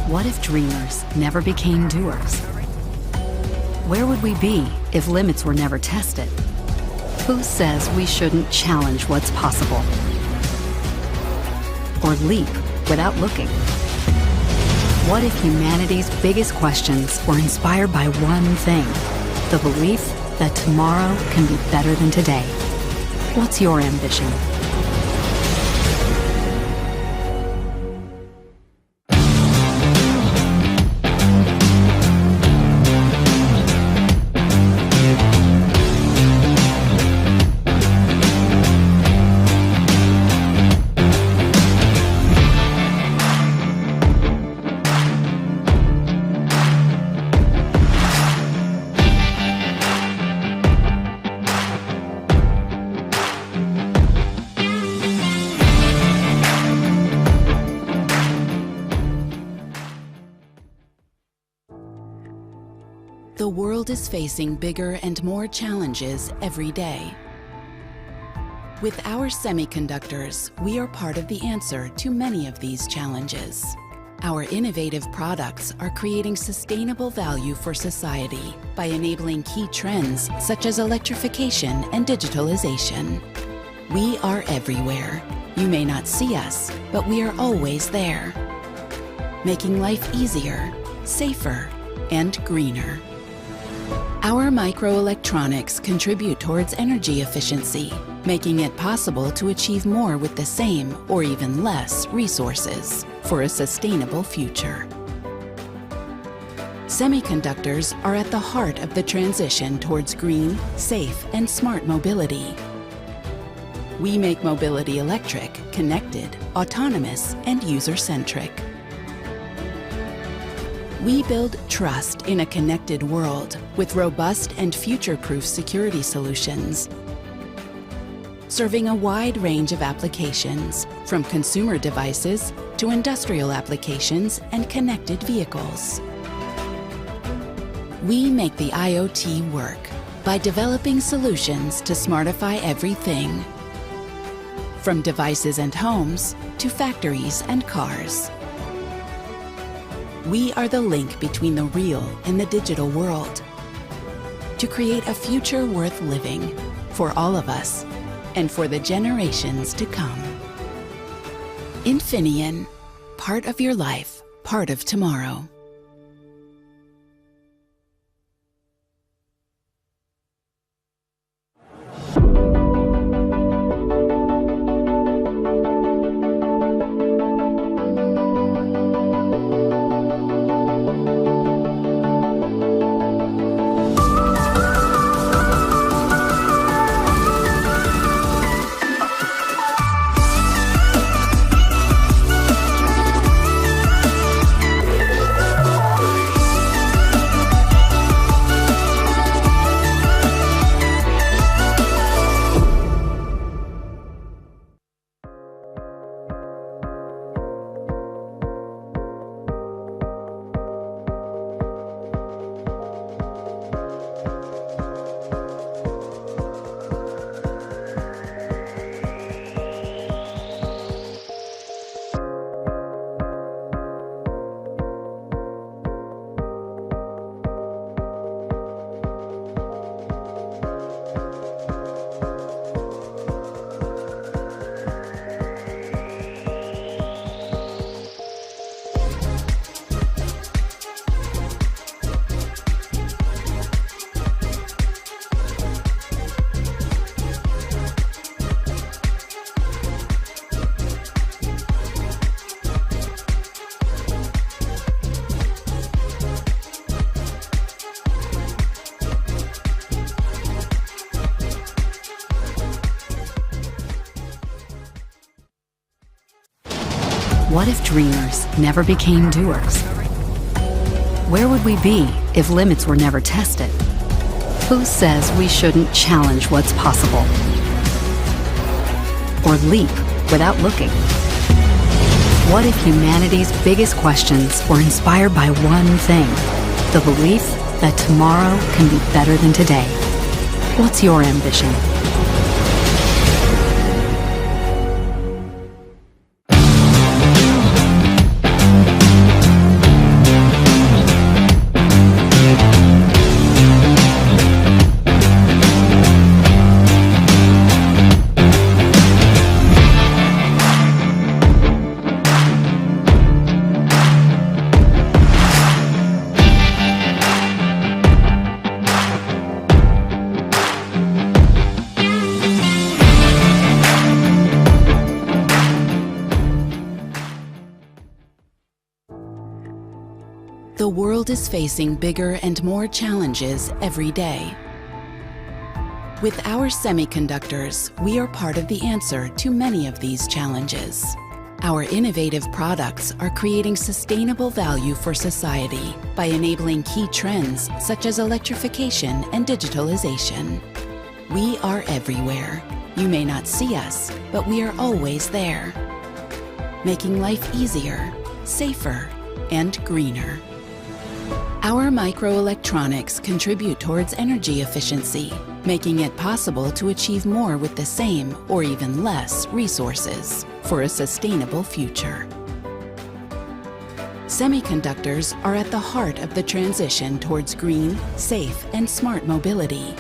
What if dreamers never became doers? Where would we be if limits were never tested? Who says we shouldn't challenge what's possible? Or leap without looking? What if humanity's biggest questions were inspired by one thing? The belief that tomorrow can be better than today. What's your ambition? The world is facing bigger and more challenges every day. With our semiconductors, we are part of the answer to many of these challenges. Our innovative products are creating sustainable value for society by enabling key trends such as electrification and digitalization. We are everywhere. You may not see us, but we are always there, making life easier, safer, and greener. Our microelectronics contribute towards energy efficiency, making it possible to achieve more with the same or even less resources for a sustainable future. Semiconductors are at the heart of the transition towards green, safe, and smart mobility. We make mobility electric, connected, autonomous, and user-centric. We build trust in a connected world with robust and future-proof security solutions, serving a wide range of applications, from consumer devices to industrial applications and connected vehicles. We make the IoT work by developing solutions to smartify everything, from devices and homes to factories and cars. We are the link between the real and the digital world to create a future worth living for all of us and for the generations to come. Infineon, part of your life, part of tomorrow. What if dreamers never became doers? Where would we be if limits were never tested? Who says we shouldn't challenge what's possible? Or leap without looking? What if humanity's biggest questions were inspired by one thing? The belief that tomorrow can be better than today. What's your ambition? The world is facing bigger and more challenges every day. With our semiconductors, we are part of the answer to many of these challenges. Our innovative products are creating sustainable value for society by enabling key trends such as electrification and digitalization. We are everywhere. You may not see us, but we are always there, making life easier, safer, and greener. Our microelectronics contribute towards energy efficiency, making it possible to achieve more with the same or even less resources for a sustainable future. Semiconductors are at the heart of the transition towards green, safe, and smart mobility.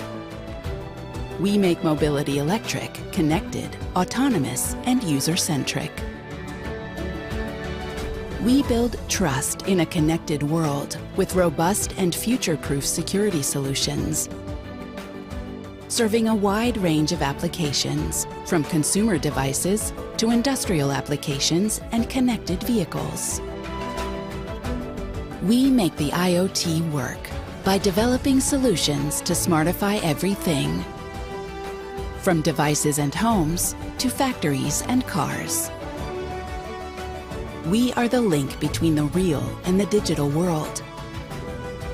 We make mobility electric, connected, autonomous, and user-centric. We build trust in a connected world with robust and future-proof security solutions, serving a wide range of applications, from consumer devices to industrial applications and connected vehicles. We make the IoT work by developing solutions to smartify everything, from devices and homes to factories and cars. We are the link between the real and the digital world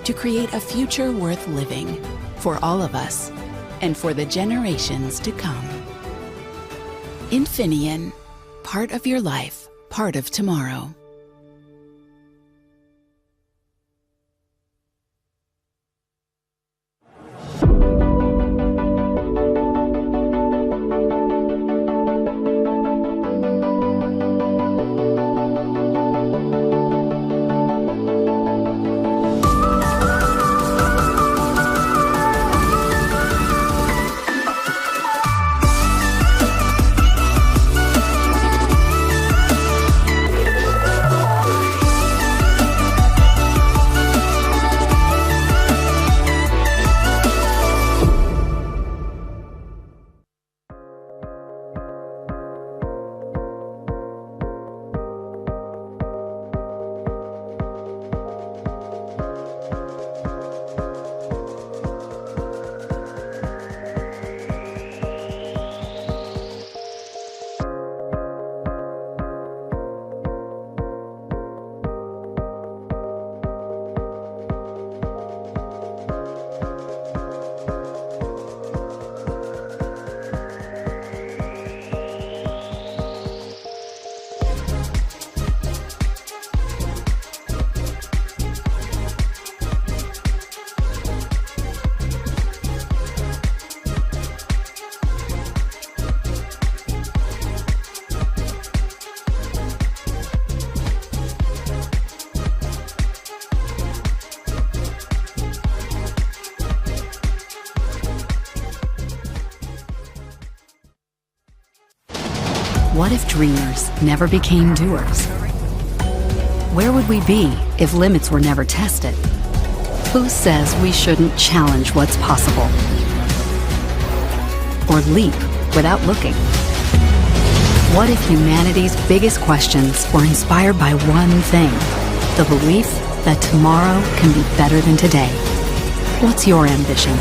to create a future worth living for all of us and for the generations to come. Infineon, part of your life, part of tomorrow. What if dreamers never became doers? Where would we be if limits were never tested? Who says we shouldn't challenge what's possible? Or leap without looking? What if humanity's biggest questions were inspired by one thing? The belief that tomorrow can be better than today. What's your ambition?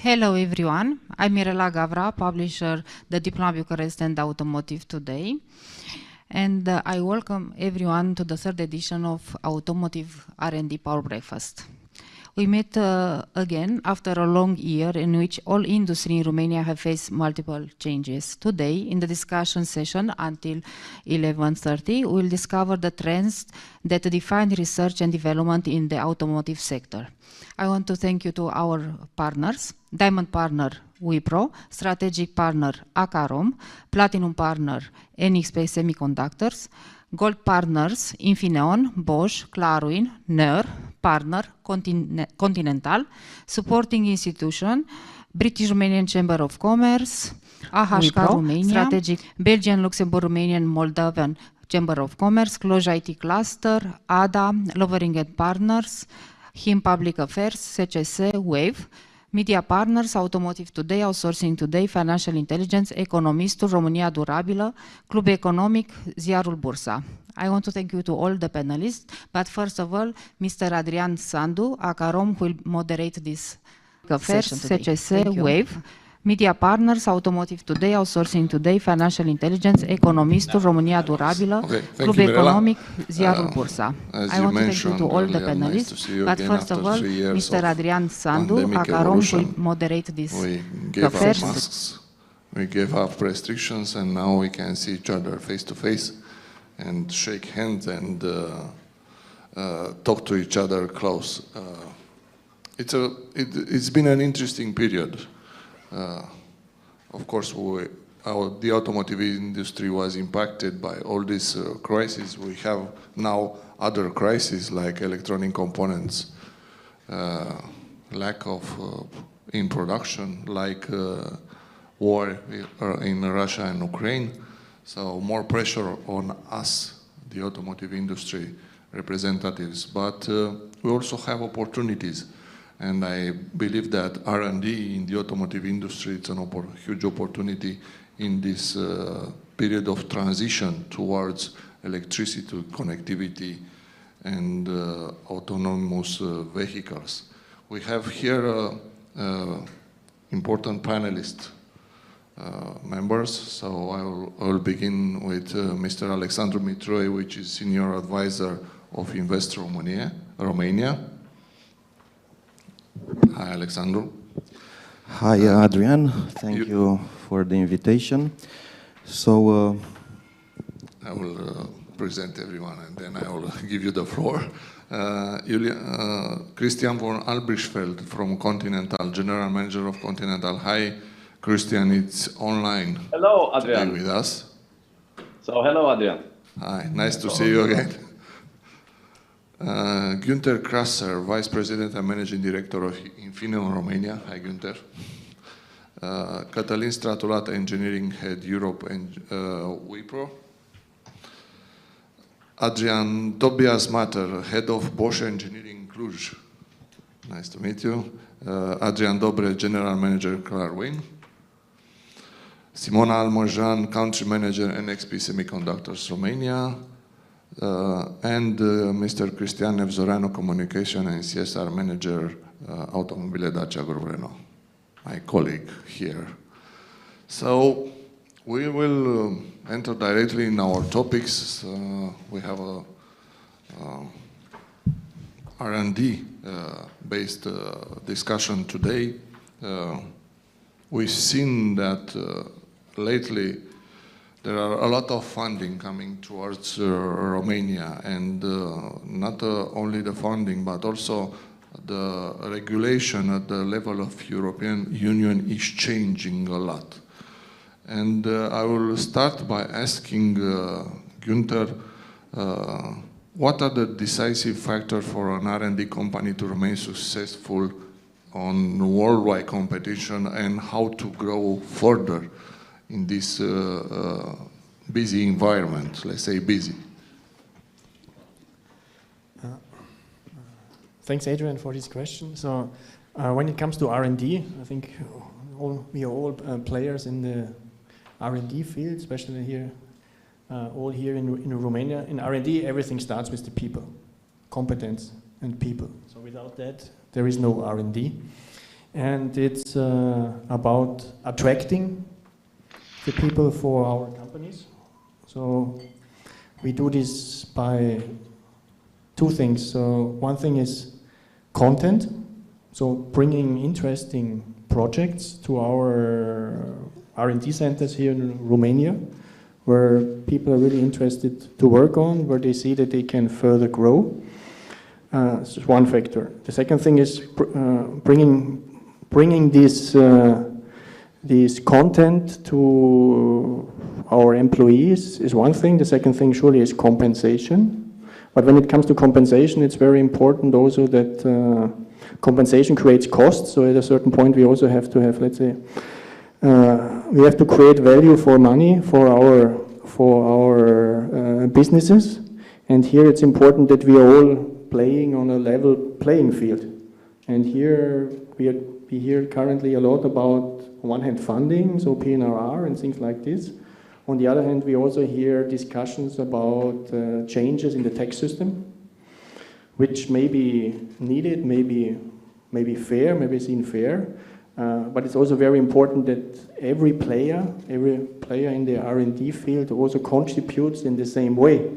Hello everyone, I'm Mirela Gavra, publisher TheDiplomat Bucharest and Automotive today. And I welcome everyone to the third edition of Automotive R&D Power Breakfast. We met again after a long year in which all industry in Romania have faced multiple changes. Today, in the discussion session until 11:30, we will discover the trends that define research and development in the automotive sector. I want to thank you to our partners, Diamond Partner Wipro, Strategic Partner Acarom, Platinum Partner NXP Semiconductors, Gold Partners Infineon, Bosch, Claruin, NER, Partner Continental, Supporting Institution, British Romanian Chamber of Commerce, AHK Romania, Strategic Belgian, Luxembourg, Romanian, Moldovan Chamber of Commerce, Cluj IT Cluster, ADA, Lovering and Partners, HIM Public Affairs, CCS, WAVE, Media Partners, Automotive Today, Outsourcing Today, Financial Intelligence, Economistul, România Durabilă, Club Economic, Ziarul Bursa. I want to thank you to all the panelists, but first of all, Mr. Adrian Sandu, Acarom, will moderate this affairs, CCS, WAVE, Media Partners, Automotive Today, Outsourcing Today, Financial Intelligence, Economistul, România Durabilă, Club Economic, Ziarul Bursa. I want to thank you to all the panelists, but first of all, Mr. Adrian Sandu, Acarom, will moderate this affairs. We gave up restrictions and now we can see each other face to face and shake hands and talk to each other close. It's been an interesting period. Of course, the automotive industry was impacted by all these crises. We have now other crises like electronic components, lack of in production, like war in Russia and Ukraine. So more pressure on us, the automotive industry representatives. But we also have opportunities. And I believe that R&D in the automotive industry, it's a huge opportunity in this period of transition towards electricity, connectivity, and autonomous vehicles. We have here important panelist members. So I will begin with Mr. Alexandru Mitroi, which is Senior Advisor of Invest Romania. Hi, Alexandru. Hi, Adrian. Thank you for the invitation. So I will present everyone and then I will give you the floor. Christian von Albrechtfeld from Continental, General Manager of Continental. Hi, Christian, it's online. Hello, Adrian. With us. So, hello, Adrian. Hi, nice to see you again. Günther Krasser, Vice President and Managing Director of Infineon Romania. Hi, Günther. Cătălin Stratulată, Engineering Head Europe and Wipro. Adrian Tobias Mater, Head of Bosch Engineering Cluj. Nice to meet you. Adrian Dobre, General Manager Claruin. Simona Almojan, Country Manager NXP Semiconductors Romania. And Mr. Cristian Nevzoreanu, Communication and CSR Manager, Automobile Dacia Group Renault, my colleague here. So we will enter directly in our topics. We have a R&D based discussion today. We've seen that lately there are a lot of funding coming towards Romania, and not only the funding, but also the regulation at the level of European Union is changing a lot. And I will start by asking Günther, what are the decisive factors for an R&D company to remain successful on worldwide competition, and how to grow further in this busy environment, let's say busy? Thanks, Adrian, for this question. So when it comes to R&D, I think we are all players in the R&D field, especially here, all here in Romania. In R&D, everything starts with the people, competence and people. So without that, there is no R&D. And it's about attracting the people for our companies. So we do this by two things. So one thing is content. So bringing interesting projects to our R&D centers here in Romania, where people are really interested to work on, where they see that they can further grow. This is one factor. The second thing is bringing this content to our employees is one thing. The second thing surely is compensation. But when it comes to compensation, it's very important also that compensation creates costs. So at a certain point, we also have to have, let's say, we have to create value for money for our businesses. And here it's important that we are all playing on a level playing field. And here we hear currently a lot about, on one hand, funding, so PNRR and things like this. On the other hand, we also hear discussions about changes in the tax system, which may be needed, maybe fair, maybe seen fair. But it's also very important that every player in the R&D field also contributes in the same way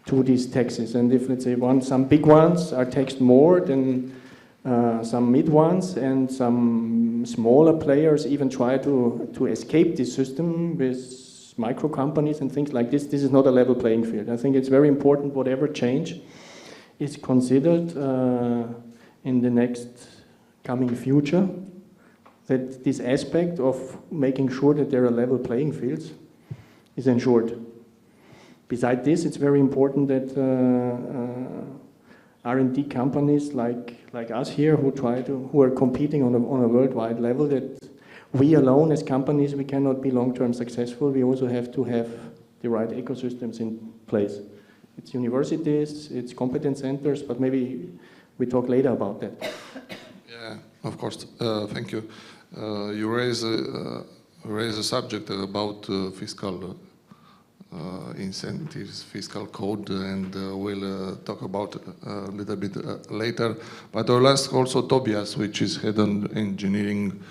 to these taxes. And if, let's say, some big ones are taxed more than some mid ones, and some smaller players even try to escape this system with micro companies and things like this, this is not a level playing field. I think it's very important whatever change is considered in the next coming future, that this aspect of making sure that there are level playing fields is ensured. Besides this, it's very important that R&D companies like us here who are competing on a worldwide level, that we alone as companies, we cannot be long-term successful. We also have to have the right ecosystems in place. It's universities, it's competence centers, but maybe we talk later about that. Yeah, of course. Thank you. You raise a subject about fiscal incentives, fiscal code, and we'll talk about it a little bit later. But I'll ask also Tobias, which is head on engineering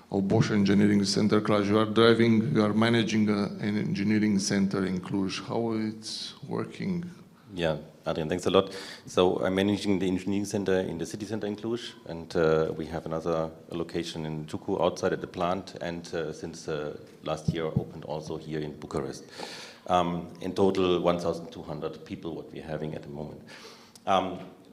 of Bosch Engineering Center Cluj. You are managing an engineering center in Cluj. How it's working? Yeah, Adrian, thanks a lot. So I'm managing the engineering center in the city center in Cluj, and we have another location in Jucu outside at the plant, and since last year opened also here in Bucharest. In total, 1,200 people what we're having at the moment.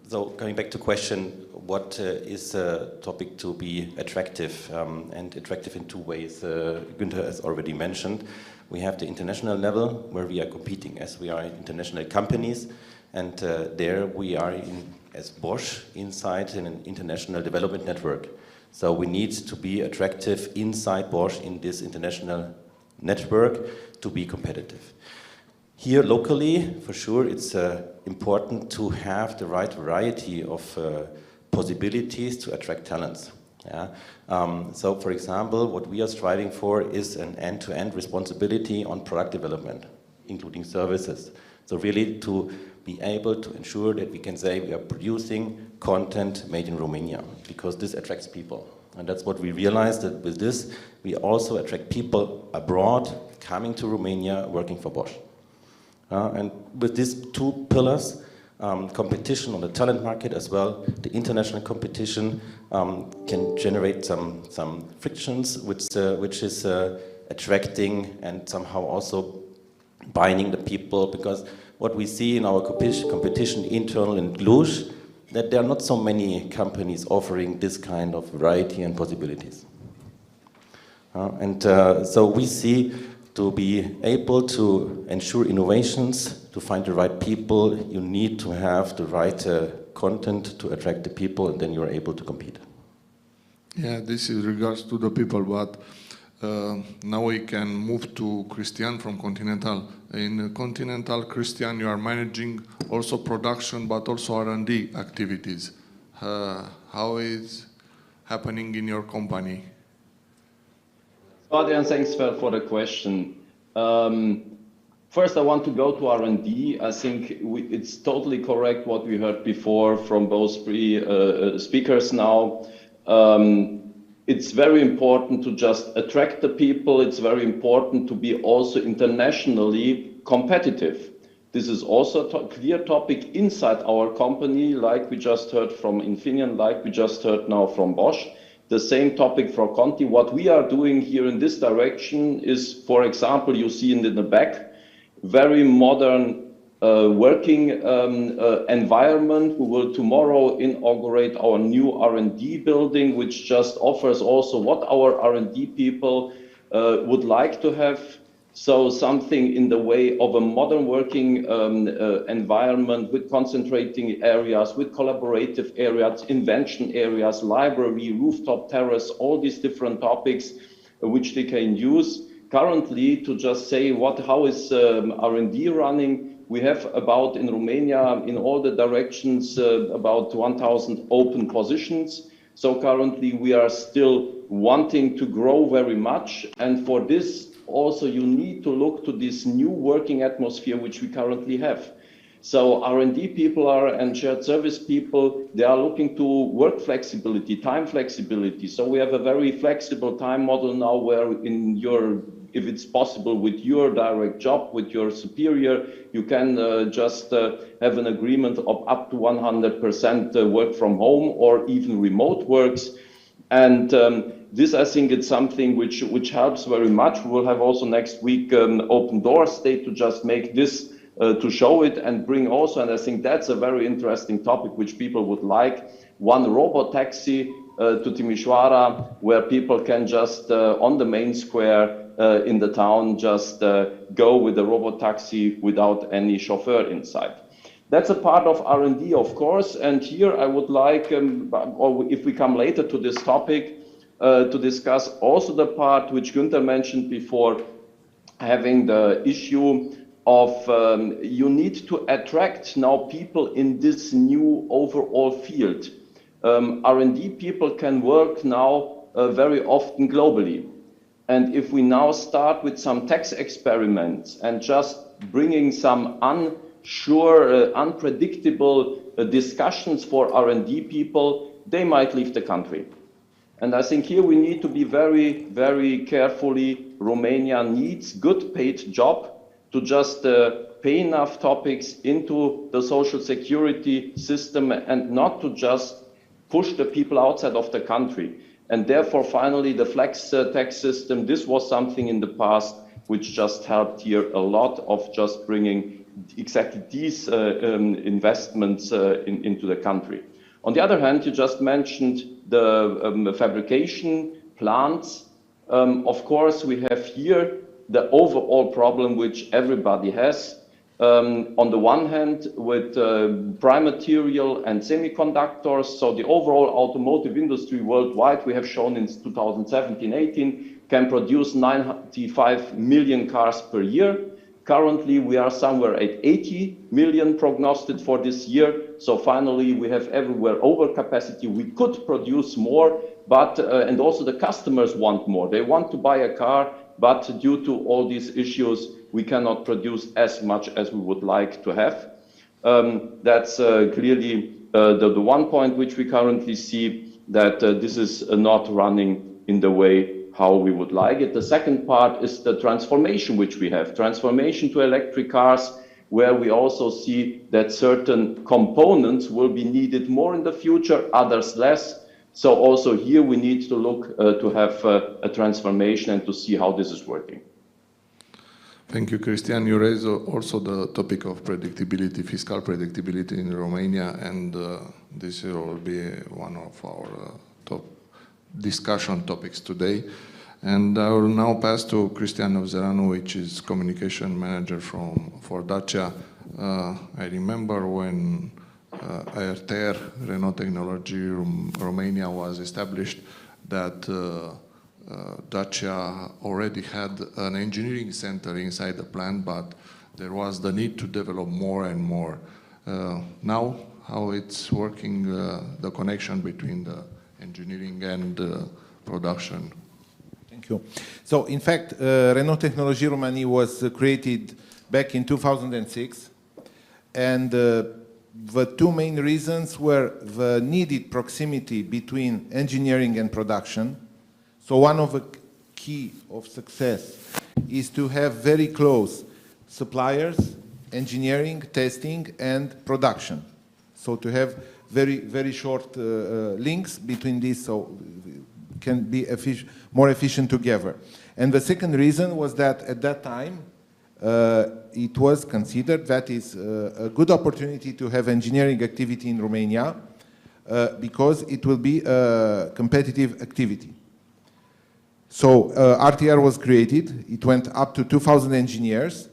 So coming back to question, what is a topic to be attractive, and attractive in two ways. Günther has already mentioned. We have the international level where we are competing as we are international companies, and there we are as Bosch inside an international development network. So we need to be attractive inside Bosch in this international network to be competitive. Here locally, for sure, it's important to have the right variety of possibilities to attract talents. Yeah? So, for example, what we are striving for is an end-to-end responsibility on product development, including services. So really to be able to ensure that we can say we are producing content made in Romania, because this attracts people. And that's what we realized, that with this, we also attract people abroad coming to Romania working for Bosch. And with these two pillars, competition on the talent market as well, the international competition can generate some frictions, which is attracting and somehow also binding the people, because what we see in our competition internal in Cluj, that there are not so many companies offering this kind of variety and possibilities. So we see, to be able to ensure innovations, to find the right people, you need to have the right content to attract the people, and then you're able to compete. Yeah, this is regards to the people, but now we can move to Christian from Continental. In Continental, Christian, you are managing also production, but also R&D activities. How is happening in your company? Adrian, thanks for the question. First, I want to go to R&D. I think it's totally correct what we heard before from both speakers now. It's very important to just attract the people. It's very important to be also internationally competitive. This is also a clear topic inside our company, like we just heard from Infineon, like we just heard now from Bosch. The same topic for Conti. What we are doing here in this direction is, for example, you see in the back, very modern working environment. We will tomorrow inaugurate our new R&D building, which just offers also what our R&D people would like to have. So something in the way of a modern working environment with concentrating areas, with collaborative areas, invention areas, library, rooftop terrace, all these different topics which they can use. Currently, to just say how is R&D running, we have about in Romania, in all the directions, about 1,000 open positions. So currently we are still wanting to grow very much. And for this, also you need to look to this new working atmosphere which we currently have. So R&D people and shared service people, they are looking to work flexibility, time flexibility. So we have a very flexible time model now where if it's possible with your direct job, with your superior, you can just have an agreement of up to 100% work from home or even remote works. And this, I think, it's something which helps very much. We will have also next week open doors day to just make this, to show it and bring also, and I think that's a very interesting topic which people would like, one robot taxi to Timișoara, where people can just on the main square in the town just go with the robot taxi without any chauffeur inside. That's a part of R&D, of course, and here I would like, or if we come later to this topic, to discuss also the part which Günther mentioned before, having the issue of you need to attract now people in this new overall field. R&D people can work now very often globally. And if we now start with some tax experiments and just bringing some unsure, unpredictable discussions for R&D people, they might leave the country. And I think here we need to be very, very carefully. Romania needs good paid job to just pay enough topics into the social security system and not to just push the people outside of the country. And therefore, finally, the flex tax system, this was something in the past which just helped here a lot of just bringing exactly these investments into the country. On the other hand, you just mentioned the fabrication plants. Of course, we have here the overall problem which everybody has. On the one hand, with prime material and semiconductors, so the overall automotive industry worldwide, we have shown in 2017-18, can produce 95 million cars per year. Currently, we are somewhere at 80 million prognosed for this year. So finally, we have everywhere overcapacity. We could produce more, but and also the customers want more. They want to buy a car, but due to all these issues, we cannot produce as much as we would like to have. That's clearly the one point which we currently see, that this is not running in the way how we would like it. The second part is the transformation which we have. Transformation to electric cars, where we also see that certain components will be needed more in the future, others less. So also here we need to look to have a transformation and to see how this is working. Thank you, Christian. You raised also the topic of predictability, fiscal predictability in Romania, and this will be one of our top discussion topics today. And I will now pass to Cristian Novzeranu, which is communication manager for Dacia. I remember when ARTR, Renault Technology Romania, was established, that Dacia already had an engineering center inside the plant, but there was the need to develop more and more. Now, how it's working, the connection between the engineering and production? Thank you. So, in fact, Renault Technology Romania was created back in 2006, and the two main reasons were the needed proximity between engineering and production. So one of the key of success is to have very close suppliers engineering, testing, and production. So to have very, very short links between these, so can be more efficient together. And the second reason was that at that time, it was considered that is a good opportunity to have engineering activity in Romania because it will be a competitive activity. So RTR was created, it went up to 2,000 engineers,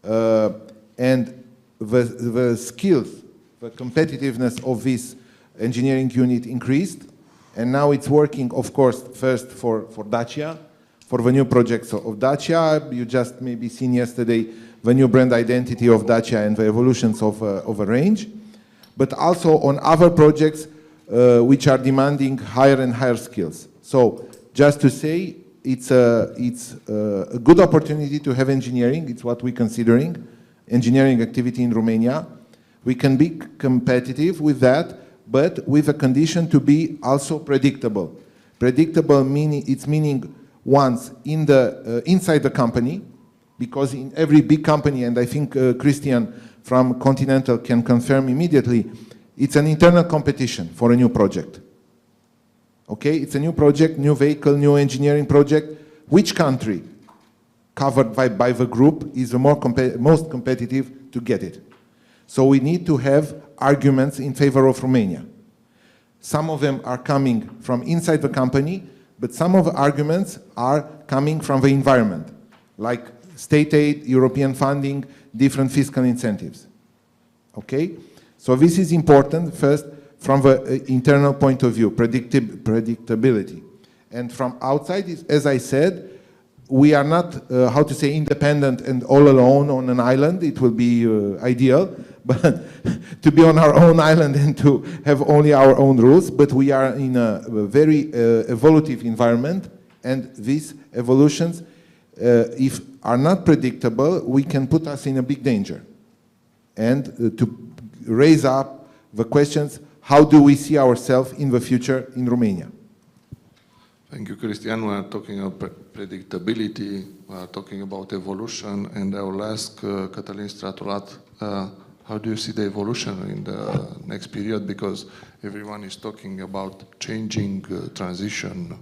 and the skills, the competitiveness of this engineering unit increased, and now it's working, of course, first for Dacia, for the new projects of Dacia. You just maybe seen yesterday the new brand identity of Dacia and the evolutions of a range, but also on other projects which are demanding higher and higher skills. So just to say, it's a good opportunity to have engineering. It's what we're considering, engineering activity in Romania. We can be competitive with that, but with a condition to be also predictable. Predictable meaning once in the inside the company, because in every big company, and I think Christian from Continental can confirm immediately, it's an internal competition for a new project. Okay, it's a new project, new vehicle, new engineering project. Which country covered by the group is the most competitive to get it? So we need to have arguments in favor of Romania. Some of them are coming from inside the company, but some of the arguments are coming from the environment, like state aid, European funding, different fiscal incentives. Okay? So this is important, first, from the internal point of view, predictability. And from outside, as I said, we are not, how to say, independent and all alone on an island. It will be ideal, but to be on our own island and to have only our own rules. But we are in a very evolutive environment, and these evolutions, if are not predictable, we can put us in a big danger. And to raise up the questions, how do we see ourselves in the future in Romania? Thank you, Cristian. We are talking about predictability, we are talking about evolution, and I will ask Cătălin Stratulat, how do you see the evolution in the next period? Because everyone is talking about changing, transition.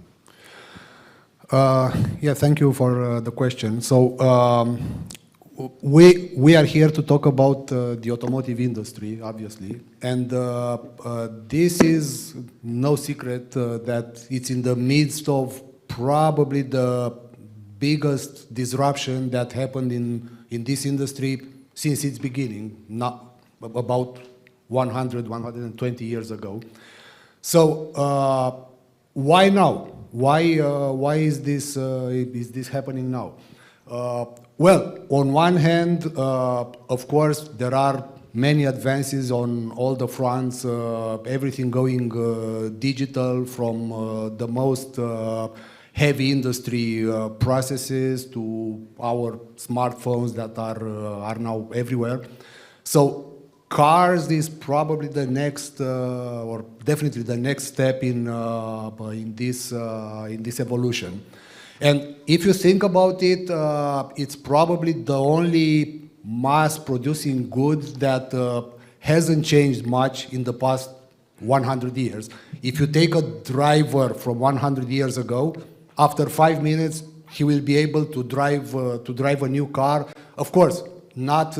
Yeah, thank you for the question. So we are here to talk about the automotive industry, obviously, and this is no secret that it's in the midst of probably the biggest disruption that happened in this industry since its beginning, not about 120 years ago. So why now? Why is this happening now? Well, on one hand, of course, there are many advances on all the fronts, everything going digital, from the most heavy industry processes to our smartphones that are now everywhere. So cars is probably the next, or definitely the next step in this evolution. And if you think about it, it's probably the only mass-producing goods that hasn't changed much in the past 100 years. If you take a driver from 100 years ago, after 5 minutes, he will be able to drive a new car. Of course, not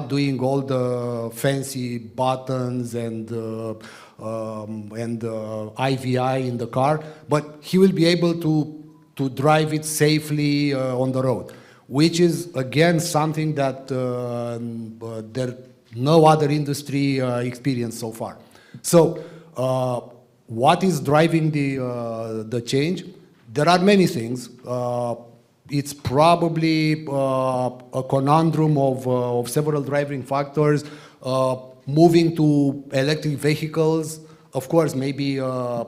doing all the fancy buttons and IVI in the car, but he will be able to drive it safely on the road, which is again something that no other industry experienced so far. So what is driving the change? There are many things. It's probably a conundrum of several driving factors. Moving to electric vehicles, of course, maybe a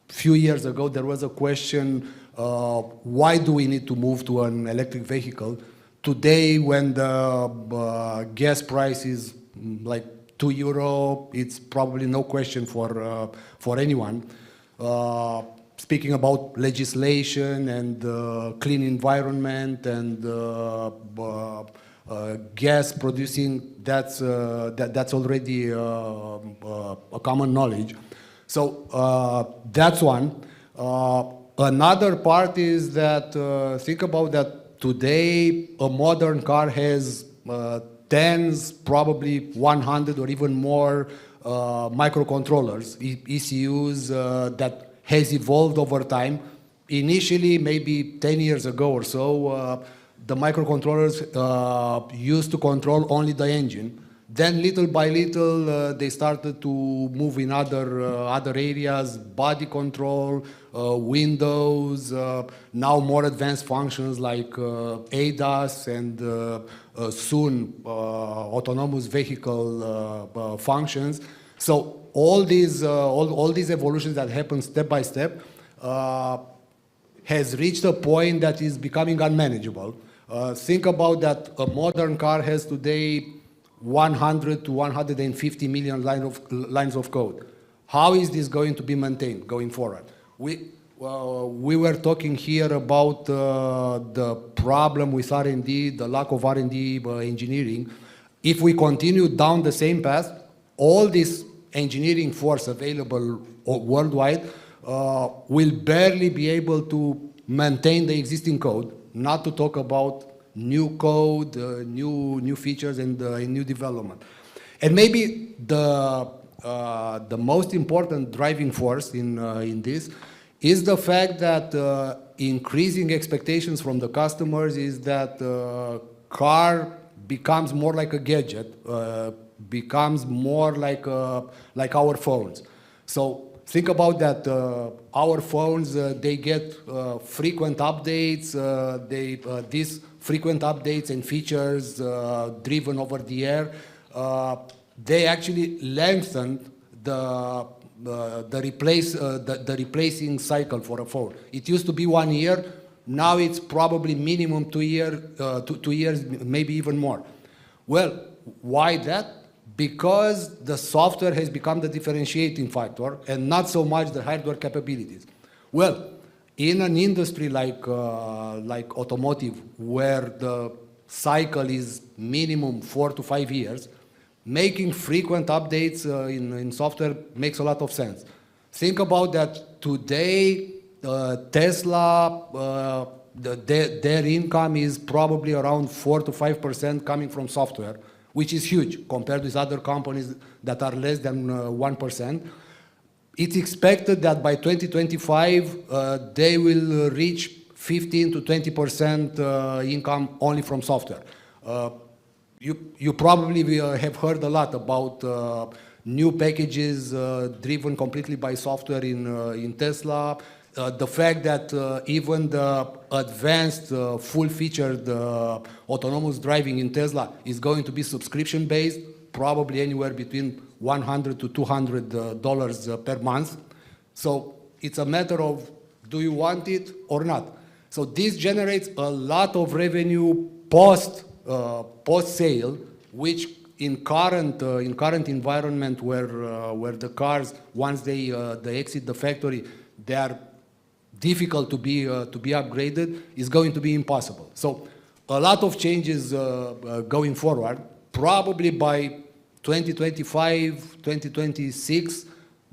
few years ago there was a question, why do we need to move to an electric vehicle? Today, when the gas price is like €2, it's probably no question for anyone. Speaking about legislation and clean environment and gas producing, that's already a common knowledge. So that's one. Another part is that think about that today a modern car has tens, probably 100 or even more microcontrollers, ECUs that has evolved over time. Initially, maybe 10 years ago or so, the microcontrollers used to control only the engine. Then little by little, they started to move in other areas, body control, windows, now more advanced functions like ADAS and soon autonomous vehicle functions. So all these evolutions that happen step by step has reached a point that is becoming unmanageable. Think about that a modern car has today 100 to 150 million lines of code. How is this going to be maintained going forward? We were talking here about the problem with R&D, the lack of R&D engineering. If we continue down the same path, all this engineering force available worldwide will barely be able to maintain the existing code, not to talk about new code, new features, and new development. And maybe the most important driving force in this is the fact that increasing expectations from the customers is that car becomes more like a gadget, becomes more like our phones. So think about that. Our phones, they get frequent updates. These frequent updates and features driven over the air, they actually lengthen the replacing cycle for a phone. It used to be 1 year. Now it's probably minimum 2 years, maybe even more. Well, why that? Because the software has become the differentiating factor and not so much the hardware capabilities. Well, in an industry like automotive, where the cycle is minimum 4 to 5 years, making frequent updates in software makes a lot of sense. Think about that today, Tesla, their income is probably around 4 to 5% coming from software, which is huge compared with other companies that are less than 1%. It's expected that by 2025, they will reach 15 to 20% income only from software. You probably have heard a lot about new packages driven completely by software in Tesla. The fact that even the advanced, full-featured autonomous driving in Tesla is going to be subscription-based, probably anywhere between $100 to $200 per month. So it's a matter of, do you want it or not? So this generates a lot of revenue post-sale, which in current environment where the cars, once they exit the factory, they are difficult to be upgraded, is going to be impossible. So a lot of changes going forward. Probably by 2025, 2026,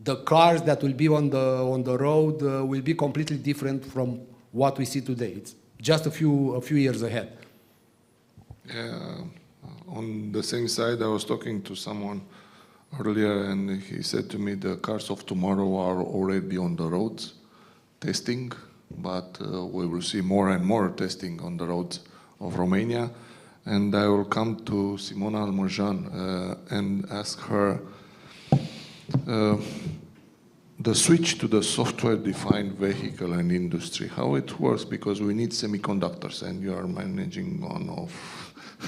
the cars that will be on the road will be completely different from what we see today. It's just a few years ahead. On the same side, I was talking to someone earlier, and he said to me the cars of tomorrow are already on the roads testing, but we will see more and more testing on the roads of Romania. And I will come to Simona Almojan and ask her the switch to the software-defined vehicle and industry, how it works, because we need semiconductors, and you are managing one of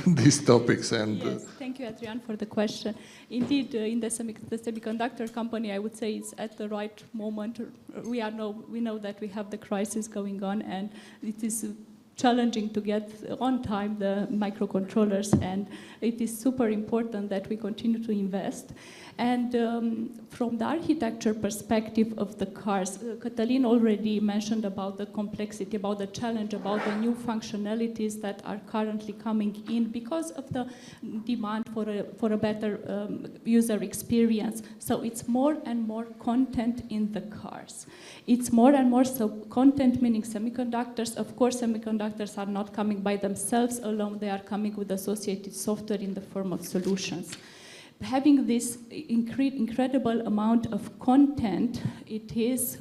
these topics. And yes, thank you, Adrian, for the question. Indeed, in the semiconductor company, I would say it's at the right moment. We know that we have the crisis going on, and it is challenging to get on time the microcontrollers, and it is super important that we continue to invest. And from the architecture perspective of the cars, Cătălin already mentioned about the complexity, about the challenge, about the new functionalities that are currently coming in because of the demand for a better user experience. So it's more and more content in the cars. It's more and more so content, meaning semiconductors. Of course, semiconductors are not coming by themselves alone. They are coming with associated software in the form of solutions. Having this incredible amount of content,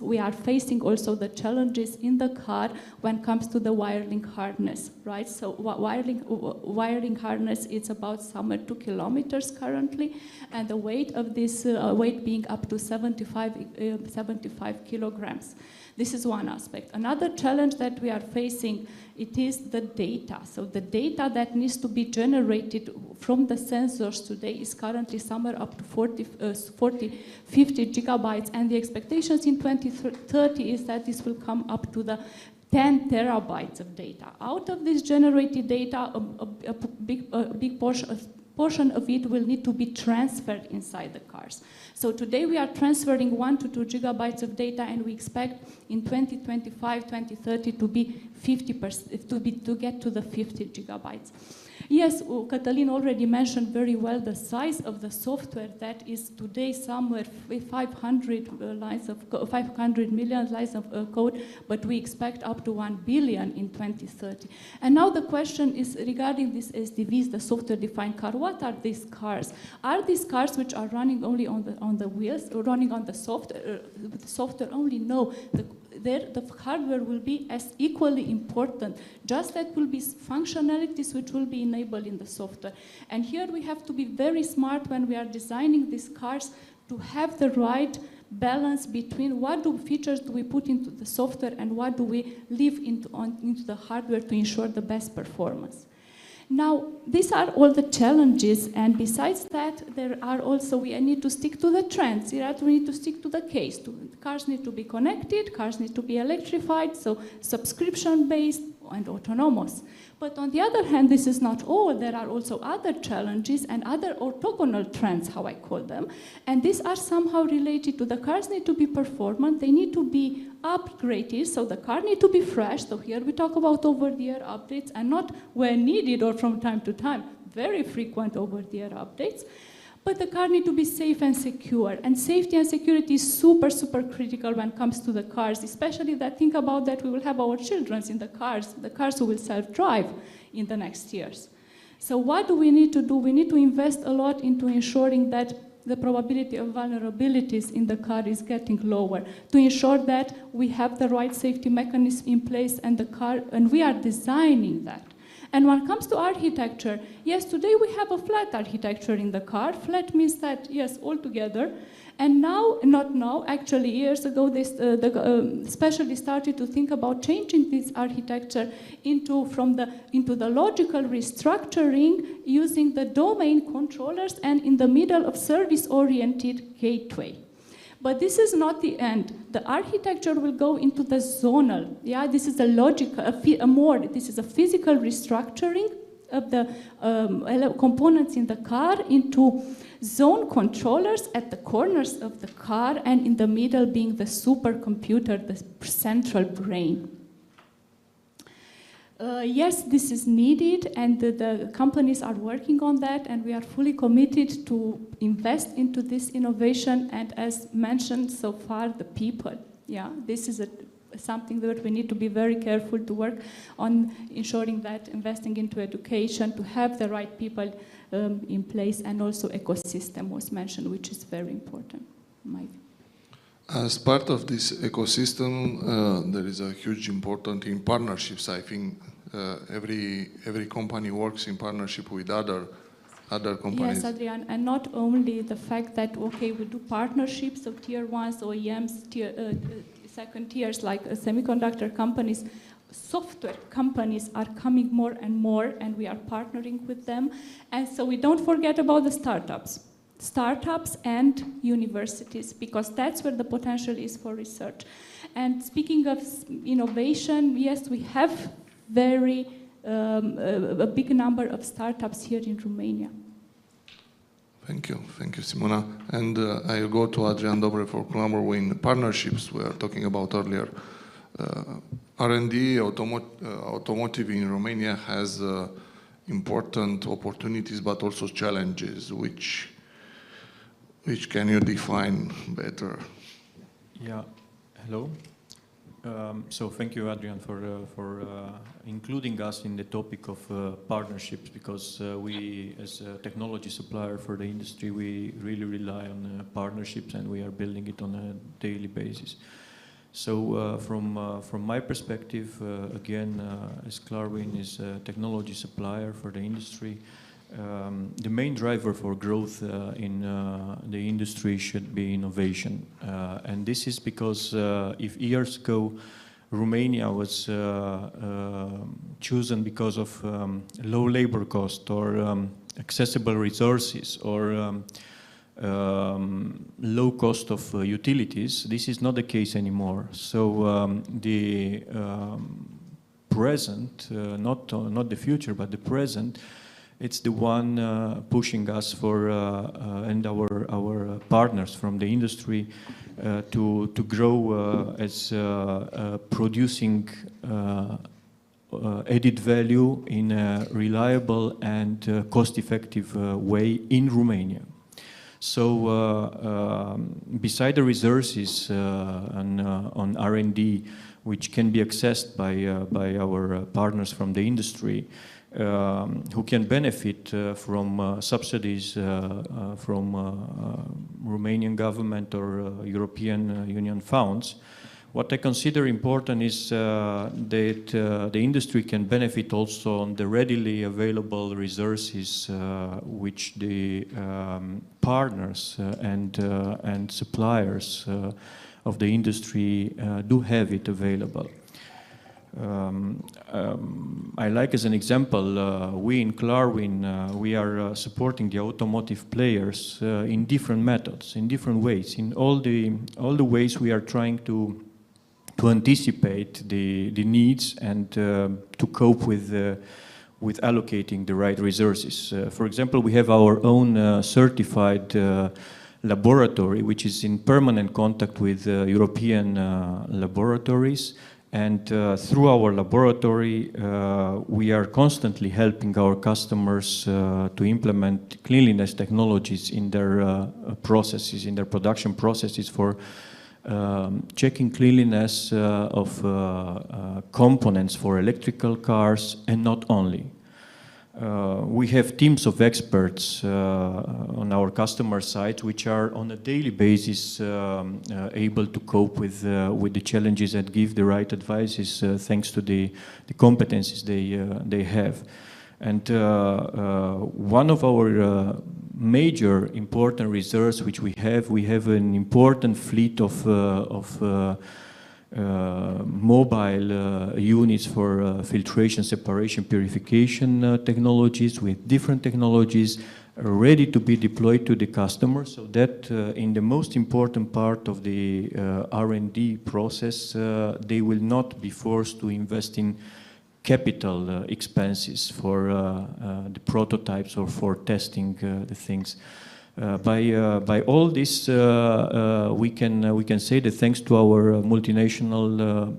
we are facing also the challenges in the car when it comes to the wiring harness, right? So wiring harness, it's about somewhere 2 kilometers currently, and the weight of this weight being up to 75 kilograms. This is one aspect. Another challenge that we are50 is the data. So the data that needs to be generated from the sensors today is currently somewhere up to 50 gigabytes, and the expectations in 2030 is that this will come up to the 10 terabytes of data. Out of this generated data, a big portion of it will need to be transferred inside the cars. So today we are transferring 1 to 2 gigabytes of data, and we expect in 2025, 2030 to be 50%, to get to the 50 gigabytes. Yes, Cătălin already mentioned very well the size of the software that is today somewhere 500 million lines of code, but we expect up to 1 billion in 2030. And now the question is regarding these SDVs, the software-defined car. What are these cars? Are these cars which are running only on the wheels, or running on the software only? No. The hardware will be as equally important, just that will be functionalities which will be enabled in the software. And here we have to be very smart when we are designing these cars to have the right balance between what features do we put into the software and what do we leave into the hardware to ensure the best performance. Now, these are all the challenges, and besides that, there are also, we need to stick to the trends. We need to stick to the case. Cars need to be connected, cars need to be electrified, so subscription-based and autonomous. But on the other hand, this is not all. There are also other challenges and other orthogonal trends, how I call them, and these are somehow related to the cars need to be performant, they need to be upgraded, so the car need to be fresh. So here we talk about over-the-air updates, and not when needed or from time to time, very frequent over-the-air updates. But the car need to be safe and secure, and safety and security is super, super critical when it comes to the cars, especially that think about that we will have our children in the cars who will self-drive in the next years. So what do we need to do? We need to invest a lot into ensuring that the probability of vulnerabilities in the car is getting lower, to ensure that we have the right safety mechanism in place and we are designing that. And when it comes to architecture, yes, today we have a flat architecture in the car. Flat means that, yes, all together. And now, not now, actually years ago, the specialists started to think about changing this architecture into the logical restructuring using the domain controllers and in the middle of service-oriented gateway. But this is not the end. The architecture will go into the zonal. Yeah, this is a logical, this is a physical restructuring of the components in the car into zone controllers at the corners of the car, and in the middle being the supercomputer, the central brain. Yes, this is needed, and the companies are working on that, and we are fully committed to invest into this innovation, and as mentioned so far, the people. Yeah, this is something that we need to be very careful to work on, ensuring that investing into education, to have the right people in place, and also ecosystem was mentioned, which is very important, in my view. As part of this ecosystem, there is a huge importance in partnerships. I think every company works in partnership with other companies. Yes, Adrian, and not only the fact that, okay, we do partnerships of tier ones, OEMs, second tiers like semiconductor companies, software companies are coming more and more, and we are partnering with them. And so we don't forget about the startups and universities, because that's where the potential is for research. And speaking of innovation, yes, we have very a big number of startups here in Romania. Thank you, Simona. And I'll go to Adrian Dobre for Clamorwin partnerships we were talking about earlier. R&D, automotive in Romania has important opportunities, but also challenges. Which can you define better? Yeah. Hello. So thank you, Adrian, for including us in the topic of partnerships, because we, as a technology supplier for the industry, we really rely on partnerships, and we are building it on a daily basis. So from my perspective, again, as Clarwin is a technology supplier for the industry, the main driver for growth in the industry should be innovation. And this is because if years ago Romania was chosen because of low labor cost or accessible resources or low cost of utilities, this is not the case anymore. So the present, not the future, but the present, it's the one pushing us for and our partners from the industry to grow as producing added value in a reliable and cost-effective way in Romania. So beside the resources on R&D, which can be accessed by our partners from the industry, who can benefit from subsidies from Romanian government or European Union funds. What I consider important is that the industry can benefit also on the readily available resources which the partners and suppliers of the industry do have it available. I like as an example, we in Clarwin, we are supporting the automotive players in different methods, in different ways. In all the ways we are trying to anticipate the needs and to cope with allocating the right resources. For example, we have our own certified laboratory, which is in permanent contact with European laboratories. And through our laboratory, we are constantly helping our customers to implement cleanliness technologies in their processes, in their production processes for checking cleanliness of components for electrical cars, and not only. We have teams of experts on our customer side, which are on a daily basis able to cope with the challenges and give the right advices thanks to the competencies they have. And one of our major important reserves which we have an important fleet of mobile units for filtration, separation, purification technologies with different technologies ready to be deployed to the customer, so that in the most important part of the R&D process, they will not be forced to invest in capital expenses for the prototypes or for testing the things. By all this, we can say that thanks to our multinational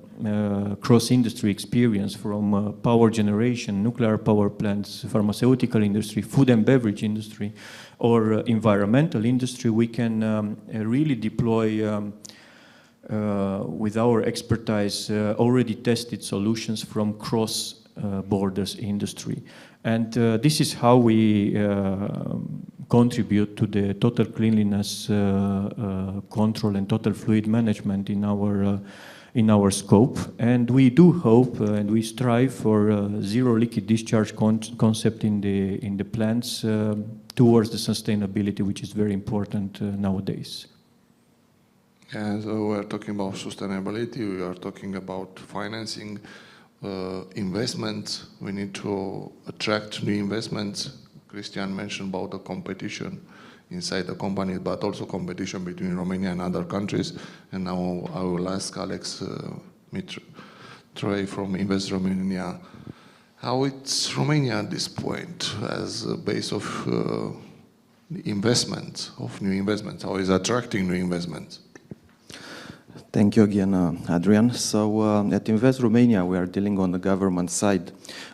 cross-industry experience from power generation, nuclear power plants, pharmaceutical industry, food and beverage industry, or environmental industry, we can really deploy with our expertise already tested solutions from cross-borders industry. And this is how we contribute to the total cleanliness control and total fluid management in our scope. And we do hope and we strive for zero leakage discharge concept in the plants towards the sustainability, which is very important nowadays. Yeah, so we're talking about sustainability, we are talking about financing, investments. We need to attract new investments. Christian mentioned about the competition inside the company, but also competition between Romania and other countries. And now I will ask Alex Mitru Trey from Invest Romania. How it's Romania at this point as a base of investment, of new investments? How is attracting new investments? Thank you again, Adrian. So at Invest Romania, we are dealing on the government side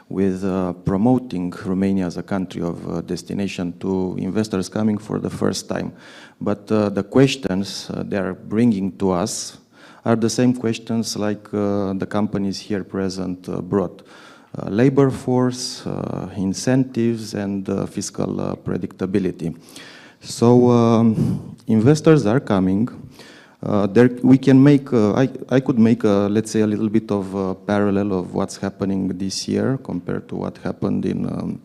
with promoting Romania as a country of destination to investors coming for the first time. But the questions they are bringing to us are the same questions like the companies here present brought. Labor force, incentives, and fiscal predictability. So investors are coming. We can make, I could make, let's say, a little bit of a parallel of what's happening this year compared to what happened in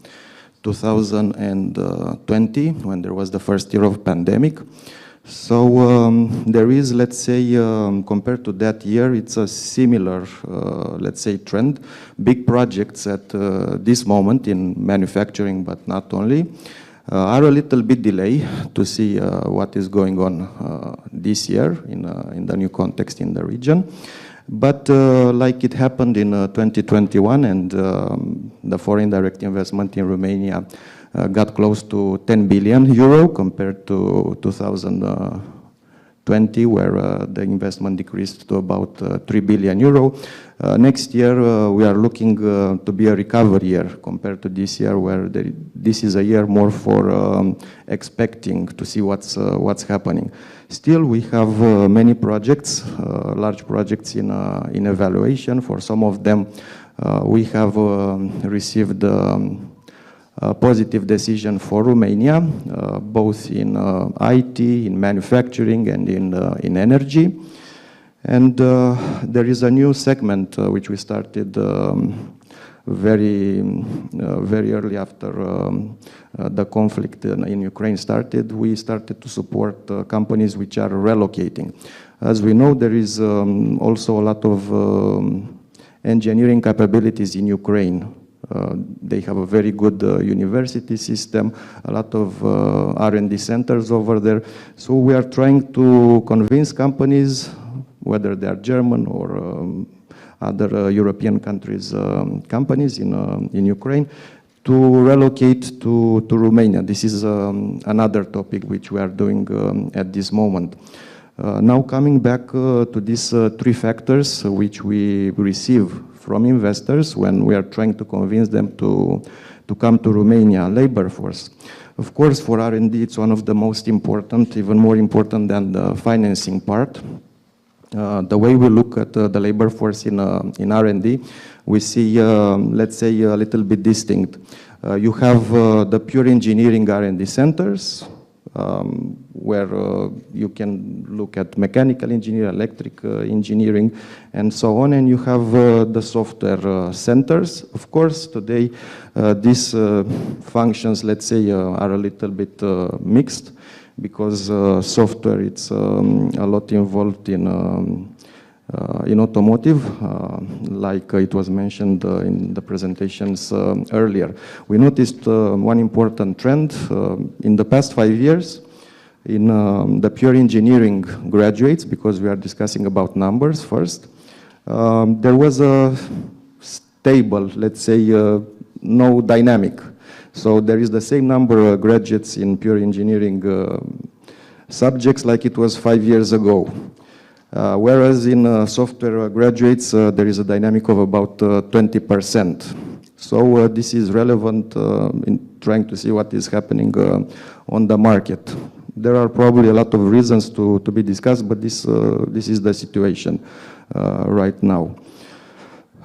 2020 when there was the first year of pandemic. So there is, let's say, compared to that year, it's a similar, let's say, trend. Big projects at this moment in manufacturing, but not only, are a little bit delayed to see what is going on this year in the new context in the region. But like it happened in 2021 and the foreign direct investment in Romania got close to 10 billion euro compared to 2020 where the investment decreased to about 3 billion euro. Next year we are looking to be a recovery year compared to this year where this is a year more for expecting to see what's happening. Still we have many projects, large projects in evaluation. For some of them we have received a positive decision for Romania, both in IT, in manufacturing, and in energy. And there is a new segment which we started very early after the conflict in Ukraine started. We started to support companies which are relocating. As we know, there is also a lot of engineering capabilities in Ukraine. They have a very good university system, a lot of R&D centers over there. So we are trying to convince companies, whether they are German or other European countries, companies in Ukraine, to relocate to Romania. This is another topic which we are doing at this moment. Now coming back to these three factors which we receive from investors when we are trying to convince them to come to Romania, labor force. Of course, for R&D, it's one of the most important, even more important than the financing part. The way we look at the labor force in R&D, we see, let's say, a little bit distinct. You have the pure engineering R&D centers, where you can look at mechanical engineering, electric engineering, and so on, and you have the software centers. Of course, today these functions, let's say, are a little bit mixed, because software, it's a lot involved in automotive, like it was mentioned in the presentations earlier. We noticed one important trend in the past 5 years in the pure engineering graduates, because we are discussing about numbers first. There was a stable, let's say, no dynamic. So there is the same number of graduates in pure engineering subjects like it was 5 years ago. Whereas in software graduates, there is a dynamic of about 20%. So this is relevant in trying to see what is happening on the market. There are probably a lot of reasons to be discussed, but this is the situation right now.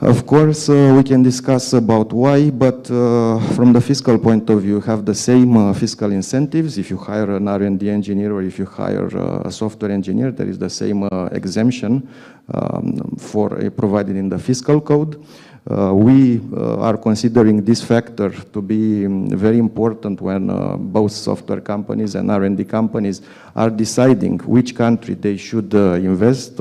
Of course, we can discuss about why, but from the fiscal point of view, you have the same fiscal incentives. If you hire an R&D engineer or if you hire a software engineer, there is the same exemption provided in the fiscal code. We are considering this factor to be very important when both software companies and R&D companies are deciding which country they should invest,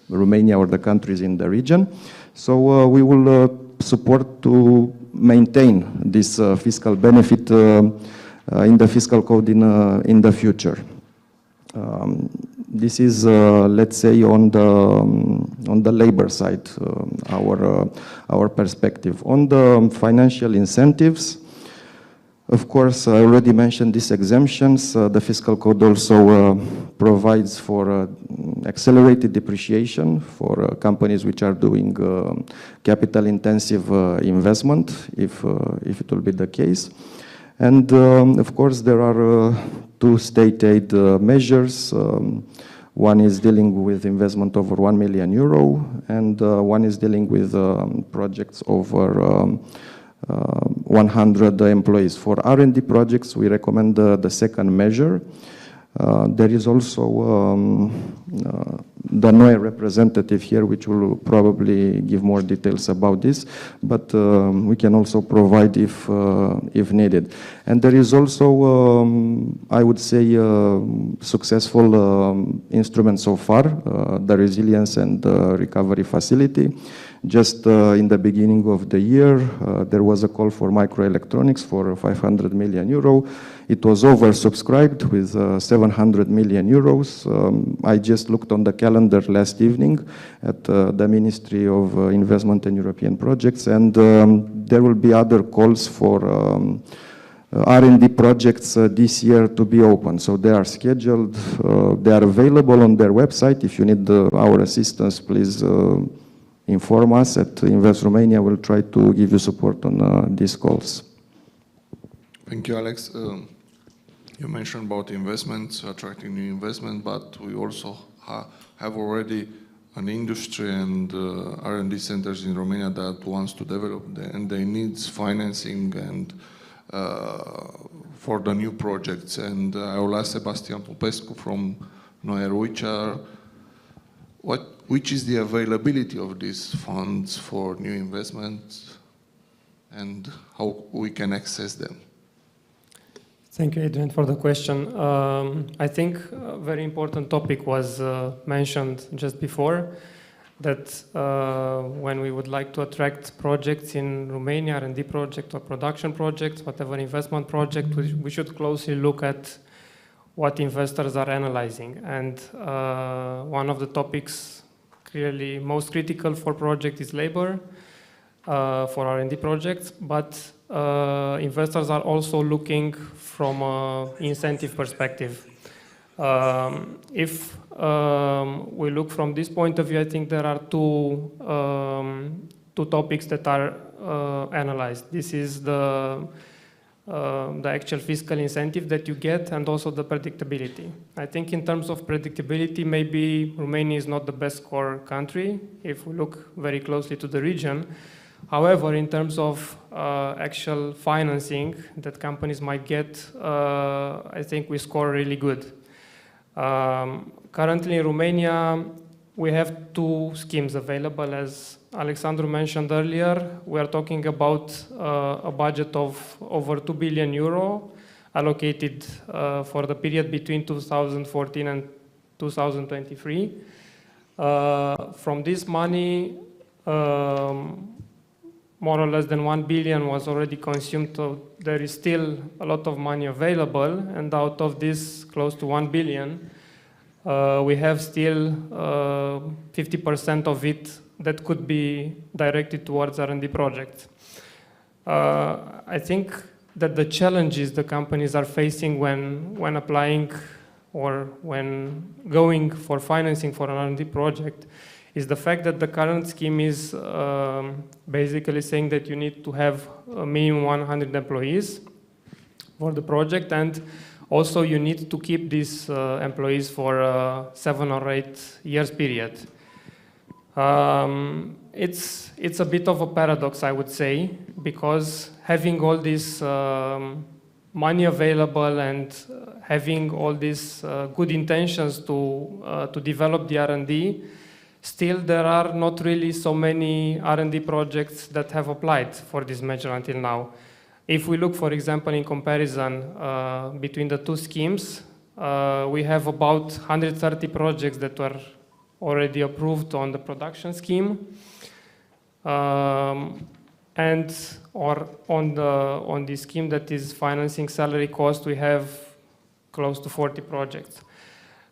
Romania or the countries in the region. So we will support to maintain this fiscal benefit in the fiscal code in the future. This is, let's say, on the labor side, our perspective. On the financial incentives, of course, I already mentioned these exemptions. The fiscal code also provides for accelerated depreciation for companies which are doing capital-intensive investment, if it will be the case. And of course, there are two state aid measures. One is dealing with investment over 1 million euro, and one is dealing with projects over 100 employees. For R&D projects, we recommend the second measure. There is also the NOE representative here, which will probably give more details about this, but we can also provide if needed. And there is also, I would say, successful instrument so far, the Resilience and Recovery Facility. Just in the beginning of the year, there was a call for microelectronics for 500 million euro. It was oversubscribed with 700 million euros. I just looked on the calendar last evening at the Ministry of Investment and European Projects, and there will be other calls for R&D projects this year to be open. So they are scheduled, they are available on their website. If you need our assistance, please inform us at Invest Romania. We'll try to give you support on these calls. Thank you, Alex. You mentioned about investments, attracting new investment, but we also have already an industry and R&D centers in Romania that wants to develop, and they need financing and for the new projects. And I will ask Sebastian Popescu from Noer, which is the availability of these funds for new investments and how we can access them. Thank you, Adrian, for the question. I think a very important topic was mentioned just before, that when we would like to attract projects in Romania, R&D project or production projects, whatever investment project, we should closely look at what investors are analyzing. And one of the topics clearly most critical for project is labor for R&D projects, but investors are also looking from an incentive perspective. If we look from this point of view, I think there are two topics that are analyzed. This is the actual fiscal incentive that you get and also the predictability. I think in terms of predictability, maybe Romania is not the best score country if we look very closely to the region. However, in terms of actual financing that companies might get, I think we score really good. Currently in Romania, we have two schemes available. As Alexandru mentioned earlier, we are talking about a budget of over 2 billion euro allocated for the period between 2014 and 2023. From this money, more or less than 1 billion was already consumed, so there is still a lot of money available, and out of this close to 1 billion, we have still 50% of it that could be directed towards R&D projects. I think that the challenges the companies are facing when applying or when going for financing for an R&D project is the fact that the current scheme is basically saying that you need to have a minimum 100 employees for the project, and also you need to keep these employees for a 7 or 8 years period. It's a bit of a paradox, I would say, because having all this money available and having all these good intentions to develop the R&D, still there are not really so many R&D projects that have applied for this measure until now. If we look, for example, in comparison between the two schemes, we have about 130 projects that were already approved on the production scheme, and or on the scheme that is financing salary cost, we have close to 40 projects.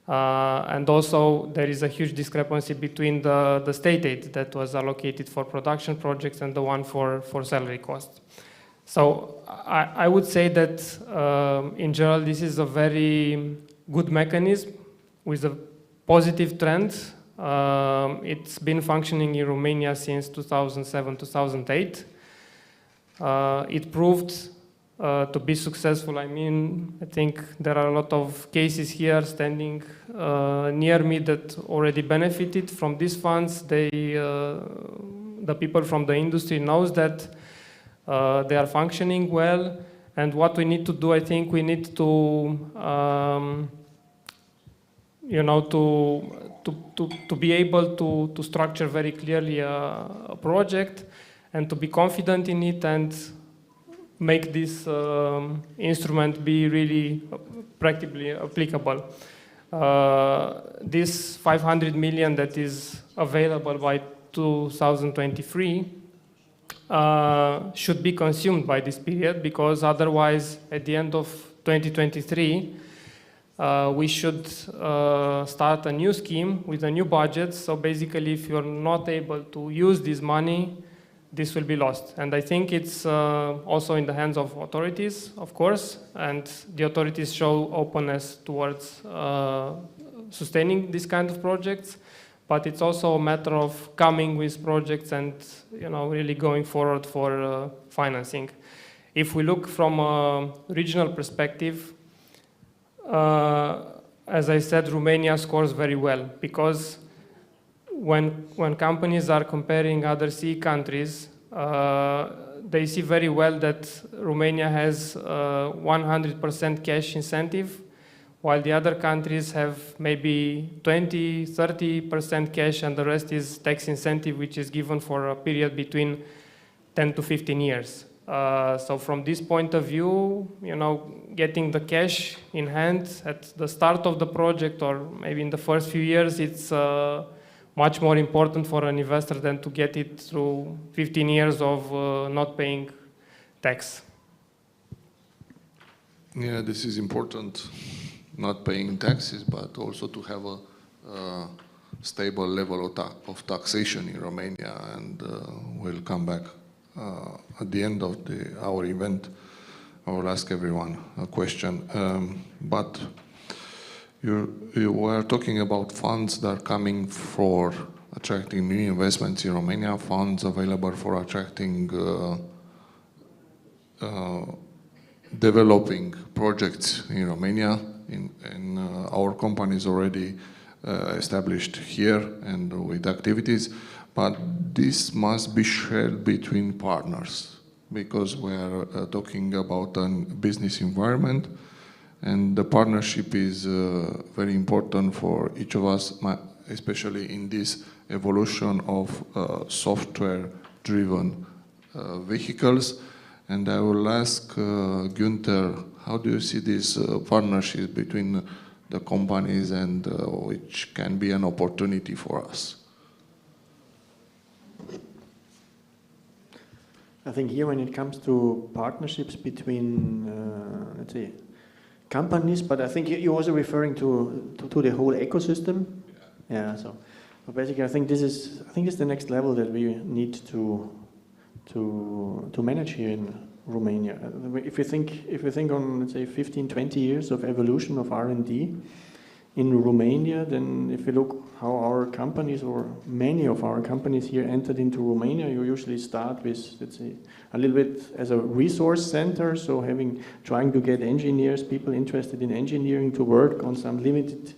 And also there is a huge discrepancy between the state aid that was allocated for production projects and the one for salary costs. So I would say that in general this is a very good mechanism with a positive trend. It's been functioning in Romania since 2007-2008. It proved to be successful. I mean, I think there are a lot of cases here standing near me that already benefited from these funds. The people from the industry knows that they are functioning well. And what we need to do, I think we need to, you know, to be able to structure very clearly a project and to be confident in it and make this instrument be really practically applicable. This 500 million that is available by 2023 should be consumed by this period, because otherwise at the end of 2023 we should start a new scheme with a new budget. So basically if you're not able to use this money, this will be lost. And I think it's also in the hands of authorities, of course, and the authorities show openness towards sustaining this kind of projects, but it's also a matter of coming with projects and, you know, really going forward for financing. If we look from a regional perspective, as I said, Romania scores very well, because when companies are comparing other CE countries, they see very well that Romania has 100% cash incentive, while the other countries have maybe 20-30% cash and the rest is tax incentive, which is given for a period between 10 to 15 years. So from this point of view, you know, getting the cash in hand at the start of the project or maybe in the first few years, it's much more important for an investor than to get it through 15 years of not paying tax. Yeah, this is important, not paying taxes, but also to have a stable level of taxation in Romania, and we'll come back at the end of our event. I will ask everyone a question, but you were talking about funds that are coming for attracting new investments in Romania, funds available for attracting developing projects in Romania, in our companies already established here and with activities, but this must be shared between partners, because we are talking about a business environment, and the partnership is very important for each of us, especially in this evolution of software-driven vehicles. And I will ask Günther, how do you see this partnership between the companies, and which can be an opportunity for us? I think here when it comes to partnerships between, let's say, companies, but I think you're also referring to the whole ecosystem. Yeah. So basically, I think it's the next level that we need to manage here in Romania. If we think on, let's say, 15-20 years of evolution of R&D in Romania, then if we look how our companies, or many of our companies here, entered into Romania, you usually start with, let's say, a little bit as a resource center, so trying to get engineers, people interested in engineering, to work on some limited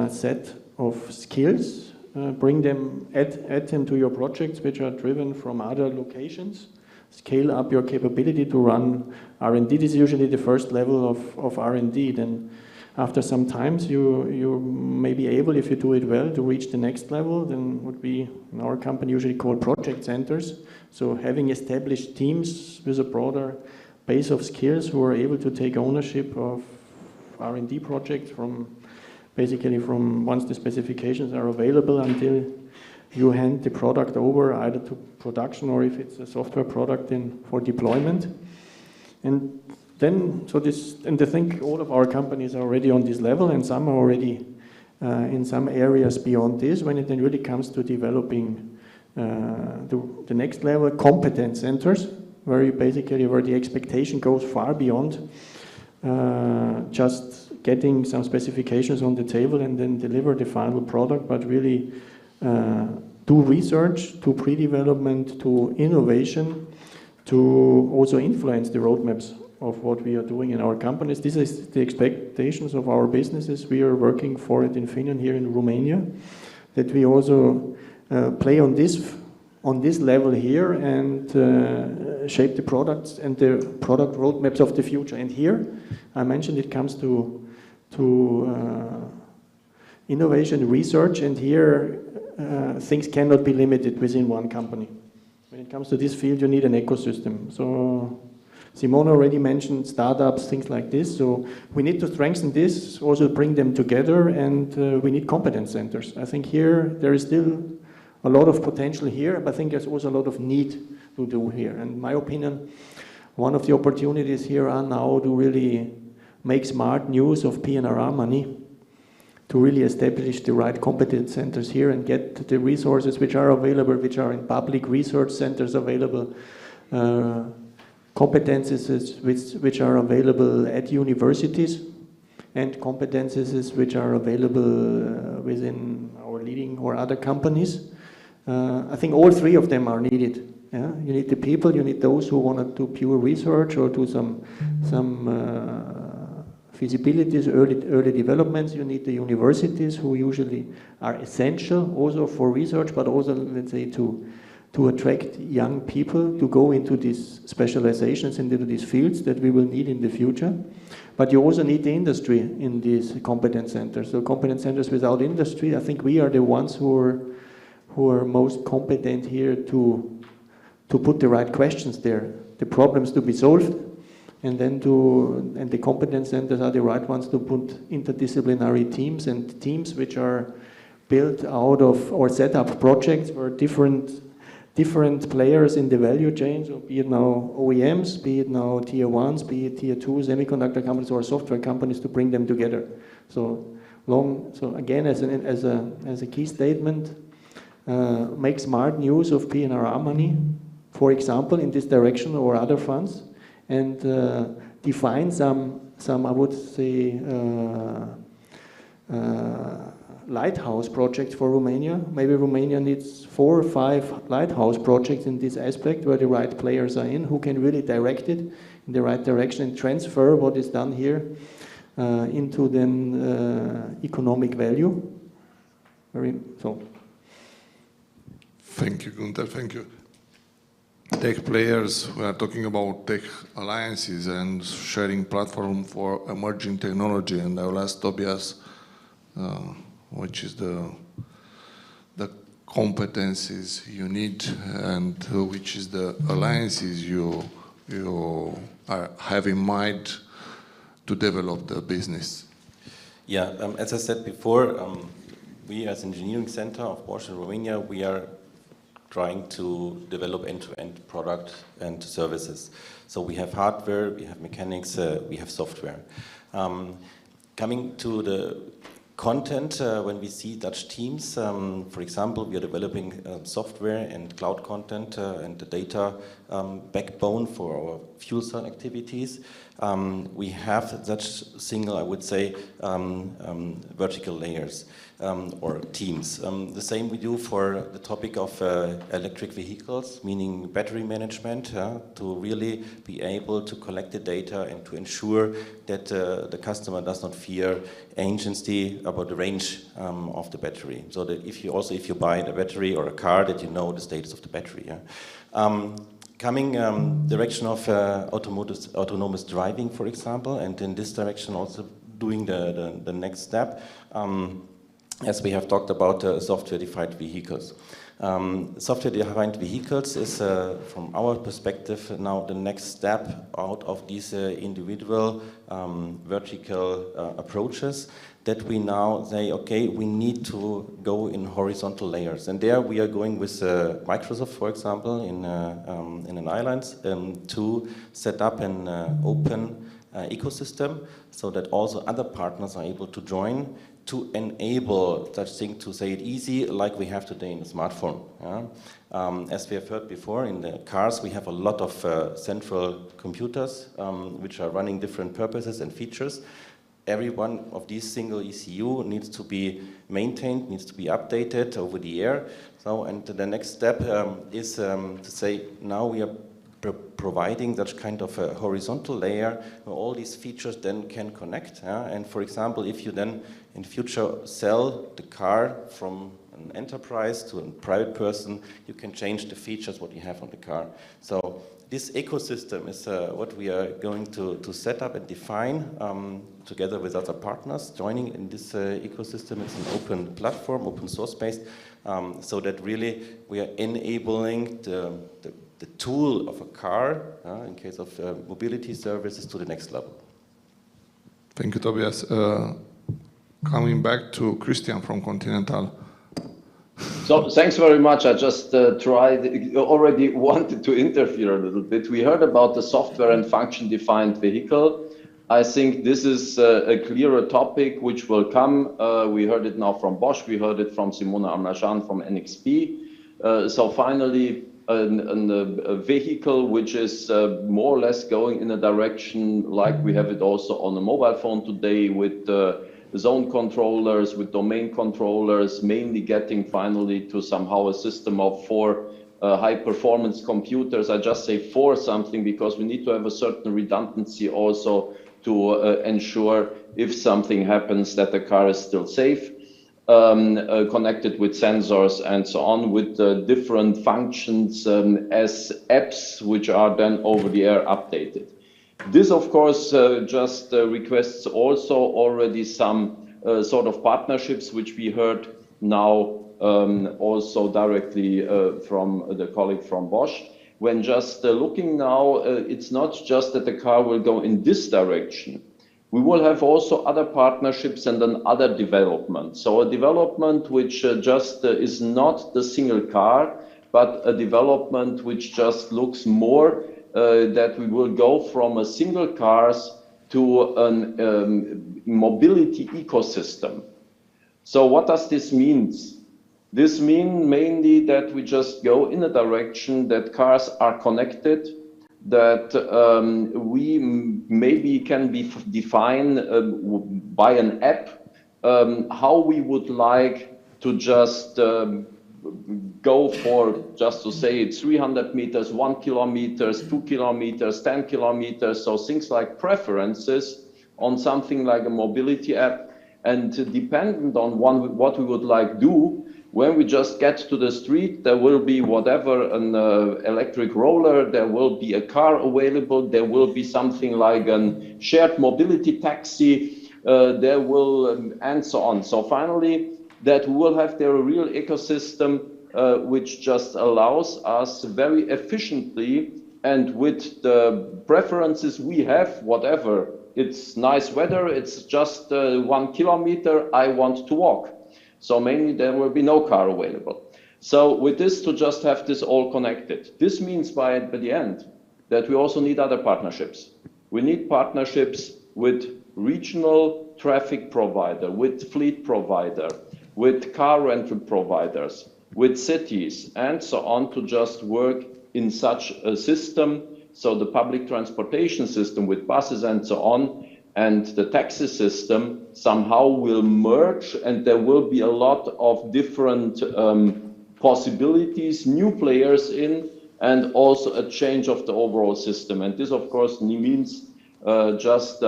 set of skills, bring them, add them to your projects which are driven from other locations, scale up your capability to run R&D. This is usually the first level of R&D. Then after some times you may be able, if you do it well, to reach the next level. Then would be in our company usually called project centers. So having established teams with a broader base of skills who are able to take ownership of R&D projects basically from once the specifications are available until you hand the product over either to production, or if it's a software product, then for deployment. And I think all of our companies are already on this level, and some are already in some areas beyond this. When it then really comes to developing the next level, competence centers, where the expectation goes far beyond just getting some specifications on the table and then deliver the final product, but really do research, to pre-development, to innovation, to also influence the roadmaps of what we are doing in our companies. This is the expectations of our businesses. We are working for it in Finland, here in Romania, that we also play on this level here and shape the products and the product roadmaps of the future. And here, I mentioned it comes to innovation research, and here things cannot be limited within one company. When it comes to this field, you need an ecosystem. So Simone already mentioned startups, things like this. So we need to strengthen this, also bring them together, and we need competence centers. I think here there is still a lot of potential here, but I think there's also a lot of need to do here. And in my opinion, one of the opportunities here are now to really make smart use of PNRR money, to really establish the right competence centers here and get the resources which are available, which are in public research centers available, competences which are available at universities, and competences which are available within our leading or other companies. I think all three of them are needed. Yeah? You need the people, you need those who want to do pure research or do some feasibilities, early developments. You need the universities, who usually are essential also for research, but also, let's say, to attract young people to go into these specializations and into these fields that we will need in the future. But you also need the industry in these competence centers. So competence centers without industry, I think we are the ones who are most competent here to put the right questions there, the problems to be solved, and then the competence centers are the right ones to put interdisciplinary teams and teams which are built out of or set up projects where different players in the value chain, so be it now OEMs, be it now tier ones, be it tier two semiconductor companies or software companies, to bring them together. So again, as a key statement, make smart use of PNRR money, for example, in this direction or other funds, and define some I would say lighthouse projects for Romania. Maybe Romania needs 4 or 5 lighthouse projects in this aspect, where the right players are in, who can really direct it in the right direction and transfer what is done here into then economic value. Thank you, Gunther. Thank you. Tech players, we are talking about tech alliances and sharing platform for emerging technology, and I will ask Tobias which is the competencies you need and which is the alliances you have in mind to develop the business. Yeah, as I said before, we as Engineering Center of Bosch in Romania, we are trying to develop end-to-end product and services. So we have hardware, we have mechanics, we have software. Coming to the content, when we see Dutch teams, for example, we are developing software and cloud content and the data backbone for our fuel cell activities. We have such single, I would say, vertical layers or teams. The same we do for the topic of electric vehicles, meaning battery management, to really be able to collect the data and to ensure that the customer does not fear agency about the range of the battery. So that if you buy a battery or a car, that you know the status of the battery. Yeah? Coming direction of autonomous driving, for example, and in this direction also doing the next step, as we have talked about software-defined vehicles. Software-defined vehicles is, from our perspective, now the next step out of these individual vertical approaches, that we now say, okay, we need to go in horizontal layers. And there we are going with Microsoft, for example, in the Netherlands, to set up an open ecosystem so that also other partners are able to join to enable such thing, to say it easy, like we have today in the smartphone. Yeah? As we have heard before, in the cars we have a lot of central computers which are running different purposes and features. Every one of these single ECU needs to be maintained, needs to be updated over the air. So, and the next step is to say, now we are providing that kind of a horizontal layer where all these features then can connect. And for example, if you then in future sell the car from an enterprise to a private person, you can change the features what you have on the car. So this ecosystem is what we are going to set up and define together with other partners joining in this ecosystem. It's an open platform, open source based, so that really we are enabling the tool of a car in case of mobility services to the next level. Thank you, Tobias. Coming back to Christian from Continental. So thanks very much. I just already wanted to interfere a little bit. We heard about the software and function-defined vehicle. I think this is a clearer topic which will come. We heard it now from Bosch. We heard it from Simona Amrajan from NXP. So finally, a vehicle which is more or less going in a direction like we have it also on a mobile phone today with zone controllers, with domain controllers, mainly getting finally to somehow a system of 4 high-performance computers. I just say 4 something because we need to have a certain redundancy also to ensure if something happens that the car is still safe, connected with sensors and so on, with different functions as apps which are then over the air updated. This, of course, just requests also already some sort of partnerships, which we heard now also directly from the colleague from Bosch. When just looking now, it's not just that the car will go in this direction. We will have also other partnerships and then other development. So a development which just is not the single car, but a development which just looks more that we will go from a single cars to a mobility ecosystem. So what does this mean? This means mainly that we just go in a direction that cars are connected, that we maybe can be defined by an app how we would like to just go for, just to say it's 300 meters, 1 kilometer, 2 kilometers, 10 kilometers, so things like preferences on something like a mobility app, and dependent on what we would like do, when we just get to the street, there will be whatever, an electric roller, there will be a car available, there will be something like a shared mobility taxi, there will, and so on. So finally, that we will have there a real ecosystem which just allows us very efficiently and with the preferences we have, whatever, it's nice weather, it's just 1 kilometer, I want to walk. So mainly there will be no car available. So with this, to just have this all connected. This means by the end that we also need other partnerships. We need partnerships with regional traffic provider, with fleet provider, with car rental providers, with cities, and so on, to just work in such a system. So the public transportation system with buses and so on, and the taxi system somehow will merge, and there will be a lot of different possibilities, new players in, and also a change of the overall system. And this, of course, means just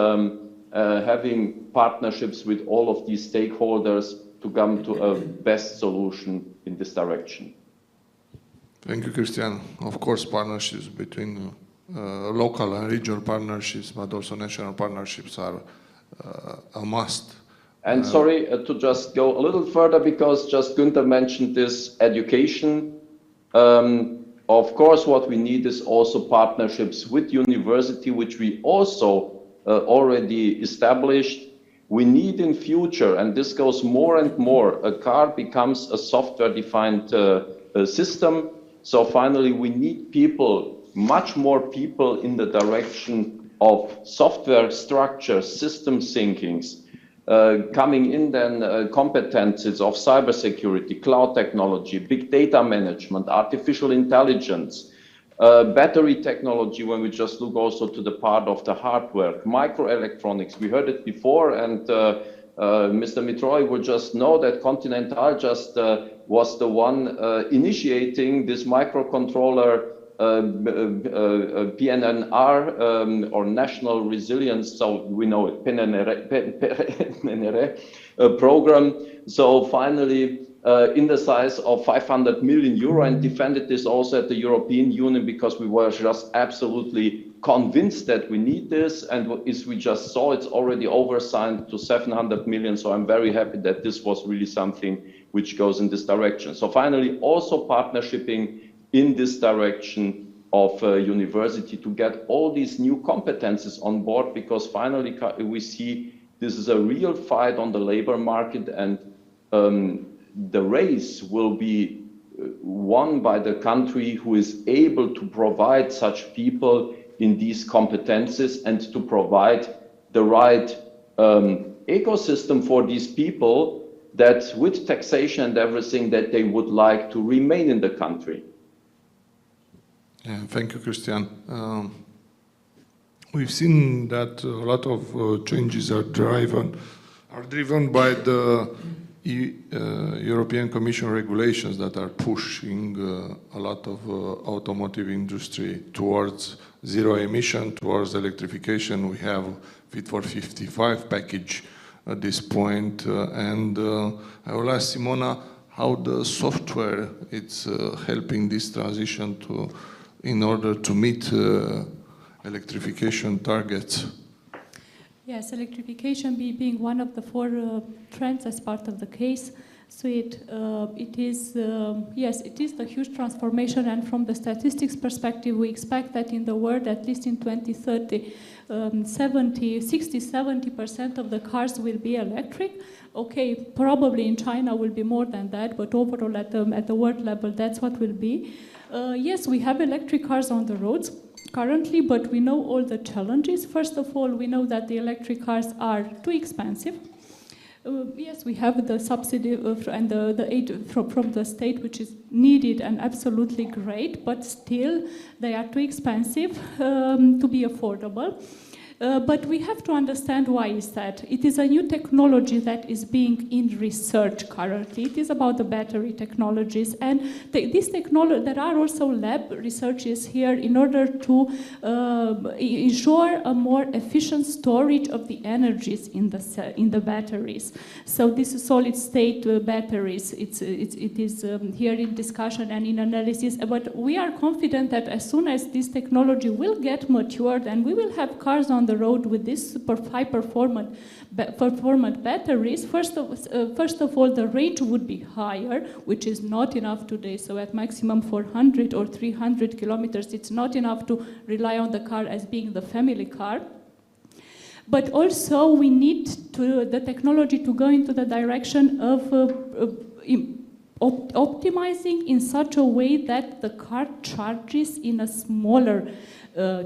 having partnerships with all of these stakeholders to come to a best solution in this direction. Thank you, Christian. Of course, partnerships between local and regional partnerships, but also national partnerships are a must. And sorry to just go a little further, because just Günther mentioned this education. Of course, what we need is also partnerships with university, which we also already established. We need in future, and this goes more and more, a car becomes a software-defined system. So finally, we need people, much more people in the direction of software structure, system thinkings, coming in then competencies of cybersecurity, cloud technology, big data management, artificial intelligence, battery technology, when we just look also to the part of the hardware, microelectronics. We heard it before, and Mr. Mitroy will just know that Continental just was the one initiating this microcontroller PNR or National Resilience, so we know it, PNR program. So finally, in the size of 500 million euro, and defended this also at the European Union, because we were just absolutely convinced that we need this, and as we just saw, it's already oversigned to 700 million, so I'm very happy that this was really something which goes in this direction. So finally, also partnershiping in this direction of university to get all these new competences on board, because finally we see this is a real fight on the labor market, and the race will be won by the country who is able to provide such people in these competences and to provide the right ecosystem for these people, that with taxation and everything, that they would like to remain in the country. Yeah, thank you, Christian. We've seen that a lot of changes are driven by the European Commission regulations that are pushing a lot of automotive industry towards zero emission, towards electrification. We have Fit for 55 package at this point, and I will ask Simona how the software is helping this transition in order to meet electrification targets. Yes, electrification being one of the 4 trends as part of the case. So it is the huge transformation, and from the statistics perspective, we expect that in the world, at least in 2030, 60-70% of the cars will be electric. Okay, probably in China will be more than that, but overall at the world level, that's what will be. Yes, we have electric cars on the roads currently, but we know all the challenges. First of all, we know that the electric cars are too expensive. Yes, we have the subsidy and the aid from the state, which is needed and absolutely great, but still they are too expensive to be affordable. But we have to understand why is that. It is a new technology that is being in research currently. It is about the battery technologies, and there are also lab researches here in order to ensure a more efficient storage of the energies in the batteries. So this is solid state batteries. It is here in discussion and in analysis, but we are confident that as soon as this technology will get matured and we will have cars on the road with this super high performant batteries, first of all, the range would be higher, which is not enough today. So at maximum 400 or 300 kilometers, it's not enough to rely on the car as being the family car. But also we need the technology to go into the direction of optimizing in such a way that the car charges in a smaller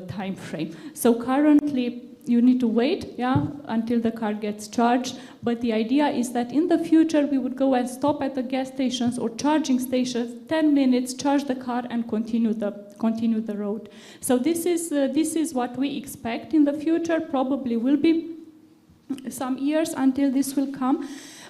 time frame. So currently you need to wait until the car gets charged, but the idea is that in the future we would go and stop at the gas stations or charging stations, 10 minutes, charge the car and continue the road. So this is what we expect in the future. Probably will be some years until this will come.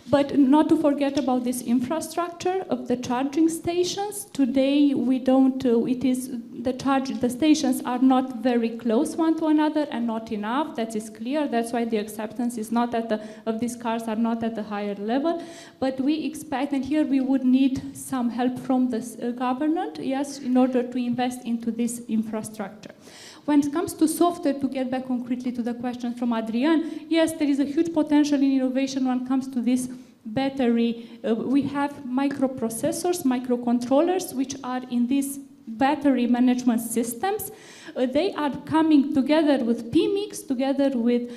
But not to forget about this infrastructure of the charging stations. Today we don't, the stations are not very close one to another and not enough. That is clear. That's why the acceptance is not of these cars are not at the higher level. But we expect, and here we would need some help from the government, yes, in order to invest into this infrastructure. When it comes to software, to get back concretely to the question from Adrian, yes, there is a huge potential in innovation when it comes to this battery. We have microprocessors, microcontrollers, which are in these battery management systems. They are coming together with PMICs, together with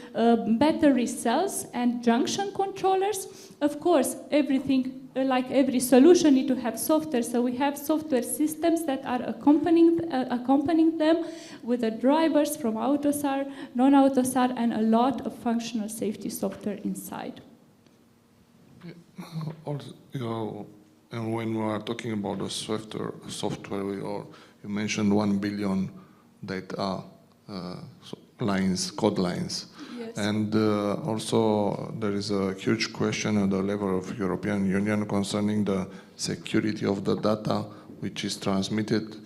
battery cells and junction controllers. Of course, everything, like every solution, need to have software. So we have software systems that are accompanying them with the drivers from AUTOSAR, non-AUTOSAR, and a lot of functional safety software inside. Also, and when we are talking about the software, you mentioned 1 billion data lines, code lines. Yes. And also there is a huge question at the level of European Union concerning the security of the data which is transmitted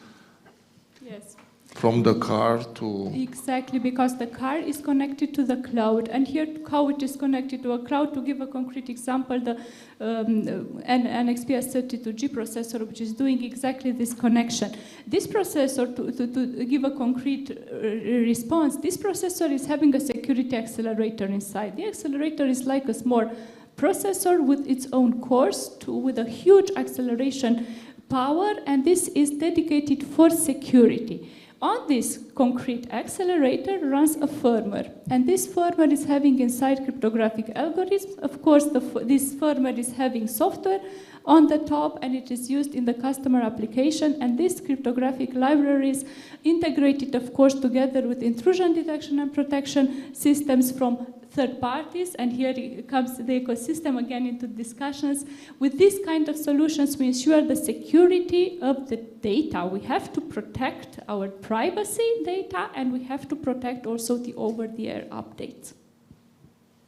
Yes. from the car to... Exactly, because the car is connected to the cloud. And here, how it is connected to a cloud, to give a concrete example, the NXP-S32G processor, which is doing exactly this connection. This processor, to give a concrete response, this processor is having a security accelerator inside. The accelerator is like a small processor with its own cores, with a huge acceleration power, and this is dedicated for security. On this concrete accelerator runs a firmware, and this firmware is having inside cryptographic algorithms. Of course, this firmware is having software on the top, and it is used in the customer application, and this cryptographic library is integrated, of course, together with intrusion detection and protection systems from third parties, and here comes the ecosystem again into discussions. With these kind of solutions, we ensure the security of the data. We have to protect our privacy data, and we have to protect also the over-the-air updates.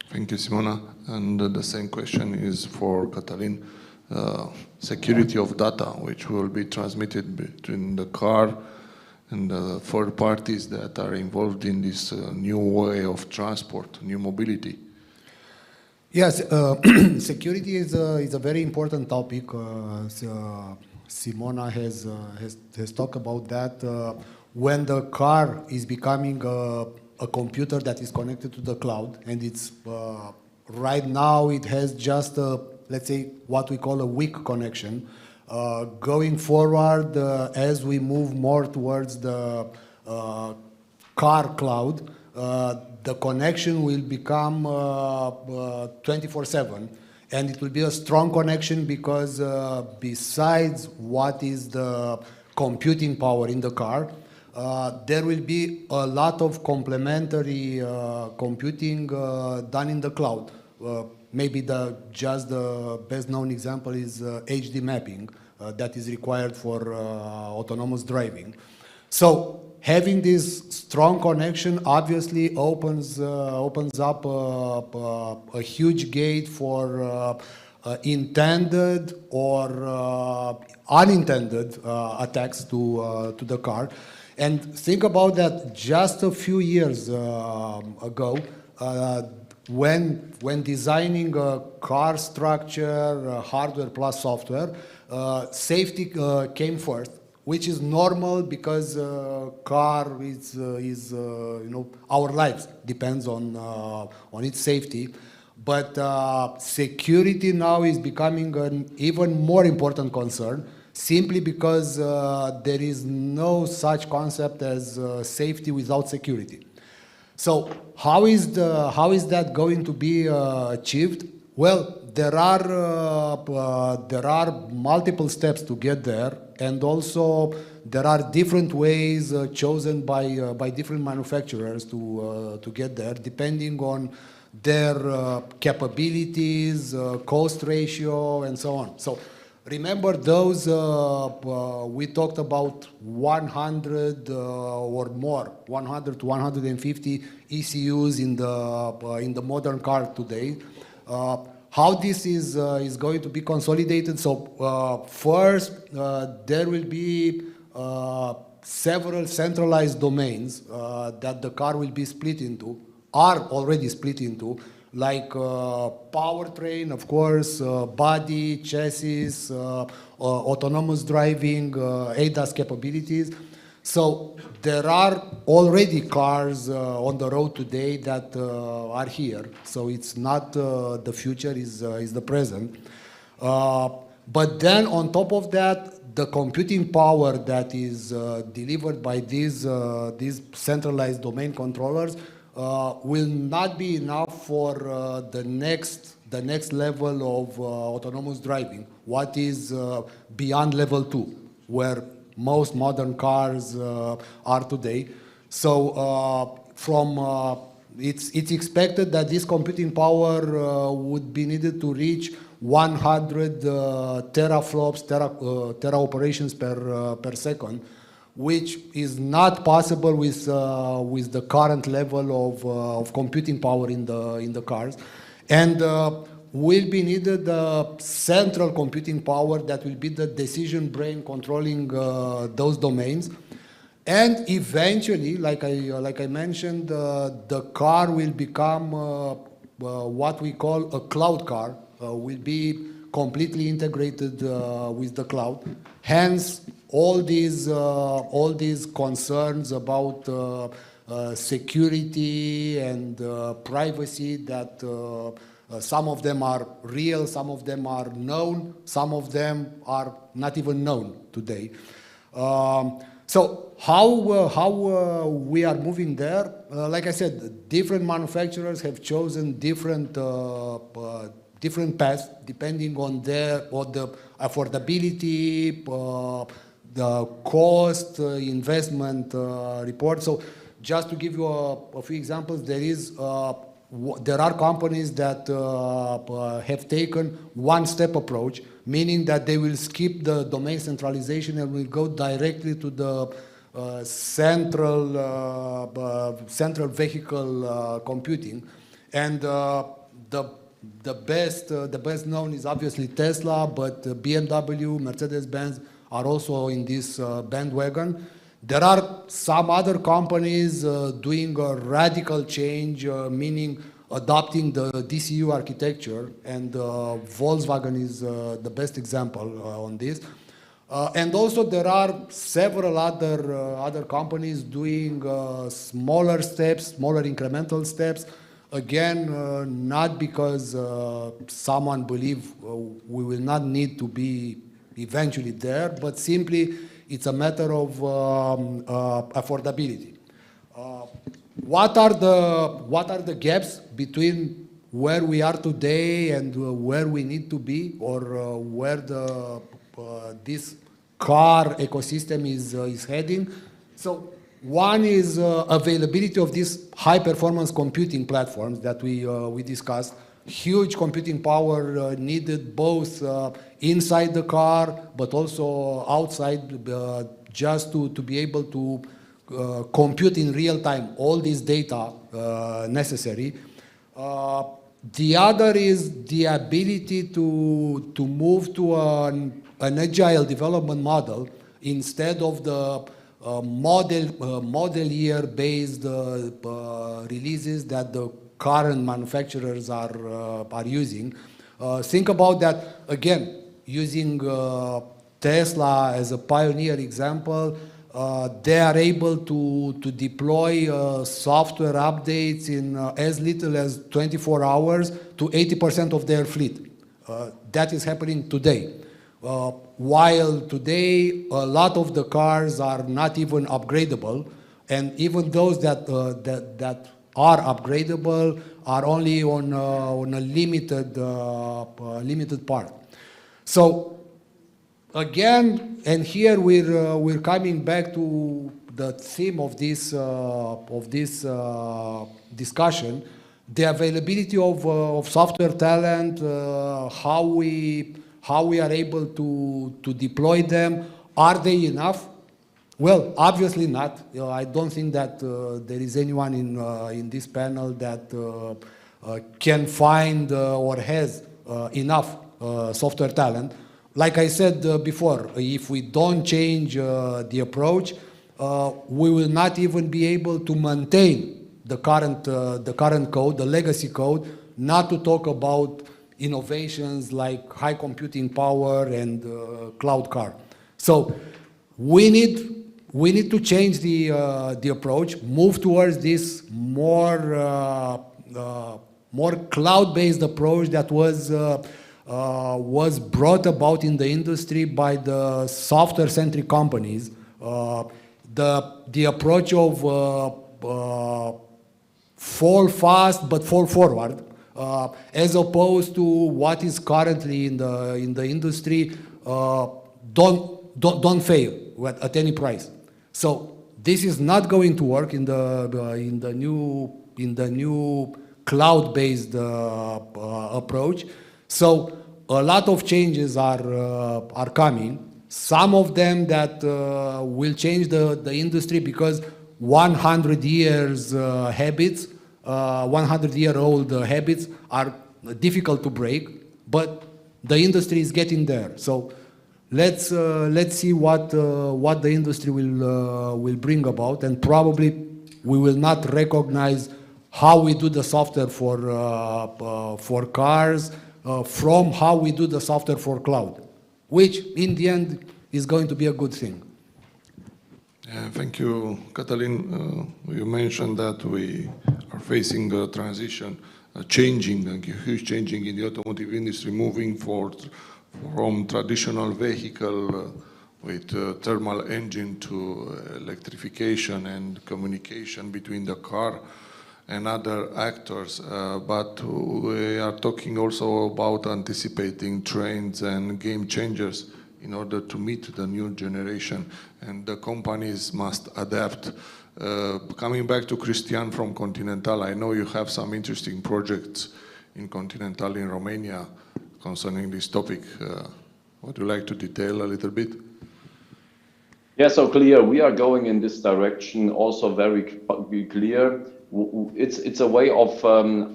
Thank you, Simona. And the same question is for Catalin. Security of data, which will be transmitted between the car and the third parties that are involved in this new way of transport, new mobility. Yes, security is a very important topic. Simona has talked about that. When the car is becoming a computer that is connected to the cloud, and it's right now it has just let's say what we call a weak connection. Going forward, as we move more towards the car cloud, the connection will become 24/7, and it will be a strong connection because besides what is the computing power in the car, there will be a lot of complementary computing done in the cloud. Maybe just the best known example is HD mapping that is required for autonomous driving. So having this strong connection obviously opens up a huge gate for intended or unintended attacks to the car. And think about that, just a few years ago, when designing a car structure, hardware plus software, safety came first, which is normal because car is you know, our lives depends on its safety. But security now is becoming an even more important concern, simply because there is no such concept as safety without security. So how is that going to be achieved? Well, there are multiple steps to get there, and also there are different ways chosen by different manufacturers to get there, depending on their capabilities, cost ratio, and so on. So remember those, we talked about 100 or more, 100 to 150 ECUs in the modern car today. How this is going to be consolidated? So first, there will be several centralized domains that the car will be split into, are already split into, like powertrain, of course, body, chassis, autonomous driving, ADAS capabilities. So there are already cars on the road today that are here. So it's not the future, is the present. But then on top of that, the computing power that is delivered by these centralized domain controllers will not be enough for the next level of autonomous driving, what is beyond level 2, where most modern cars are today. So it's expected that this computing power would be needed to reach 100 teraflops, tera operations per second, which is not possible with the current level of computing power in the cars, and will be needed central computing power that will be the decision brain controlling those domains. And eventually, like I mentioned, the car will become what we call a cloud car, will be completely integrated with the cloud. Hence, all these concerns about security and privacy that some of them are real, some of them are known, some of them are not even known today. So how we are moving there? Like I said, different manufacturers have chosen different paths depending on the affordability, the cost, investment report. So just to give you a few examples, there are companies that have taken one-step approach, meaning that they will skip the domain centralization and will go directly to the central vehicle computing. And the best known is obviously Tesla, but BMW, Mercedes-Benz are also in this bandwagon. There are some other companies doing a radical change, meaning adopting the DCU architecture, and Volkswagen is the best example on this. And also there are several other companies doing smaller steps, smaller incremental steps. Again, not because someone believes we will not need to be eventually there, but simply it's a matter of affordability. What are the gaps between where we are today and where we need to be, or where this car ecosystem is heading? So one is availability of these high-performance computing platforms that we discussed. Huge computing power needed both inside the car, but also outside, just to be able to compute in real time all this data necessary. The other is the ability to move to an agile development model instead of the model year based releases that the current manufacturers are using. Think about that again, using Tesla as a pioneer example. They are able to deploy software updates in as little as 24 hours to 80% of their fleet. That is happening today. While today a lot of the cars are not even upgradable, and even those that are upgradable are only on a limited part. So again, and here we're coming back to the theme of this discussion: the availability of software talent, how we are able to deploy them. Are they enough? Well, obviously not. I don't think that there is anyone in this panel that can find or has enough software talent. Like I said before, if we don't change the approach, we will not even be able to maintain the current code, the legacy code, not to talk about innovations like high computing power and cloud car. So we need to change the approach, move towards this more cloud-based approach that was was brought about in the industry by the software-centric companies. The approach of fall fast but fall forward, as opposed to what is currently in the industry, don't fail at any price. So this is not going to work in the new cloud-based approach. So a lot of changes are coming. Some of them that will change the industry because 100 years habits, 100-year-old habits are difficult to break, but the industry is getting there. So let's see what the industry will bring about, and probably we will not recognize how we do the software for cars from how we do the software for cloud, which in the end is going to be a good thing. Thank you, Cătălin. You mentioned that we are facing a transition, a huge changing in the automotive industry, moving from traditional vehicle with thermal engine to electrification and communication between the car and other actors. But we are talking also about anticipating trends and game changers in order to meet the new generation, and the companies must adapt. Coming back to Cristian from Continental, I know you have some interesting projects in Continental in Romania concerning this topic. Would you like to detail a little bit? Yeah, so clear. We are going in this direction, also very clear. It's a way of,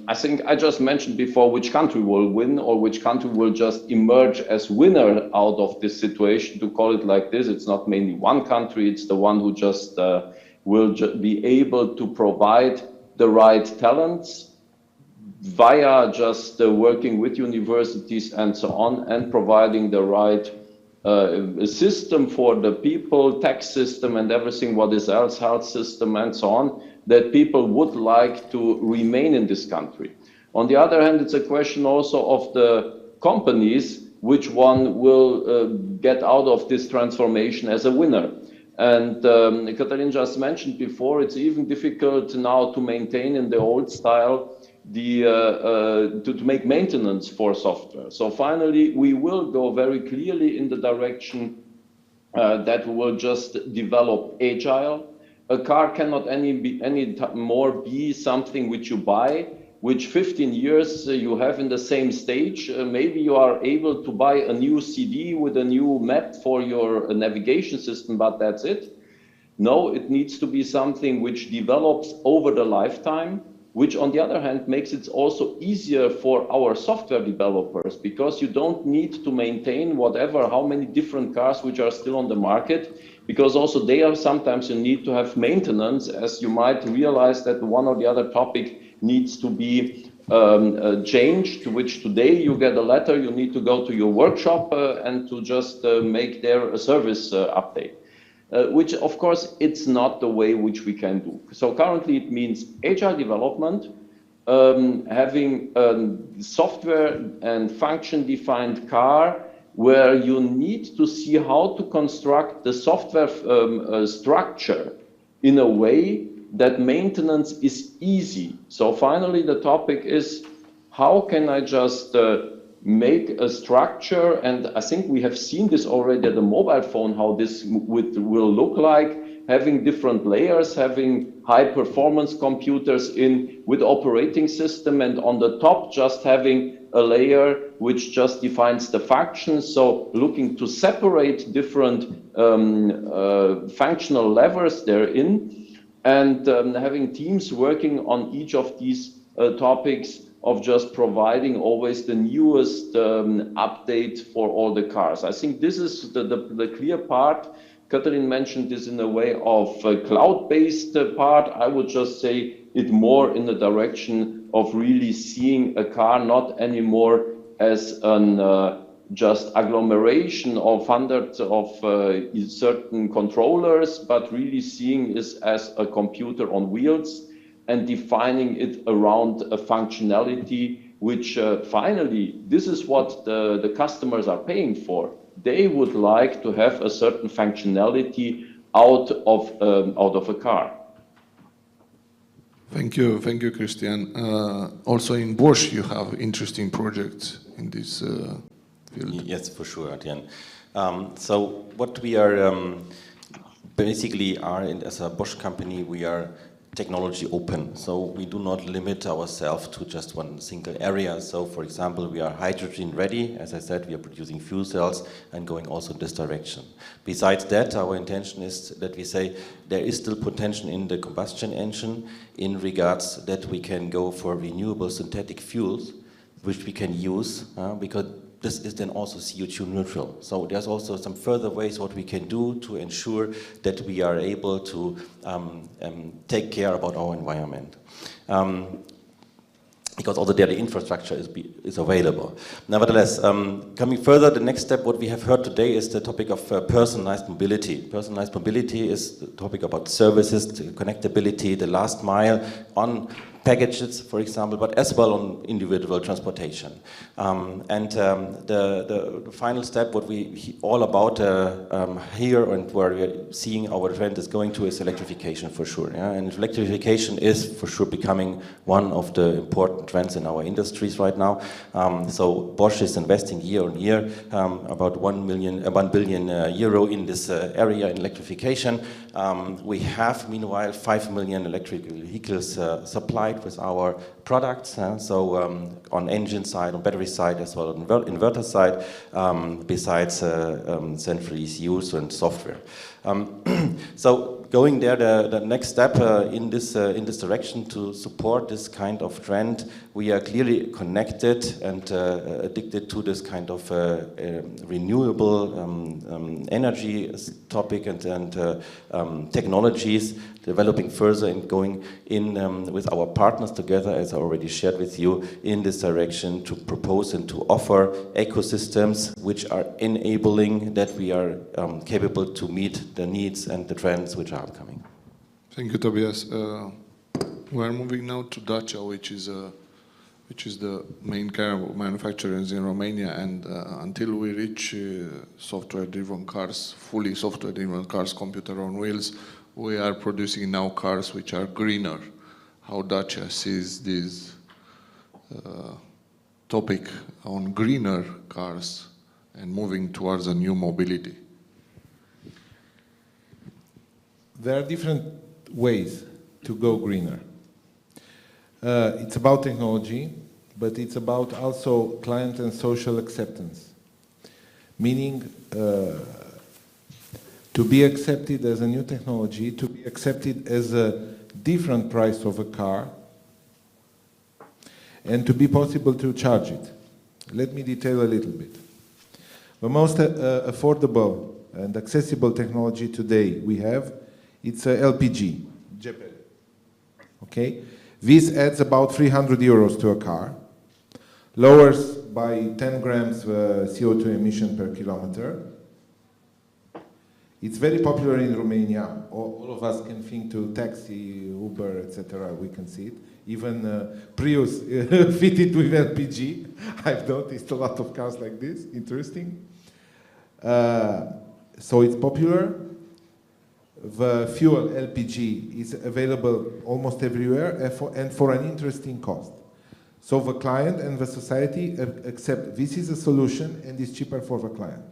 I think I just mentioned before which country will win or which country will just emerge as winner out of this situation, to call it like this. It's not mainly one country, it's the one who just will be able to provide the right talents via just working with universities and so on, and providing the right system for the people, tax system and everything what is else, health system and so on, that people would like to remain in this country. On the other hand, it's a question also of the companies, which one will get out of this transformation as a winner. And Cătălin just mentioned before, it's even difficult now to maintain in the old style to make maintenance for software. So finally, we will go very clearly in the direction that we will just develop agile. A car cannot any more be something which you buy, which 15 years you have in the same stage. Maybe you are able to buy a new CD with a new map for your navigation system, but that's it. No, it needs to be something which develops over the lifetime, which on the other hand makes it also easier for our software developers, because you don't need to maintain how many different cars which are still on the market, because also sometimes you need to have maintenance, as you might realize that one or the other topic needs to be changed, which today you get a letter, you need to go to your workshop and to just make there a service update. Which of course it's not the way which we can do. So currently it means agile development, having software and function defined car where you need to see how to construct the software structure in a way that maintenance is easy. So finally the topic is, how can I just make a structure, and I think we have seen this already at the mobile phone, how this will look like, having different layers, having high performance computers with operating system, and on the top just having a layer which just defines the functions. So looking to separate different functional levers therein, and having teams working on each of these topics of just providing always the newest update for all the cars. I think this is the clear part. Cătălin mentioned this in a way of a cloud-based part. I would just say it more in the direction of really seeing a car not anymore as an just agglomeration of hundreds of certain controllers, but really seeing it as a computer on wheels, and defining it around a functionality which finally, this is what the customers are paying for. They would like to have a certain functionality out of a car. Thank you, Christian. Also in Bosch, you have interesting projects in this field. Yes, for sure, Adrian. So what we are basically as a Bosch company, we are technology open. So we do not limit ourselves to just one single area. So for example, we are hydrogen ready. As I said, we are producing fuel cells and going also in this direction. Besides that, our intention is that we say there is still potential in the combustion engine in regards that we can go for renewable synthetic fuels, which we can use because this is then also CO2 neutral. So there's also some further ways what we can do to ensure that we are able to take care about our environment. Because also there the infrastructure is available. Nevertheless, coming further, the next step, what we have heard today is the topic of personalized mobility. Personalized mobility is the topic about services, the connectability, the last mile on packages, for example, but as well on individual transportation. The final step, what we all about here and where we are seeing our trend is going to is electrification for sure. Yeah? And electrification is for sure becoming one of the important trends in our industries right now. So Bosch is investing year on year about 1 billion euro in this area in electrification. We have meanwhile 5 million electric vehicles supplied with our products, so on engine side, on battery side, as well on inverter side, besides central ECUs and software. So going there, the next step in this direction to support this kind of trend, we are clearly connected and addicted to this kind of renewable energy topic and technologies, developing further and going in with our partners together, as I already shared with you, in this direction to propose and to offer ecosystems which are enabling that we are capable to meet the needs and the trends which are upcoming. Thank you, Tobias. We are moving now to Dacia, which is the main car manufacturers in Romania, and until we reach software-driven cars, fully software-driven cars, computer on wheels, we are producing now cars which are greener. How Dacia sees this topic on greener cars and moving towards a new mobility? There are different ways to go greener. It's about technology, but it's about also client and social acceptance. Meaning, to be accepted as a new technology, to be accepted as a different price of a car, and to be possible to charge it. Let me detail a little bit. The most affordable and accessible technology today we have, it's a LPG, JPL. Okay? This adds about 300 euros to a car, lowers by 10 grams CO2 emission per kilometer. It's very popular in Romania. All of us can think to taxi, Uber, etc. We can see it. Even Prius fitted with LPG. I've noticed a lot of cars like this. Interesting. So it's popular. The fuel LPG is available almost everywhere and for an interesting cost. So the client and the society accept this is a solution and it's cheaper for the client.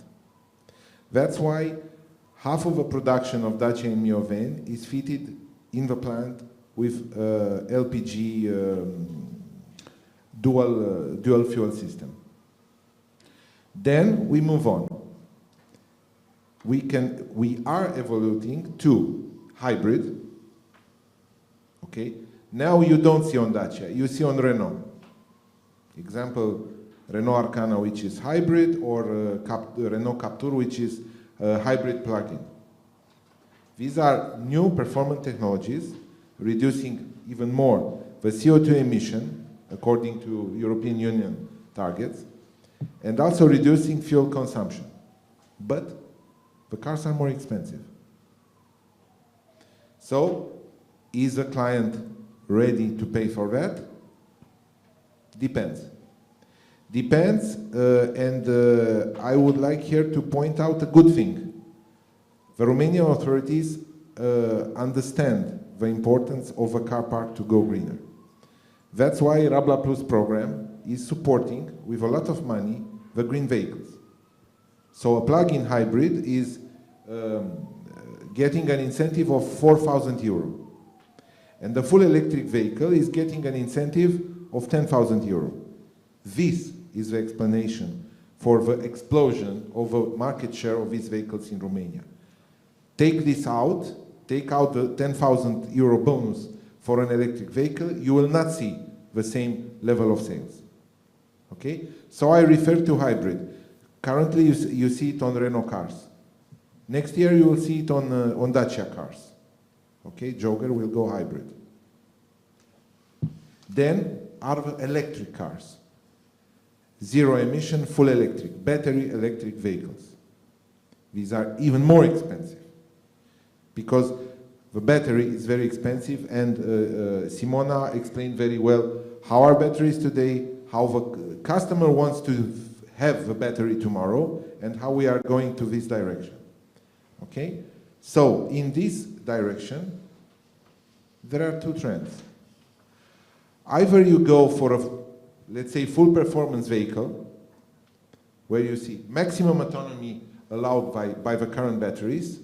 That's why half of the production of Dacia and Mio Van is fitted in the plant with LPG dual fuel system. Then we move on. We are evolving to hybrid. Okay. Now you don't see on Dacia, you see on Renault. Example, Renault Arcana, which is hybrid, or Renault Captur, which is hybrid plug-in. These are new performance technologies, reducing even more the CO2 emission, according to European Union targets, and also reducing fuel consumption. But the cars are more expensive. So, is the client ready to pay for that? Depends. Depends, and I would like here to point out a good thing. The Romanian authorities understand the importance of a car park to go greener. That's why Rabla Plus program is supporting, with a lot of money, the green vehicles. So a plug-in hybrid is getting an incentive of 4,000 euro. And the full electric vehicle is getting an incentive of 10,000 euro. This is the explanation for the explosion of the market share of these vehicles in Romania. Take this out, take out the 10,000 euro bonus for an electric vehicle, you will not see the same level of sales. Okay? So I refer to hybrid. Currently you see it on Renault cars. Next year you will see it on Dacia cars. Okay? Jogger will go hybrid. Then are the electric cars. Zero emission, full electric, battery electric vehicles. These are even more expensive because the battery is very expensive, and Simona explained very well how our batteries today, how the customer wants to have the battery tomorrow, and how we are going to this direction. Okay? So in this direction, there are two trends. Either you go for a, let's say, full performance vehicle, where you see maximum autonomy allowed by the current batteries,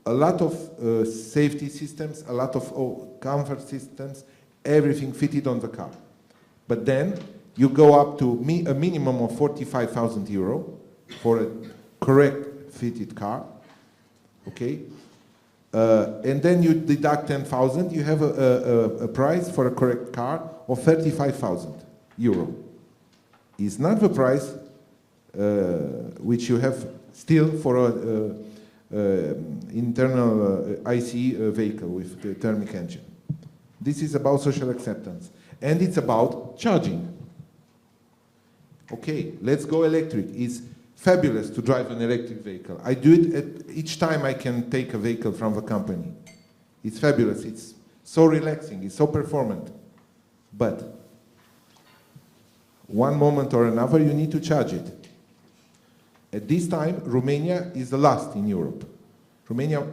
a lot of safety systems, a lot of comfort systems, everything fitted on the car. But then you go up to a minimum of 45,000 euro for a correct fitted car, okay? And then you deduct 10,000, you have a price for a correct car of 35,000 euro. It's not the price which you have still for a internal ICE vehicle with the thermic engine. This is about social acceptance, and it's about charging. Okay, let's go electric. It's fabulous to drive an electric vehicle. I do it each time I can take a vehicle from the company. It's fabulous. It's so relaxing. It's so performant. But one moment or another, you need to charge it. At this time, Romania is the last in Europe. Romania,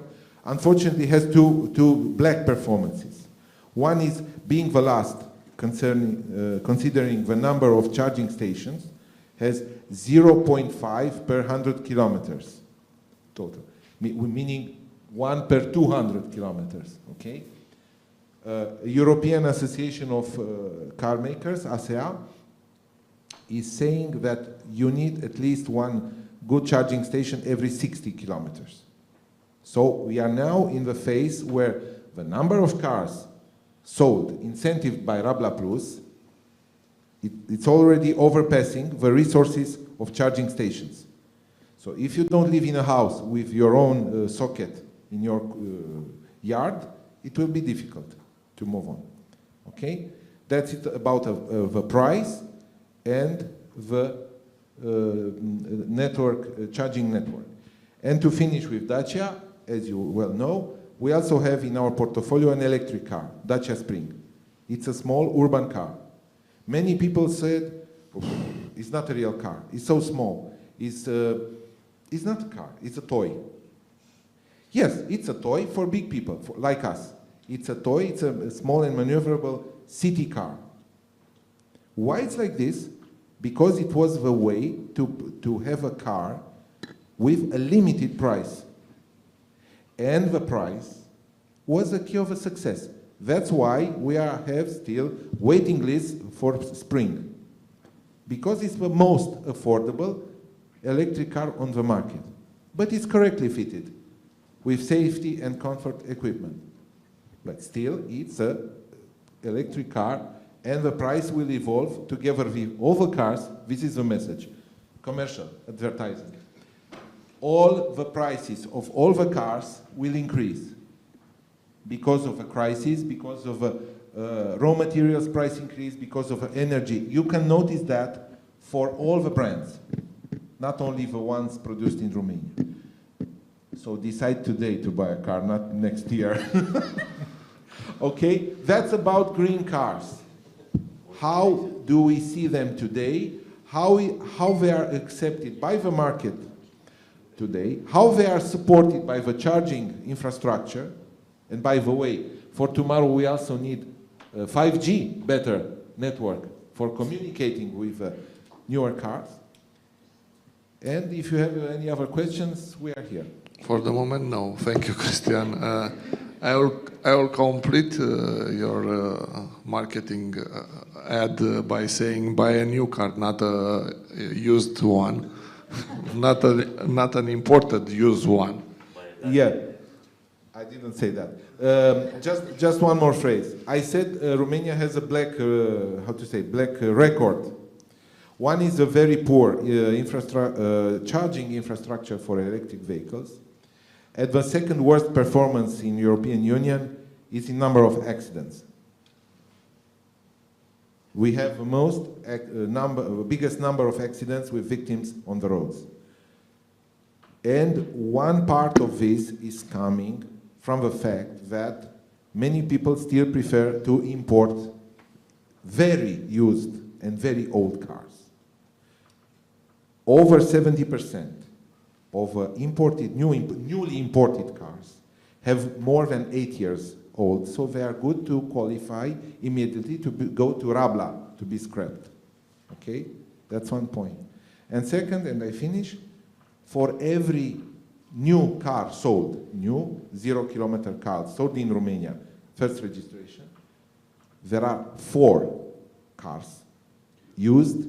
unfortunately, has two black performances. One is being the last, considering the number of charging stations, has 0.5 per 100 kilometers total, meaning 1 per 200 kilometers, okay? European Association of Car Makers, ASEA, is saying that you need at least one good charging station every 60 kilometers. So we are now in the phase where the number of cars sold, incentivized by Rabla Plus, it's already overpassing the resources of charging stations. So if you don't live in a house with your own socket in your yard, it will be difficult to move on. Okay? That's it about the price and the network, charging network. And to finish with Dacia, as you well know, we also have in our portfolio an electric car, Dacia Spring. It's a small urban car. Many people said, it's not a real car, it's so small. It's not a car, it's a toy. Yes, it's a toy for big people, like us. It's a toy, it's a small and maneuverable city car. Why it's like this? Because it was the way to have a car with a limited price. And the price was the key of a success. That's why we have still waiting lists for Spring. Because it's the most affordable electric car on the market. But it's correctly fitted with safety and comfort equipment. But still, it's an electric car, and the price will evolve together with all the cars. This is the message. Commercial advertising. All the prices of all the cars will increase because of a crisis, because of raw materials price increase, because of energy. You can notice that for all the brands, not only the ones produced in Romania. So decide today to buy a car, not next year. Okay, that's about green cars. how do we see them today, how they are accepted by the market today, how they are supported by the charging infrastructure, and by the way, for tomorrow we also need 5G better network for communicating with newer cars. And if you have any other questions, we are here. For the moment, no. Thank you, Christian. I will complete your marketing ad by saying buy a new car, not a used one, not an imported used one. Yeah, I didn't say that. Just one more phrase. I said Romania has a black record. One is a very poor charging infrastructure for electric vehicles. And the second worst performance in European Union is in number of accidents. We have the biggest number of accidents with victims on the roads. And one part of this is coming from the fact that many people still prefer to import very used and very old cars. Over 70% of newly imported cars have more than 8 years old, so they are good to qualify immediately to go to Rabla to be scrapped. Okay, that's one point. And second, and I finish, for every new car sold, new 0-kilometer car sold in Romania, first registration, there are 4 cars used,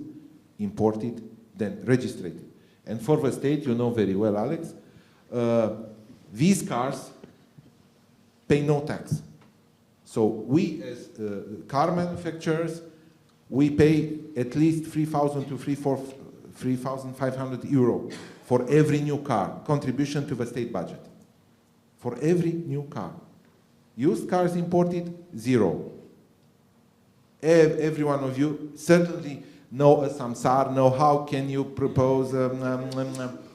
imported, then registered. And for the state, you know very well, Alex, these cars pay no tax. So we, as car manufacturers, we pay at least 3,000 to 3,500 euro for every new car, contribution to the state budget. For every new car. Used cars imported, 0. Every one of you certainly know a Samsar, know how can you propose,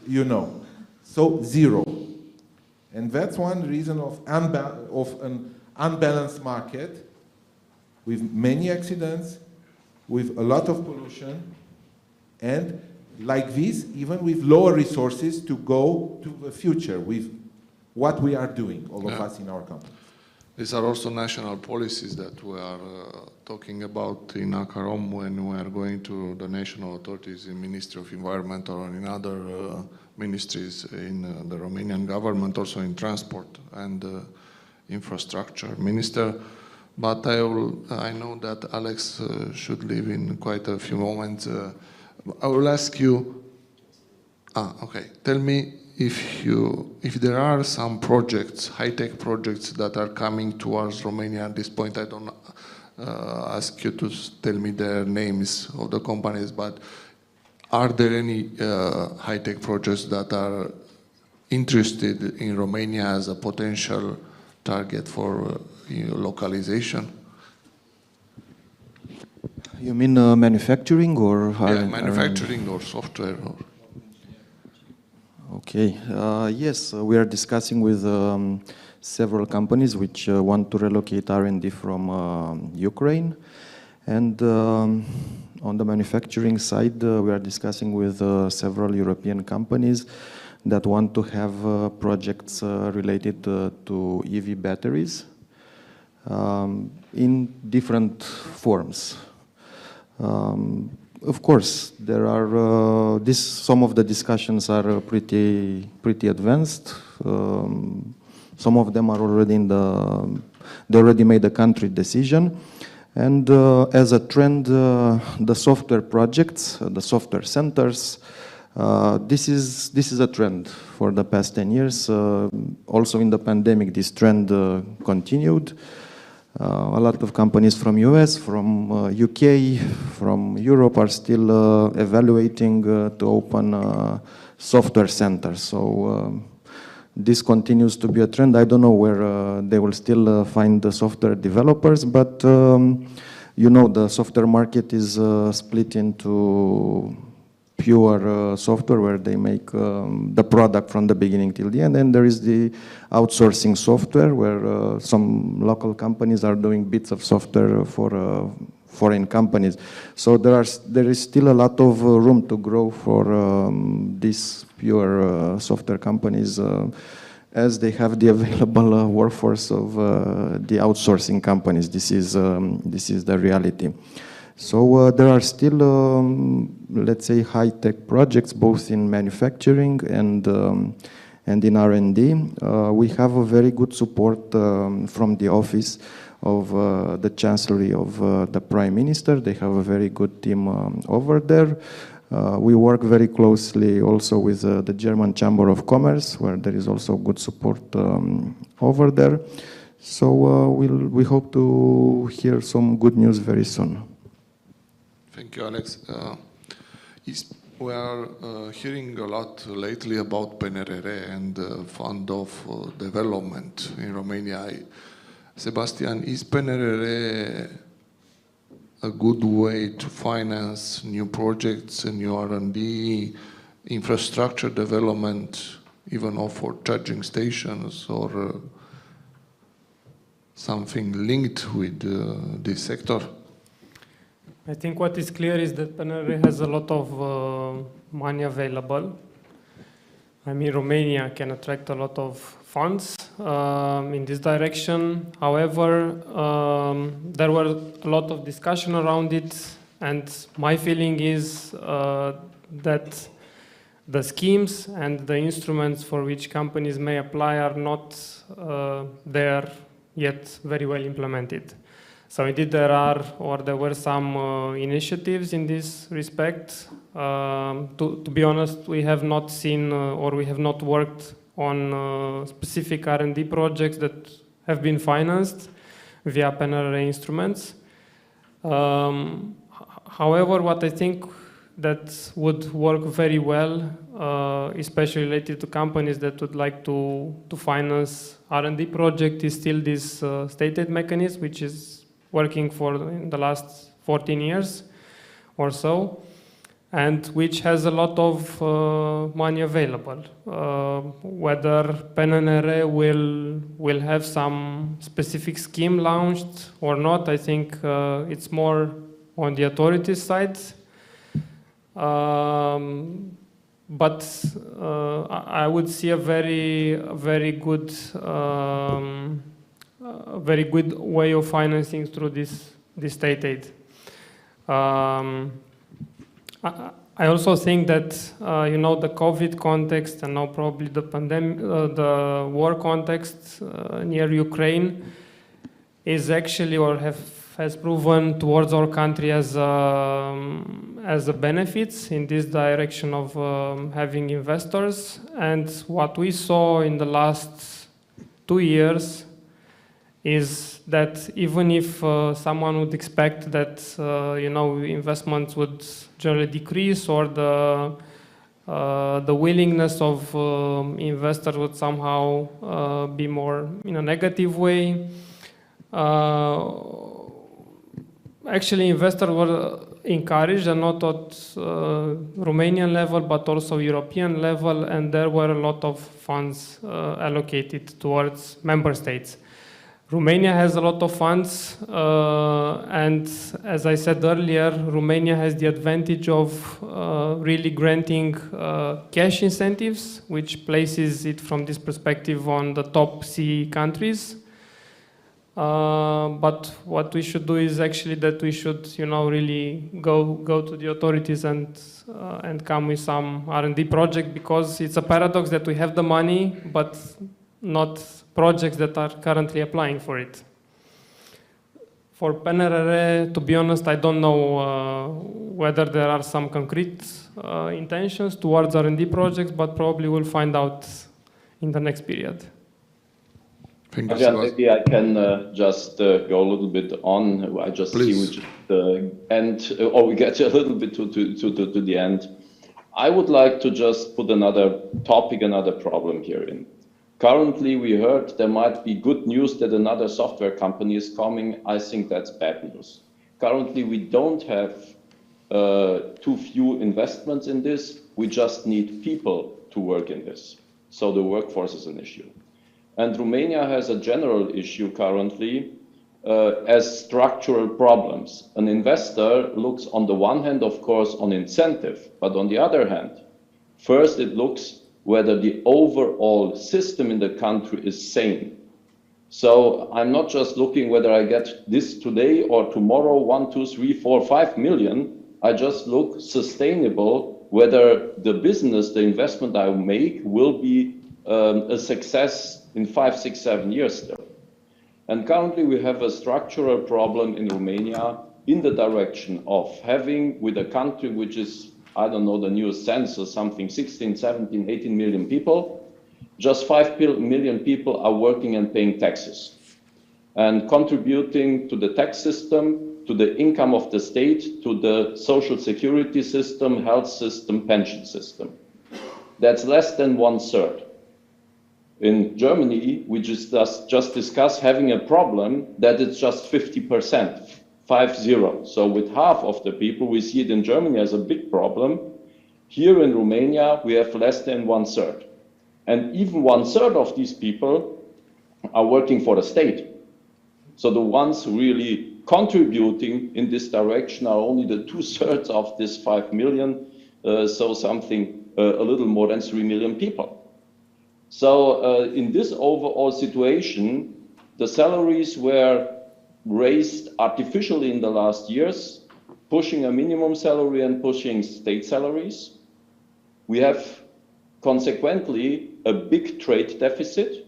you know. So 0. And that's one reason of an unbalanced market with many accidents, with a lot of pollution, and like this, even with lower resources to go to the future with what we are doing, all of us in our company. These are also national policies that we are talking about in Acarom when we are going to the national authorities in Ministry of Environment or in other ministries in the Romanian government, also in transport and infrastructure minister. But I know that Alex should leave in quite a few moments. I will ask you, okay, tell me if there are some projects, high-tech projects that are coming towards Romania at this point. I don't ask you to tell me their names of the companies, but are there any high-tech projects that are interested in Romania as a potential target for localization? You mean manufacturing or? Yeah, manufacturing or software. Or... Okay, yes, we are discussing with several companies which want to relocate R&D from Ukraine. And on the manufacturing side, we are discussing with several European companies that want to have projects related to EV batteries in different forms. Of course, there are some of the discussions are pretty advanced. Some of them are already they already made a country decision. And as a trend, the software projects, the software centers, this is a trend for the past 10 years. Also in the pandemic, this trend continued. A lot of companies from US, from UK, from Europe are still evaluating to open software centers. So this continues to be a trend. I don't know where they will still find the software developers, but you know, the software market is split into pure software where they make the product from the beginning till the end, and there is the outsourcing software where some local companies are doing bits of software for foreign companies. So there is still a lot of room to grow for these pure software companies, as they have the available workforce of the outsourcing companies. This is the reality. So there are still, let's say, high-tech projects, both in manufacturing and in R&D. We have a very good support from the office of the Chancellery of the Prime Minister. They have a very good team over there. We work very closely also with the German Chamber of Commerce, where there is also good support over there. So we hope to hear some good news very soon. Thank you, Alex. We are hearing a lot lately about PNRR and the Fund of Development in Romania. Sebastian, is PNRR a good way to finance new projects and new R&D, infrastructure development, even for charging stations or something linked with this sector? I think what is clear is that PNRR has a lot of money available. I mean, Romania can attract a lot of funds in this direction. However, there were a lot of discussion around it, and my feeling is that the schemes and the instruments for which companies may apply are not there yet very well implemented. So indeed there were some initiatives in this respect. To be honest, we have not seen or we have not worked on specific R&D projects that have been financed via PNRR instruments. However, what I think that would work very well, especially related to companies that would like to finance R&D project, is still this state aid mechanism, which is working for in the last 14 years or so, and which has a lot of money available. Whether PNRR will have some specific scheme launched or not, I think it's more on the authorities' side. But I would see a very good way of financing through this state aid. I also think that the COVID context and now probably the pandemic, the war context near Ukraine is actually has proven towards our country as a benefits in this direction of having investors. And what we saw in the last 2 years is that even if someone would expect that investments would generally decrease or the willingness of investors would somehow be more in a negative way, actually investors were encouraged, and not at Romanian level but also European level, and there were a lot of funds allocated towards member states. Romania has a lot of funds, and as I said earlier, Romania has the advantage of really granting cash incentives, which places it from this perspective on the top CE countries. But what we should do is actually that we should, really go to the authorities and come with some R&D project, because it's a paradox that we have the money, but not projects that are currently applying for it. For PNRR, to be honest, I don't know whether there are some concrete intentions towards R&D projects, but probably we'll find out in the next period. Maybe I can just go a little bit on. I just see which the end, or we get a little bit to the end. I would like to just put another topic, another problem here in. Currently, we heard there might be good news that another software company is coming. I think that's bad news. Currently, we don't have too few investments in this. We just need people to work in this. So the workforce is an issue. And Romania has a general issue currently as structural problems. An investor looks on the one hand, of course, on incentive, but on the other hand, first it looks whether the overall system in the country is sane. So I'm not just looking whether I get this today or tomorrow, 1, 2, 3, 4, 5 million. I just look sustainable, whether the business, the investment I make will be a success in 5, 6, 7 years still. And currently we have a structural problem in Romania in the direction of having, with a country which is, I don't know the newest census, something 16, 17, 18 million people, just 5 million people are working and paying taxes and contributing to the tax system, to the income of the state, to the social security system, health system, pension system. That's less than 1/3. In Germany, we just discussed having a problem that it's just 50%, 50. So with half of the people, we see it in Germany as a big problem. Here in Romania, we have less than 1/3. And even 1/3 of these people are working for the state. So the ones really contributing in this direction are only the 2/3 of this 5 million, so something a little more than 3 million people. So in this overall situation, the salaries were raised artificially in the last years, pushing a minimum salary and pushing state salaries. We have consequently a big trade deficit.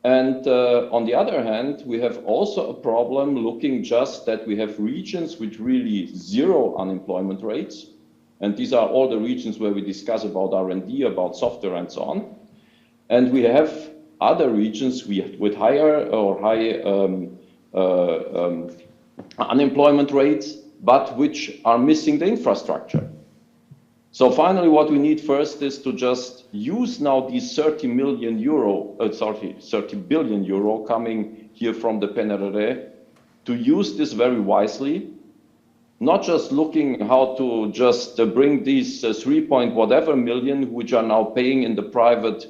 And on the other hand, we have also a problem looking just that we have regions with really zero unemployment rates. And these are all the regions where we discuss about R&D, about software and so on. And we have other regions with higher or high unemployment rates, but which are missing the infrastructure. So finally, what we need first is to just use now these 30 billion euro coming here from the PNRR, to use this very wisely, not just looking how to just bring these 3 whatever million, which are now paying in the private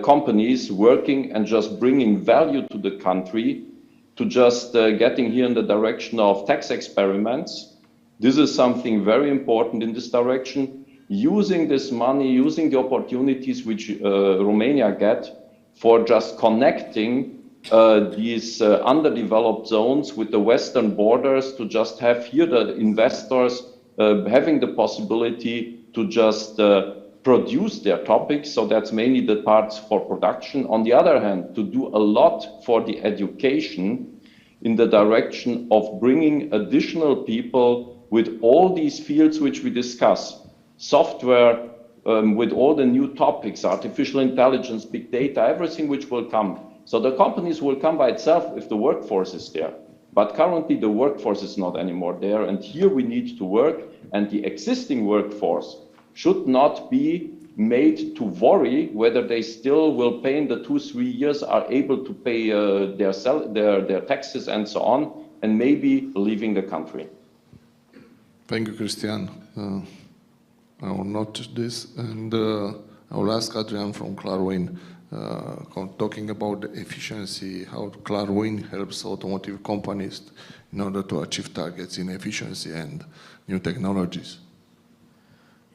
companies working and just bringing value to the country, to just getting here in the direction of tax experiments. This is something very important in this direction. Using this money, using the opportunities which Romania get for just connecting these underdeveloped zones with the western borders, to just have here the investors having the possibility to just produce their topics. So that's mainly the parts for production. On the other hand, to do a lot for the education in the direction of bringing additional people with all these fields which we discuss. Software, with all the new topics, artificial intelligence, big data, everything which will come. So the companies will come by itself if the workforce is there. But currently the workforce is not anymore there. And here we need to work. And the existing workforce should not be made to worry whether they still will pay in the 2-3 years, are able to pay their taxes and so on, and maybe leaving the country. Thank you, Christian. I will note this, and I will ask Adrian from Clarwin, talking about the efficiency, how Clarwin helps automotive companies in order to achieve targets in efficiency and new technologies.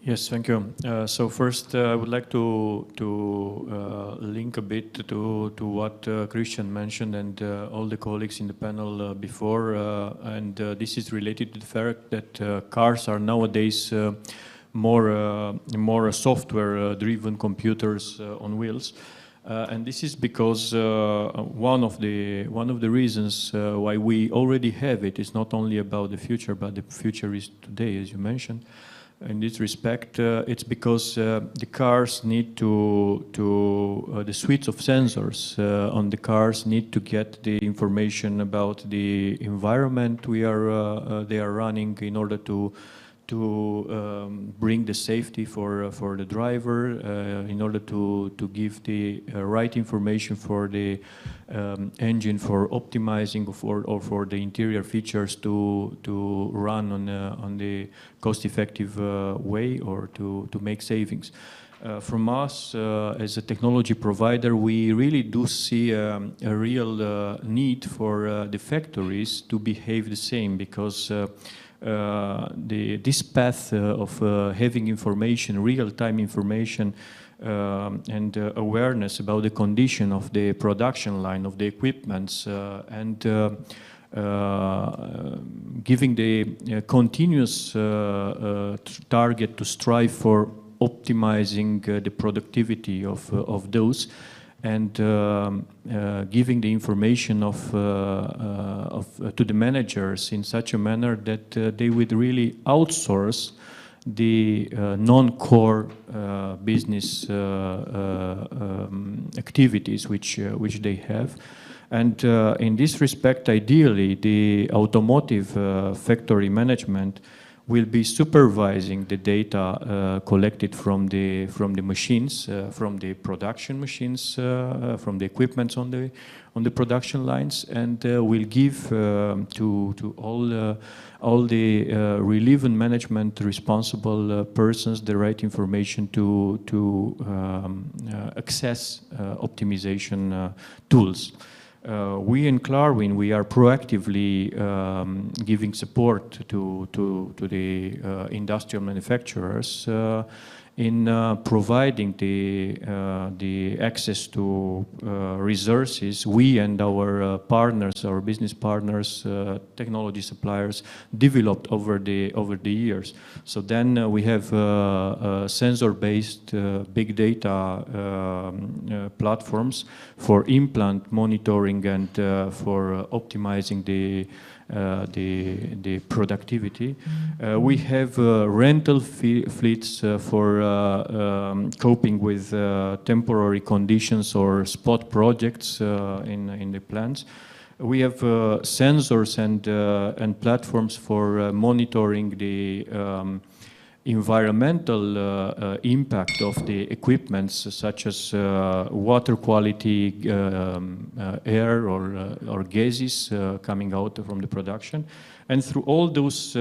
Yes, thank you. So first, I would like to link a bit to what Christian mentioned and all the colleagues in the panel before, and this is related to the fact that cars are nowadays more software-driven computers on wheels, and this is because one of the reasons why we already have it is not only about the future, but the future is today, as you mentioned. In this respect, it's because the cars need the suites of sensors on the cars need to get the information about the environment they are running in order to bring the safety for the driver, in order to give the right information for the engine for optimizing or for the interior features to run on the cost-effective way or to make savings. from us as a technology provider, we really do see a real need for the factories to behave the same, because this path of having information, real-time information, and awareness about the condition of the production line, of the equipments, and giving the continuous target to strive for optimizing the productivity of those, and giving the information to the managers in such a manner that they would really outsource the non-core business activities which they have. And in this respect, ideally, the automotive factory management will be supervising the data collected from the machines, from the production machines, from the equipment on the production lines, and will give to all the relevant management responsible persons the right information to access optimization tools. We in Klarwin, we are proactively giving support to the industrial manufacturers in providing the access to resources we and our partners, our business partners, technology suppliers, developed over the years. So then we have sensor-based big data platforms for implant monitoring and for optimizing the productivity. We have rental fleets for coping with temporary conditions or spot projects in the plants. We have sensors and platforms for monitoring the environmental impact of the equipments, such as water quality, air or gases coming out from the production. And through all those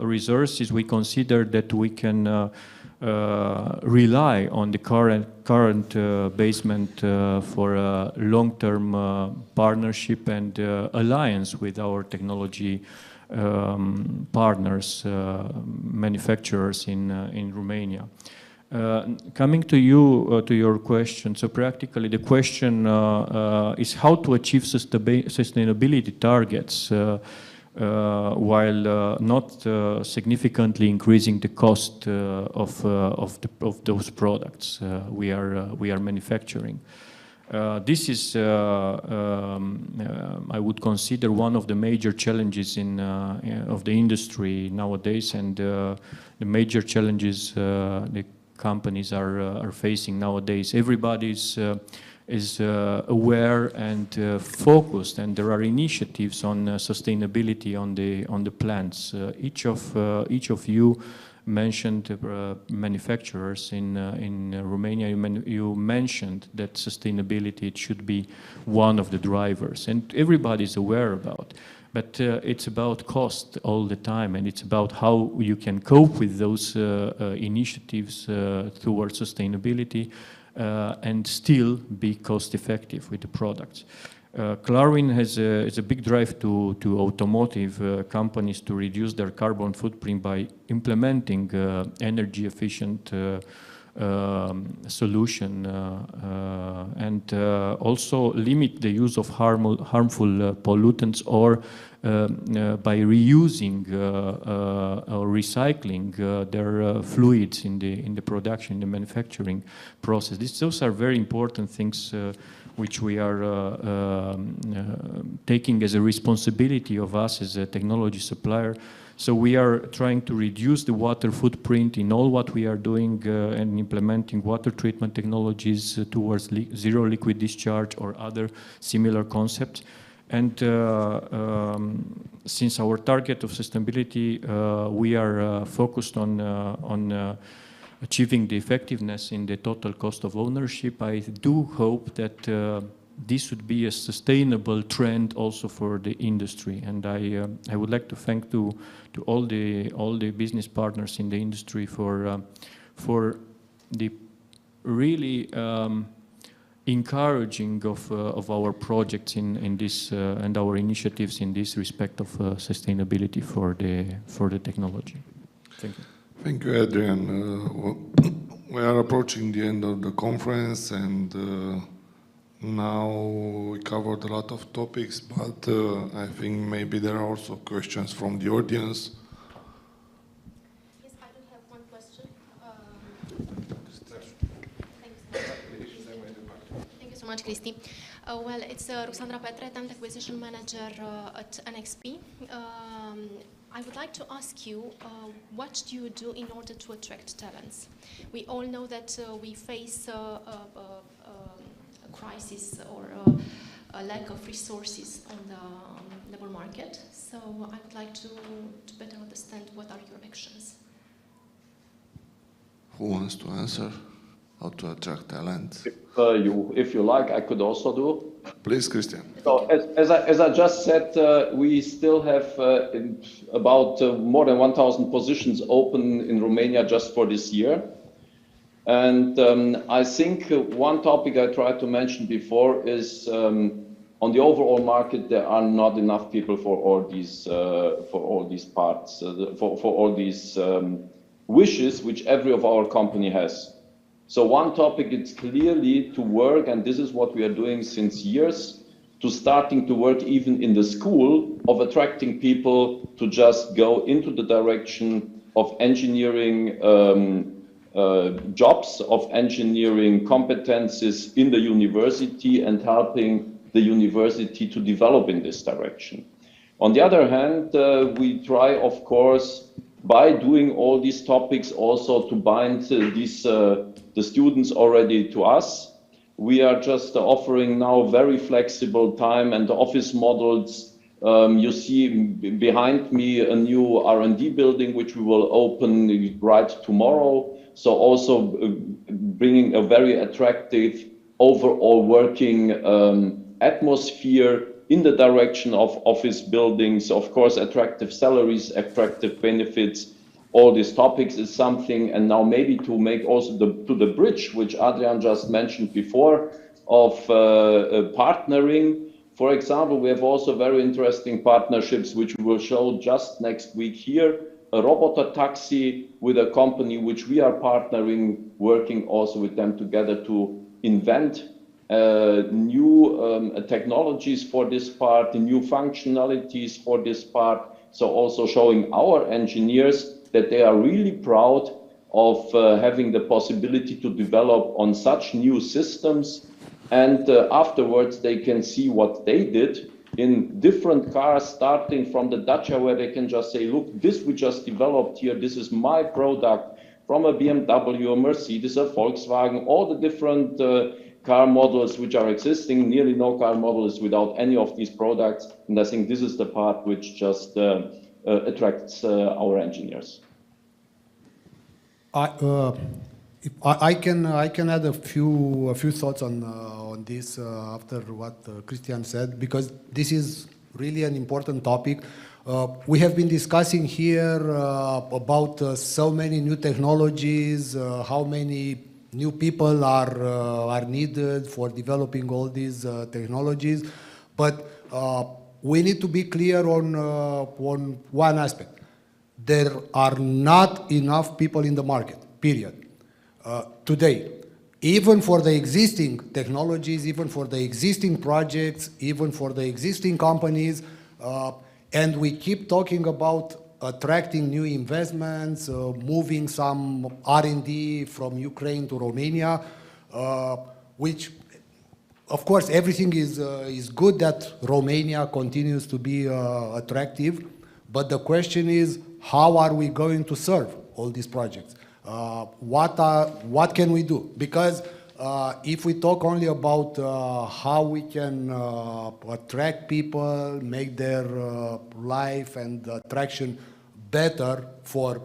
resources, we consider that we can rely on the current basement for a long-term partnership and alliance with our technology partners, manufacturers in Romania. Coming to you, to your question, so practically the question is how to achieve sustainability targets while not significantly increasing the cost of those products we are manufacturing. This is, I would consider, one of the major challenges of the industry nowadays, and the major challenges the companies are facing nowadays. Everybody is aware and focused, and there are initiatives on sustainability on the plants. Each of you mentioned manufacturers in Romania. You mentioned that sustainability, it should be one of the drivers, and everybody is aware about. But it's about cost all the time, and it's about how you can cope with those initiatives towards sustainability and still be cost effective with the products. Klarwin has a big drive to automotive companies to reduce their carbon footprint by implementing energy efficient solution and also limit the use of harmful pollutants, or by reusing or recycling their fluids in the production, in the manufacturing process. Those are very important things which we are taking as a responsibility of us as a technology supplier. So we are trying to reduce the water footprint in all what we are doing and implementing water treatment technologies towards zero liquid discharge or other similar concepts. And since our target of sustainability, we are focused on achieving the effectiveness in the total cost of ownership. I do hope that this would be a sustainable trend also for the industry, and I would like to thank to all the business partners in the industry for the really encouraging of our projects in this and our initiatives in this respect of sustainability for the technology. Thank you. Thank you, Adrian. We are approaching the end of the conference, and now we covered a lot of topics, but I think maybe there are also questions from the audience. Yes, I do have one question. Thank you so much, Cristi. Well, it's Ruxandra Petre, Talent Acquisition Manager at NXP. I would like to ask you, what do you do in order to attract talents? We all know that we face a crisis or a lack of resources on the labor market. So I would like to better understand what are your actions. Who wants to answer? How to attract talent? If you like, I could also do. Please, Christian. So as I just said, we still have about more than 1,000 positions open in Romania just for this year. And I think one topic I tried to mention before is on the overall market, there are not enough people for all these parts, for all these wishes which every of our company has. So one topic is clearly to work, and this is what we are doing since years, to starting to work even in the school of attracting people to just go into the direction of engineering jobs, of engineering competencies in the university and helping the university to develop in this direction. On the other hand, we try, of course, by doing all these topics also to bind the students already to us. We are just offering now very flexible time and office models. You see behind me a new R&D building, which we will open right tomorrow. So also bringing a very attractive overall working atmosphere in the direction of office buildings, of course, attractive salaries, attractive benefits. All these topics is something, and now maybe to make also to the bridge, which Adrian just mentioned before, of partnering. For example, we have also very interesting partnerships, which we will show just next week here. A robot taxi with a company which we are partnering, working also with them together to invent new technologies for this part, new functionalities for this part. So also showing our engineers that they are really proud of having the possibility to develop on such new systems. And afterwards, they can see what they did in different cars, starting from the Dacia, where they can just say, look, this we just developed here. This is my product from a BMW, a Mercedes, a Volkswagen, all the different car models which are existing. Nearly no car model is without any of these products. And I think this is the part which just attracts our engineers. I can add a few thoughts on this after what Christian said, because this is really an important topic. We have been discussing here about so many new technologies, how many new people are needed for developing all these technologies, but we need to be clear on one aspect. There are not enough people in the market, period. Today, even for the existing technologies, even for the existing projects, even for the existing companies, and we keep talking about attracting new investments, moving some R&D from Ukraine to Romania, which, of course, everything is good that Romania continues to be attractive, but the question is, how are we going to serve all these projects? What can we do? Because if we talk only about how we can attract people, make their life and attraction better for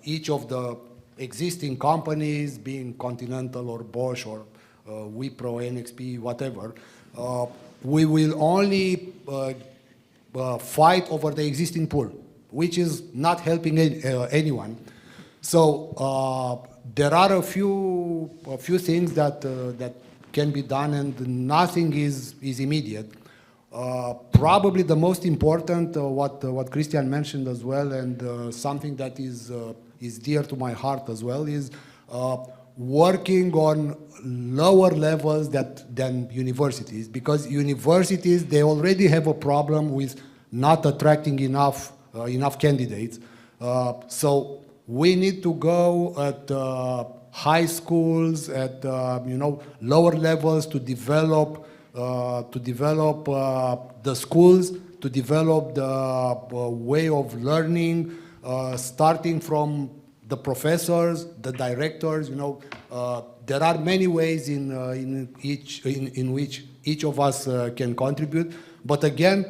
each of the existing companies, being Continental or Bosch or Wipro, NXP, whatever, we will only fight over the existing pool, which is not helping anyone. So there are a few things that can be done, and nothing is immediate. Probably the most important, what Christian mentioned as well, and something that is dear to my heart as well, is working on lower levels than universities, because universities, they already have a problem with not attracting enough candidates. So we need to go at high schools, at lower levels, to develop the schools, to develop the way of learning, starting from the professors, the directors. There are many ways in which each of us can contribute. But again,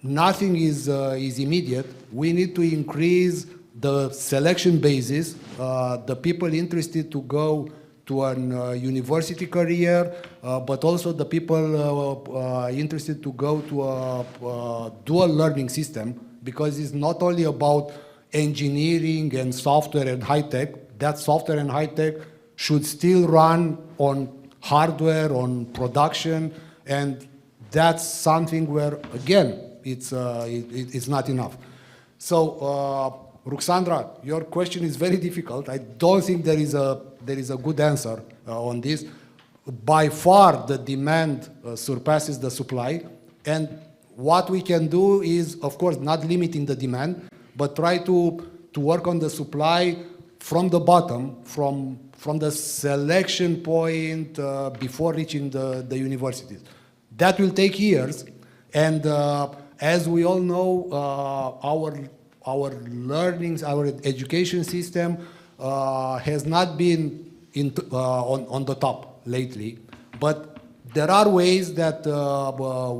nothing is immediate. We need to increase the selection basis, the people interested to go to an university career, but also the people interested to go to a dual learning system, because it's not only about engineering and software and high tech. That software and high tech should still run on hardware, on production, and that's something where, again, it's not enough. So, Ruxandra, your question is very difficult. I don't think there is a good answer on this. By far, the demand surpasses the supply, and what we can do is, of course, not limiting the demand, but try to work on the supply from the bottom, from the selection point before reaching the universities. That will take years, and as we all know, our learnings, our education system has not been on the top lately, but there are ways that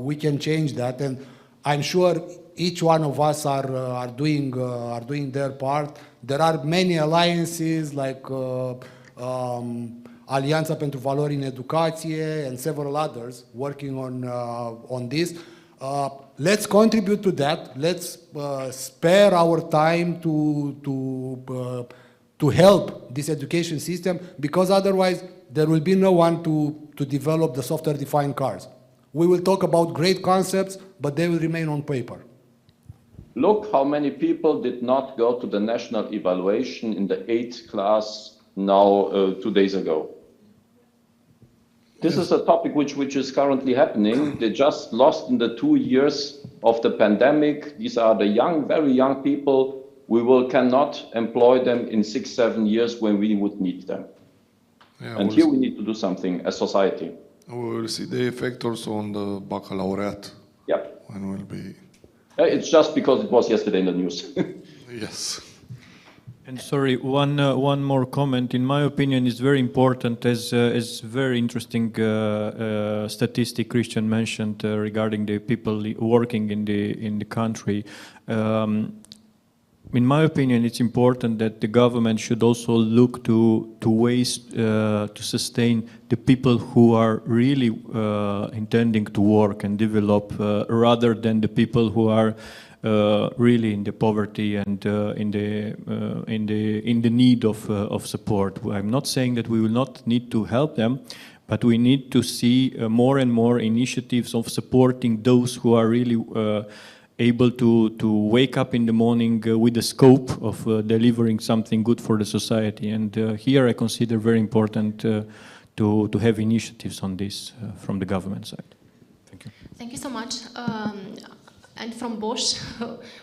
we can change that, and I'm sure each one of us are doing their part. There are many alliances like Alianța pentru Valori în Educație and several others working on this. Let's contribute to that. Let's spare our time to help this education system, because otherwise there will be no one to develop the software-defined cars. We will talk about great concepts, but they will remain on paper. Look how many people did not go to the national evaluation in the 8th class now 2 days ago. This is a topic which is currently happening. They just lost in the 2 years of the pandemic. These are the young, very young people. We cannot employ them in 6-7 years when we would need them. Yeah, and here we need to do something as society. We will see the effect also on the baccalaureate. Yeah. When will be. It's just because it was yesterday in the news. Yes. And sorry, one more comment. In my opinion, is very important, as very interesting statistic Christian mentioned regarding the people working in the country. In my opinion, it's important that the government should also look to ways to sustain the people who are really intending to work and develop, rather than the people who are really in the poverty and in the need of support. I'm not saying that we will not need to help them, but we need to see more and more initiatives of supporting those who are really able to wake up in the morning with the scope of delivering something good for the society. And here I consider very important to have initiatives on this from the government side. Thank you. Thank you so much. And from Bosch,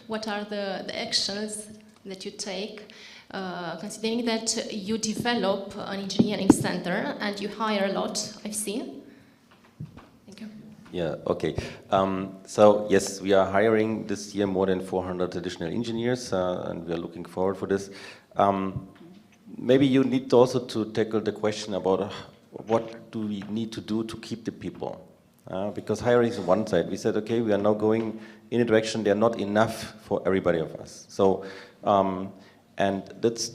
what are the actions that you take, considering that you develop an engineering center and you hire a lot, I've seen? Thank you. Yeah, okay. So yes, we are hiring this year more than 400 additional engineers, and we are looking forward for this. Maybe you need also to tackle the question about what do we need to do to keep the people? Because hiring is on one side. We said, okay, we are now going in a direction, they are not enough for everybody of us. So, and that's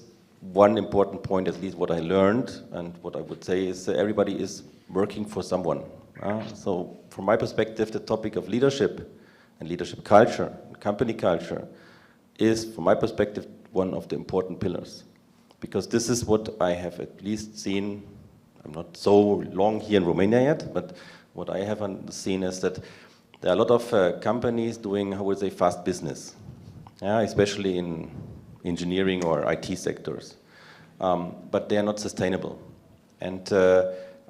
one important point, at least what I learned, and what I would say is that everybody is working for someone. So from my perspective, the topic of leadership and leadership culture, company culture, is, from my perspective, one of the important pillars. because this is what I have at least seen. I'm not so long here in Romania yet, but what I have seen is that there are a lot of companies doing, how would I say, fast business, especially in engineering or IT sectors, but they are not sustainable. And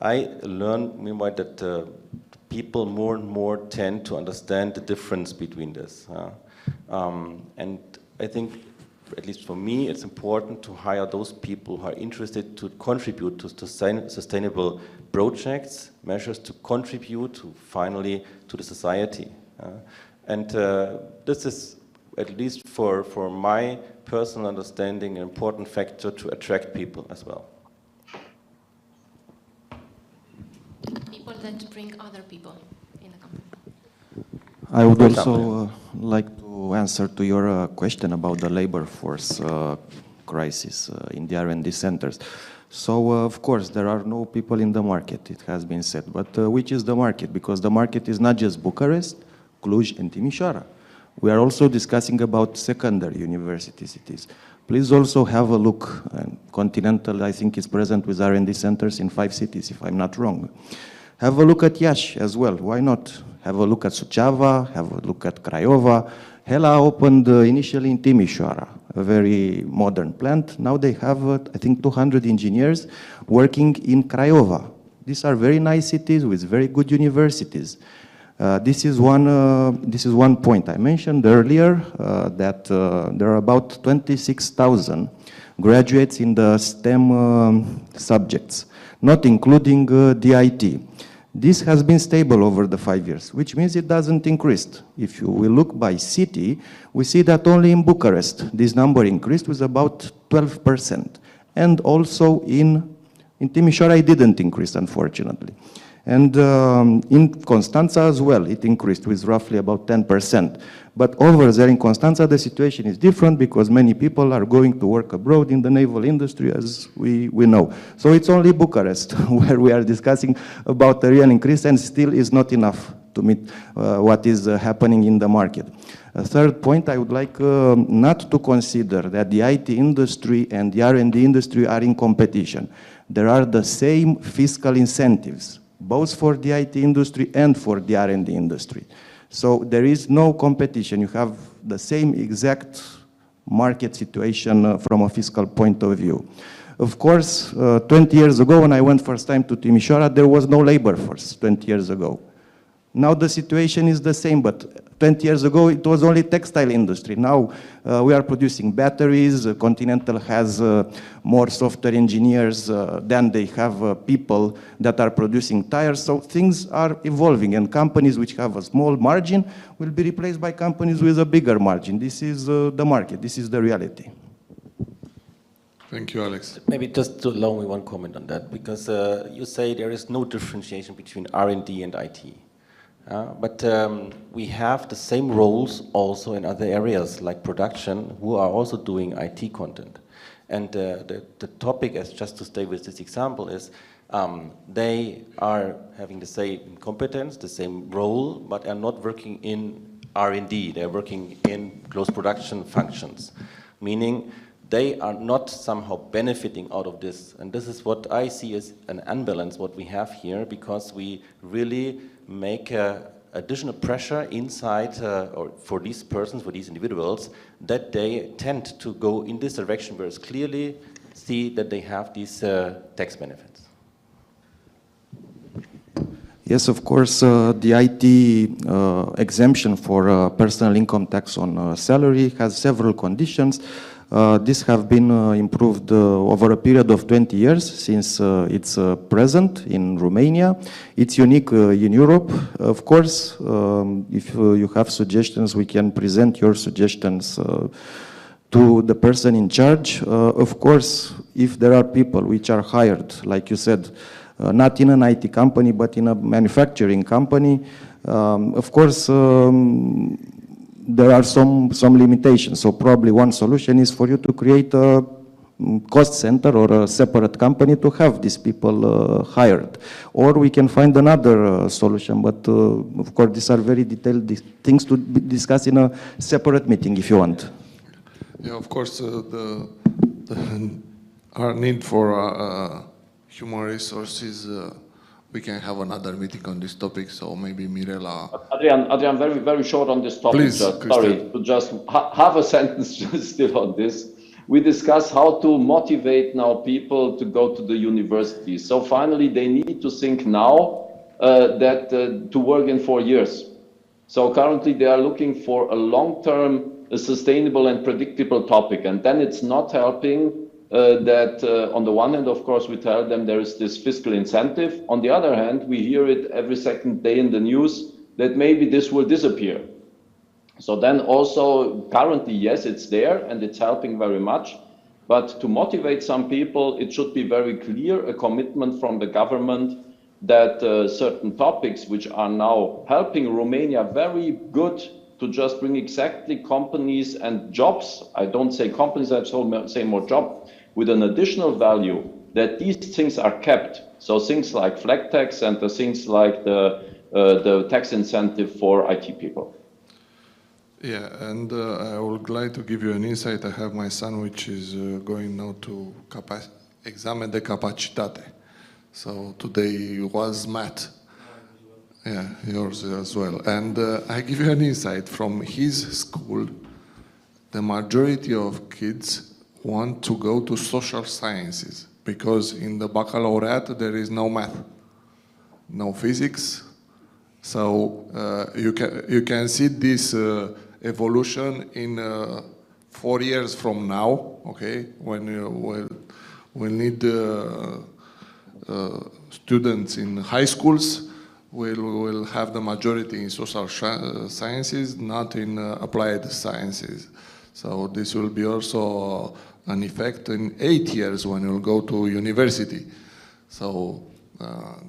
I learned meanwhile that people more and more tend to understand the difference between this. And I think, at least for me, it's important to hire those people who are interested to contribute to sustainable projects, measures to contribute finally to the society. And this is, at least for my personal understanding, an important factor to attract people as well. People that bring other people in the company. I would also like to answer to your question about the labor force crisis in the R&D centers. So, of course, there are no people in the market, it has been said. But which is the market? Because the market is not just Bucharest, Cluj, and Timișoara. We are also discussing about secondary university cities. Please also have a look. Continental, I think, is present with R&D centers in 5 cities, if I'm not wrong. Have a look at Iași as well. Why not? Have a look at Suceava, have a look at Craiova. Hella opened initially in Timișoara, a very modern plant. Now they have, I think, 200 engineers working in Craiova. These are very nice cities with very good universities. This is one point. I mentioned earlier that there are about 26,000 graduates in the STEM subjects, not including the IT. This has been stable over the 5 years, which means it doesn't increase. If we look by city, we see that only in Bucharest this number increased with about 12%. And also in Timișoara it didn't increase, unfortunately. And in Constanța as well, it increased with roughly about 10%. But over there in Constanța, the situation is different because many people are going to work abroad in the naval industry, as we know. So it's only Bucharest where we are discussing about a real increase, and still is not enough to meet what is happening in the market. A third point, I would like not to consider that the IT industry and the R&D industry are in competition. There are the same fiscal incentives, both for the IT industry and for the R&D industry. So there is no competition. You have the same exact market situation from a fiscal point of view. Of course, 20 years ago, when I went first time to Timișoara, there was no labor force 20 years ago. Now the situation is the same, but 20 years ago it was only textile industry. Now we are producing batteries. Continental has more software engineers than they have people that are producing tires. So things are evolving, and companies which have a small margin will be replaced by companies with a bigger margin. This is the market. This is the reality. Thank you, Alex. Maybe just to allow me one comment on that, because you say there is no differentiation between R&D and IT. But we have the same roles also in other areas like production, who are also doing IT content. And the topic, as just to stay with this example, is they are having the same competence, the same role, but are not working in R&D. They're working in close production functions, meaning they are not somehow benefiting out of this. And this is what I see as an unbalance, what we have here, because we really make additional pressure inside or for these persons, for these individuals, that they tend to go in this direction, whereas clearly see that they have these tax benefits. Yes, of course, the IT exemption for personal income tax on salary has several conditions. These have been improved over a period of 20 years since it's present in Romania. It's unique in Europe. Of course, if you have suggestions, we can present your suggestions to the person in charge. Of course, if there are people which are hired, like you said, not in an IT company, but in a manufacturing company, of course, there are some limitations. So probably one solution is for you to create a cost center or a separate company to have these people hired. Or we can find another solution, but of course these are very detailed things to discuss in a separate meeting if you want. Yeah, of course, our need for human resources, we can have another meeting on this topic, so maybe Mirela... Adrian, very, very short on this topic. Please, sorry, to just have a sentence still on this. We discussed how to motivate now people to go to the university. So finally, they need to think now to work in 4 years. So currently, they are looking for a long-term, sustainable and predictable topic. And then it's not helping that on the one hand, of course, we tell them there is this fiscal incentive. On the other hand, we hear it every second day in the news that maybe this will disappear. So then also currently, yes, it's there and it's helping very much. But to motivate some people, it should be very clear, a commitment from the government that certain topics which are now helping Romania very good to just bring exactly companies and jobs, I don't say companies, I say more job, with an additional value, that these things are kept. So things like flat tax and the things like the tax incentive for IT people. Yeah, and I would like to give you an insight. I have my son which is going now to examen de capacitate. So today was math. Yeah, yours as well. And I give you an insight from his school. The majority of kids want to go to social sciences because in the baccalaureate there is no math, no physics. So you can see this evolution in 4 years from now, okay, when we'll need students in high schools. We'll have the majority in social sciences, not in applied sciences. So this will be also an effect in 8 years when you'll go to university. So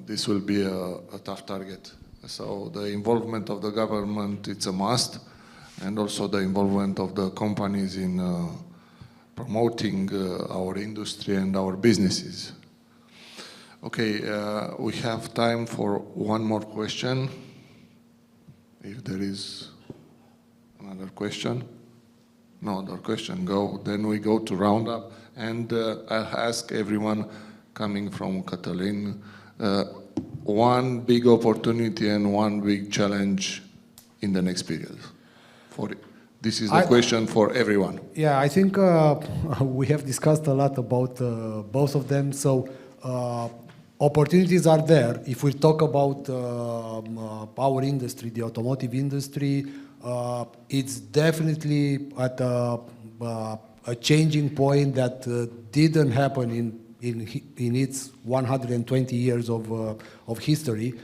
this will be a tough target. So the involvement of the government, it's a must, and also the involvement of the companies in promoting our industry and our businesses. Okay, we have time for one more question. If there is another question. No other question, go. Then we go to round up. And I'll ask everyone coming from Cătălin, one big opportunity and one big challenge in the next period. This is the question for everyone. Yeah, I think we have discussed a lot about both of them. So opportunities are there. If we talk about our industry, the automotive industry, it's definitely at a changing point that didn't happen in its 120 years of history.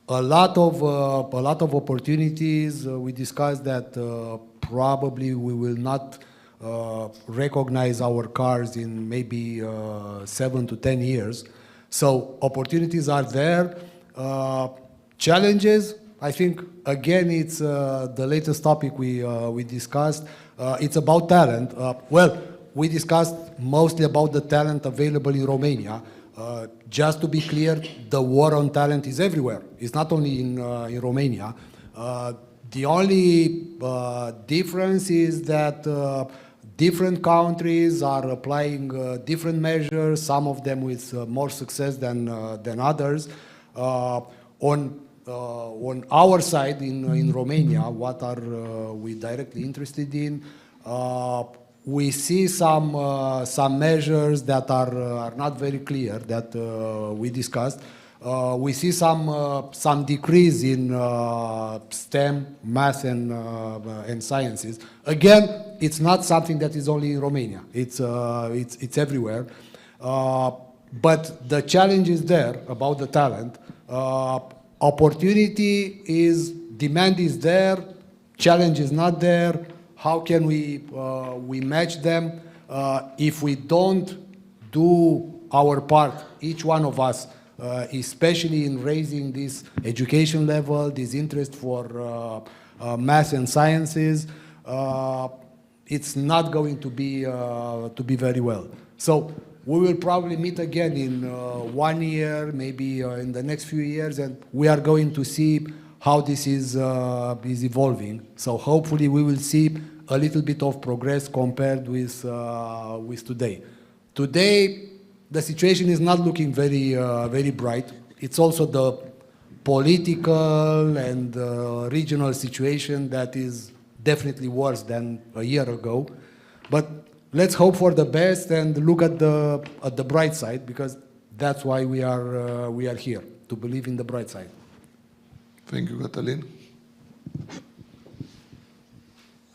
A lot of opportunities. We discussed that probably we will not recognize our cars in maybe 7 to 10 years. So opportunities are there. Challenges, I think, again, it's the latest topic we discussed. It's about talent. Well, we discussed mostly about the talent available in Romania. Just to be clear, the war on talent is everywhere. It's not only in Romania. The only difference is that different countries are applying different measures, some of them with more success than others. On our side in Romania, what are we directly interested in? We see some measures that are not very clear that we discussed. We see some decrease in STEM, math, and sciences. Again, it's not something that is only in Romania. It's everywhere. But the challenge is there about the talent. Opportunity is, demand is there, challenge is not there. How can we match them? If we don't do our part, each one of us, especially in raising this education level, this interest for math and sciences, it's not going to be very well. So we will probably meet again in 1 year, maybe in the next few years, and we are going to see how this is evolving. So hopefully we will see a little bit of progress compared with today. Today, the situation is not looking very bright. It's also the political and regional situation that is definitely worse than a year ago. But let's hope for the best and look at the bright side, because that's why we are here, to believe in the bright side. Thank you, Catalin.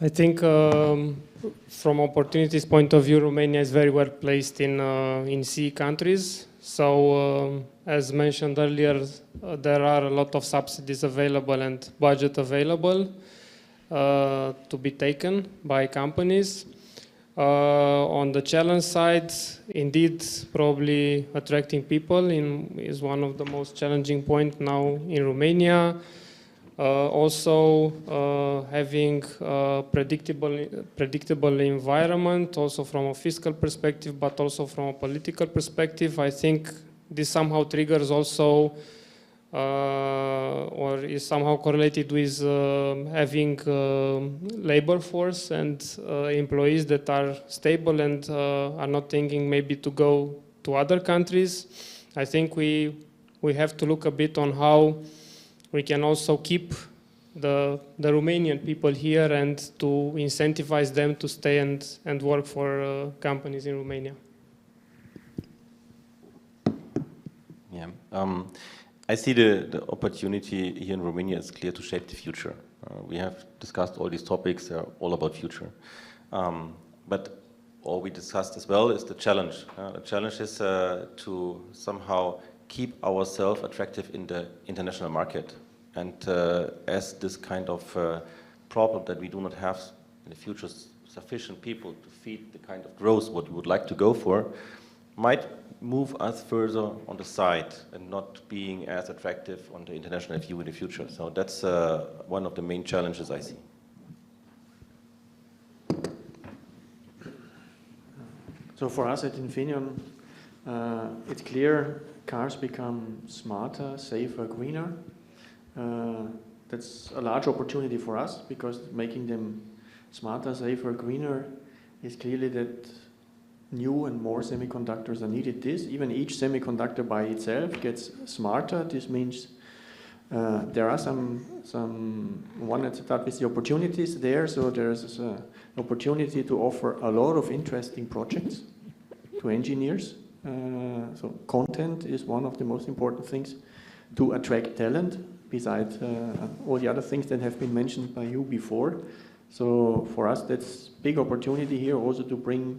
I think from opportunities point of view, Romania is very well placed in CE countries. So as mentioned earlier, there are a lot of subsidies available and budget available to be taken by companies. On the challenge side, indeed, probably attracting people is one of the most challenging points now in Romania. Also having a predictable environment, also from a fiscal perspective, but also from a political perspective. I think this somehow triggers also or is somehow correlated with having labor force and employees that are stable and are not thinking maybe to go to other countries. I think we have to look a bit on how we can also keep the Romanian people here and to incentivize them to stay and work for companies in Romania. Yeah, I see the opportunity here in Romania is clear to shape the future. We have discussed all these topics, they're all about future. But all we discussed as well is the challenge. The challenge is to somehow keep ourselves attractive in the international market. And as this kind of problem that we do not have in the future sufficient people to feed the kind of growth what we would like to go for, might move us further on the side and not being as attractive on the international view in the future. So that's one of the main challenges I see. So for us at Infineon, it's clear cars become smarter, safer, greener. That's a large opportunity for us, because making them smarter, safer, greener is clearly that new and more semiconductors are needed. Even each semiconductor by itself gets smarter. This means there are let's start with the opportunities there. So there's an opportunity to offer a lot of interesting projects to engineers. So content is one of the most important things to attract talent, besides all the other things that have been mentioned by you before. So for us, that's big opportunity here also to bring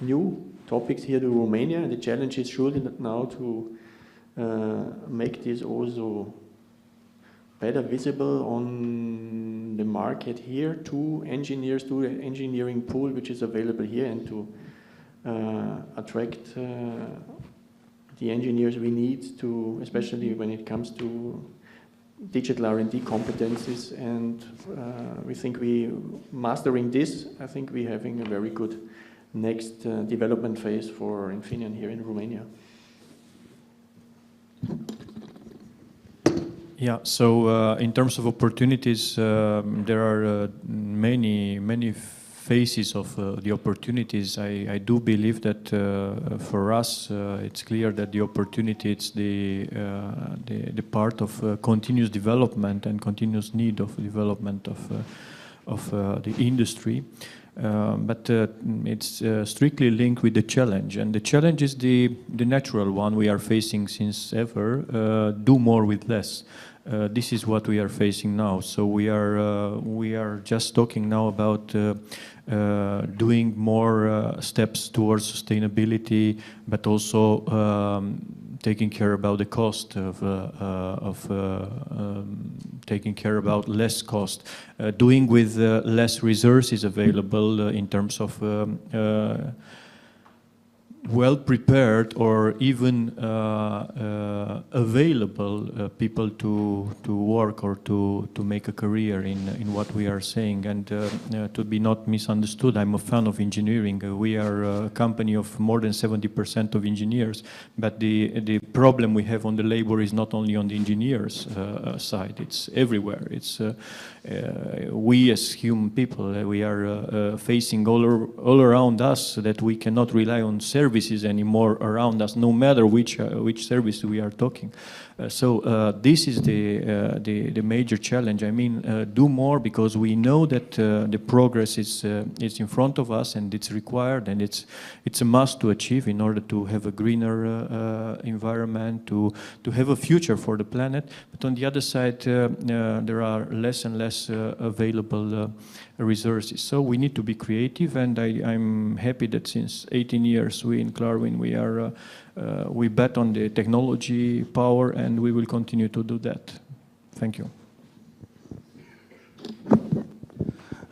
new topics here to Romania. And the challenge is surely now to make this also better visible on the market here to engineers, to the engineering pool which is available here, and to attract the engineers we need to, especially when it comes to digital R&D competencies. And we think mastering this, I think we're having a very good next development phase for Infineon here in Romania. Yeah, so in terms of opportunities, there are many phases of the opportunities. I do believe that for us, it's clear that the opportunity is the part of continuous development and continuous need of development of the industry. But it's strictly linked with the challenge, and the challenge is the natural one we are facing since ever: do more with less. This is what we are facing now. So we are just talking now about doing more steps towards sustainability, but also taking care about the cost of taking care about less cost, doing with less resources available in terms of well prepared or even available people to work or to make a career in what we are saying. And to be not misunderstood, I'm a fan of engineering. We are a company of more than 70% of engineers, but the problem we have on the labor is not only on the engineers side, it's everywhere. It's we as human people, we are facing all around us that we cannot rely on service services anymore around us, no matter which service we are talking. So this is the major challenge. I mean, do more, because we know that the progress is in front of us and it's required, and it's a must to achieve in order to have a greener environment, to have a future for the planet. But on the other side, there are less and less available resources. So we need to be creative, and I'm happy that since 18 years we in Klarwin we bet on the technology power, and we will continue to do that. Thank you.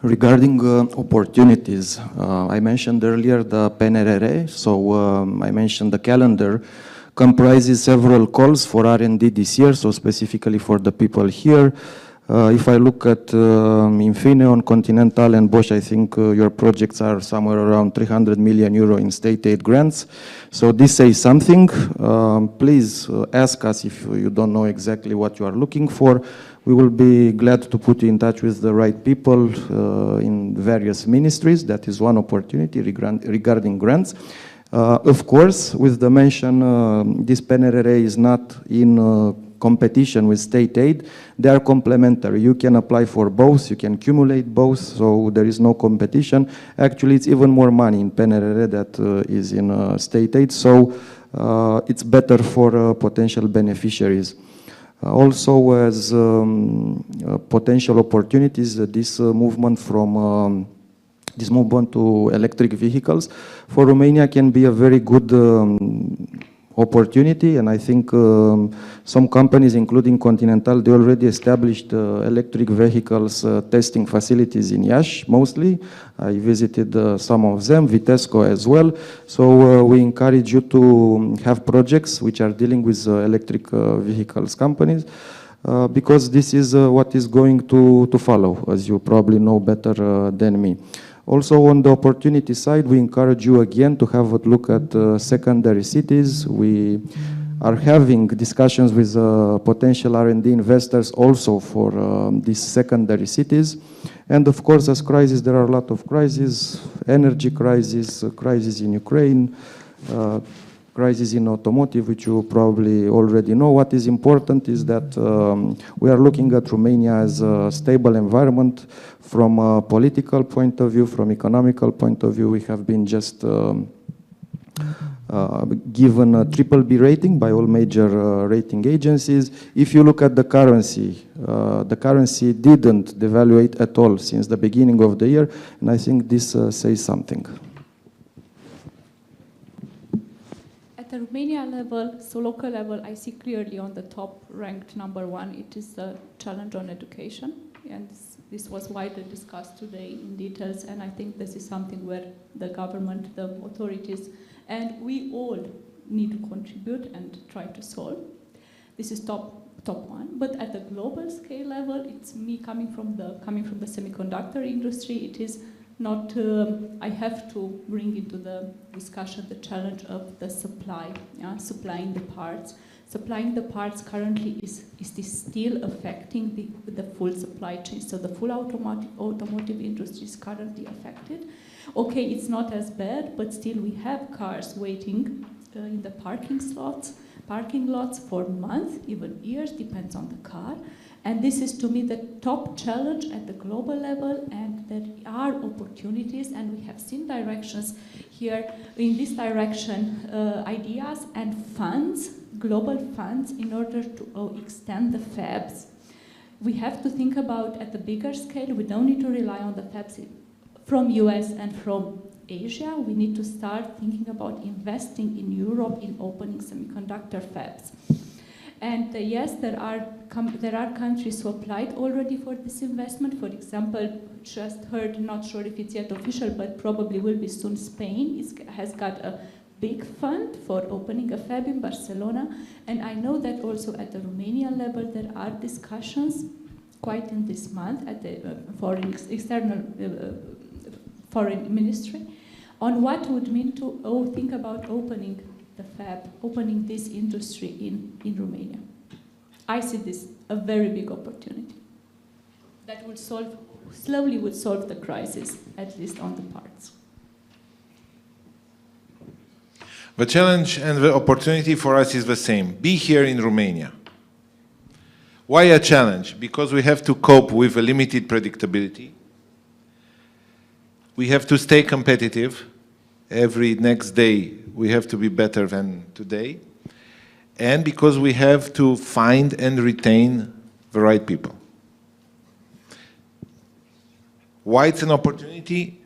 Regarding opportunities, I mentioned earlier the PNRR, so I mentioned the calendar comprises several calls for R&D this year, so specifically for the people here. If I look at Infineon, Continental and Bosch, I think your projects are somewhere around 300 million euro in state aid grants. So this says something. Please ask us if you don't know exactly what you are looking for. We will be glad to put you in touch with the right people in various ministries. That is one opportunity regarding grants. Of course, with the mention, this PNRR is not in competition with state aid. They are complementary. You can apply for both, you can accumulate both, so there is no competition. Actually, it's even more money in PNRR that is in state aid, so it's better for potential beneficiaries. Also, as potential opportunities, this movement to electric vehicles for Romania can be a very good opportunity, and I think some companies, including Continental, they already established electric vehicles testing facilities in Iași, mostly. I visited some of them, Vitesco as well. So we encourage you to have projects which are dealing with electric vehicles companies, because this is what is going to follow, as you probably know better than me. Also, on the opportunity side, we encourage you again to have a look at secondary cities. We are having discussions with potential R&D investors also for these secondary cities. And of course, as crises, there are a lot of crises: energy crisis, crisis in Ukraine, crisis in automotive, which you probably already know. What is important is that we are looking at Romania as a stable environment from a political point of view, from economical point of view. We have been just given a BBB rating by all major rating agencies. If you look at the currency didn't devaluate at all since the beginning of the year, and I think this says something. At the Romania level, so local level, I see clearly on the top ranked #1, it is the challenge on education. And this was widely discussed today in details, and I think this is something where the government, the authorities, and we all need to contribute and try to solve. This is top one. But at the global scale level, it's me coming from the semiconductor industry. It is not. I have to bring into the discussion the challenge of the supply, supplying the parts. Supplying the parts currently is this still affecting the full supply chain? So the full automotive industry is currently affected. Okay, it's not as bad, but still we have cars waiting in the parking lots for months, even years, depends on the car. And this is, to me, the top challenge at the global level, and there are opportunities, and we have seen directions here in this direction, ideas and funds, global funds, in order to extend the fabs. We have to think about at the bigger scale. We don't need to rely on the fabs from US and from Asia. We need to start thinking about investing in Europe in opening semiconductor fabs. And yes, there are countries who applied already for this investment. For example, just heard, not sure if it's yet official, but probably will be soon, Spain has got a big fund for opening a fab in Barcelona. And I know that also at the Romanian level there are discussions quite in this month at the foreign ministry on what would mean to think about opening the fab, opening this industry in Romania. I see this a very big opportunity that would slowly solve the crisis, at least on the parts. The challenge and the opportunity for us is the same. Be here in Romania. Why a challenge? Because we have to cope with a limited predictability. We have to stay competitive. Every next day we have to be better than today. And because we have to find and retain the right people. Why it's an opportunity?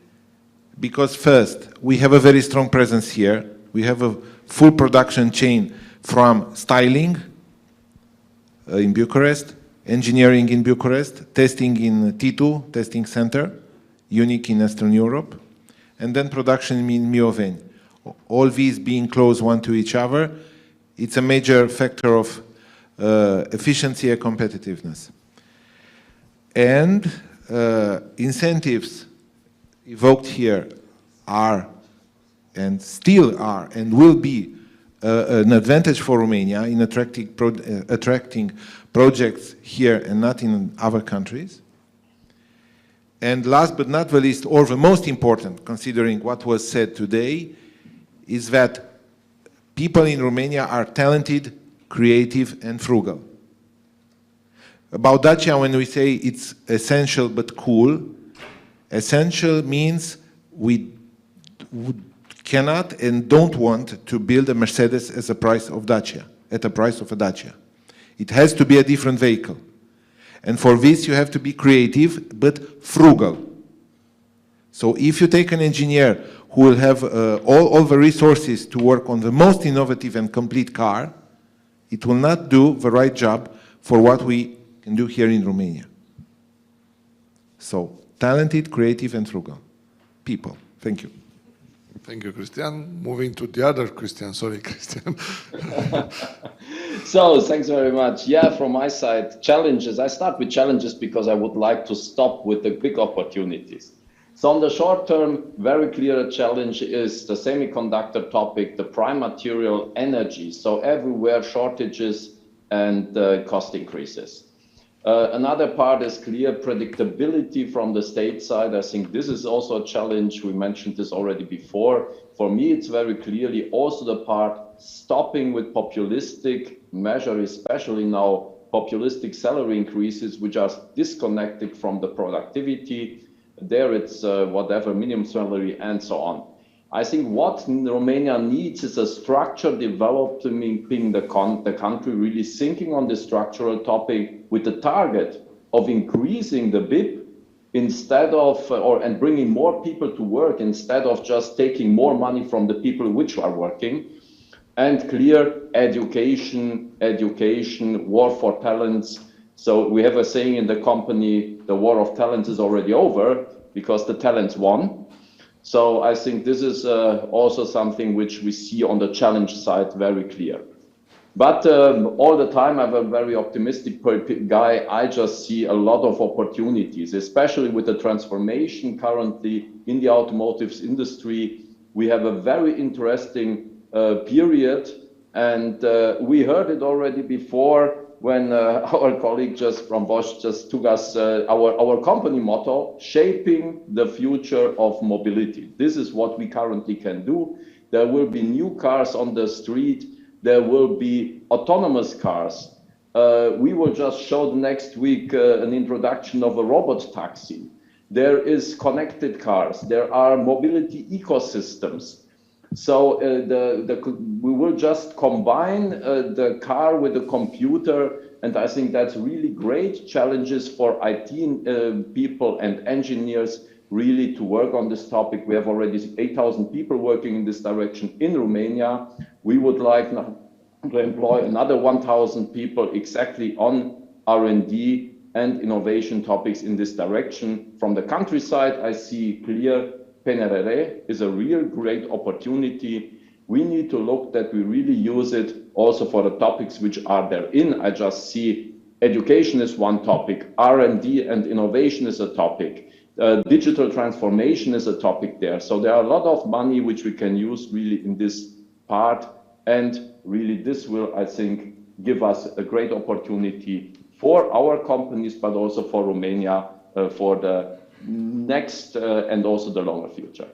Because first, we have a very strong presence here. We have a full production chain from styling in Bucharest, engineering in Bucharest, testing in T2, testing center, unique in Eastern Europe, and then production in Mioveni. All these being close one to each other, it's a major factor of efficiency and competitiveness. And incentives evoked here are and still are and will be an advantage for Romania in attracting projects here and not in other countries. And last but not the least, or the most important, considering what was said today, is that people in Romania are talented, creative, and frugal. About Dacia, when we say it's essential but cool, essential means we cannot and don't want to build a Mercedes as a price of Dacia, at the price of a Dacia. It has to be a different vehicle. And for this you have to be creative but frugal. So if you take an engineer who will have all the resources to work on the most innovative and complete car, it will not do the right job for what we can do here in Romania. So, talented, creative, and frugal people. Thank you. Thank you, Christian. Moving to the other Christian. Sorry, Christian. So, thanks very much. Yeah, from my side, challenges. I start with challenges because I would like to stop with the big opportunities. So, on the short term, very clear challenge is the semiconductor topic, the prime material, energy. So, everywhere shortages and cost increases. Another part is clear predictability from the state side. I think this is also a challenge. We mentioned this already before. For me, it's very clearly also the part stopping with populistic measures, especially now populistic salary increases, which are disconnected from the productivity. There it's whatever, minimum salary and so on. I think what Romania needs is a structure developing the country, really thinking on this structural topic with the target of increasing the BIP instead of, and bringing more people to work instead of just taking more money from the people which are working. And clear education, war for talents. So we have a saying in the company, the war of talents is already over because the talents won. So I think this is also something which we see on the challenge side very clear. But all the time I'm a very optimistic guy. I just see a lot of opportunities, especially with the transformation currently in the automotive industry. We have a very interesting period, and we heard it already before when our colleague just from Bosch just took us our company motto, shaping the future of mobility. This is what we currently can do. There will be new cars on the street. There will be autonomous cars. We will just show next week an introduction of a robot taxi. There is connected cars. There are mobility ecosystems. So we will just combine the car with the computer, and I think that's really great challenges for IT people and engineers really to work on this topic. We have already 8,000 people working in this direction in Romania. We would like now to employ another 1,000 people exactly on R&D and innovation topics in this direction. From the countryside, I see clear PNRR is a real great opportunity. We need to look that we really use it also for the topics which are therein. I just see education is one topic, R&D and innovation is a topic, digital transformation is a topic there. So there are a lot of money which we can use really in this part, and really this will, I think, give us a great opportunity for our companies, but also for Romania for the next and also the longer future.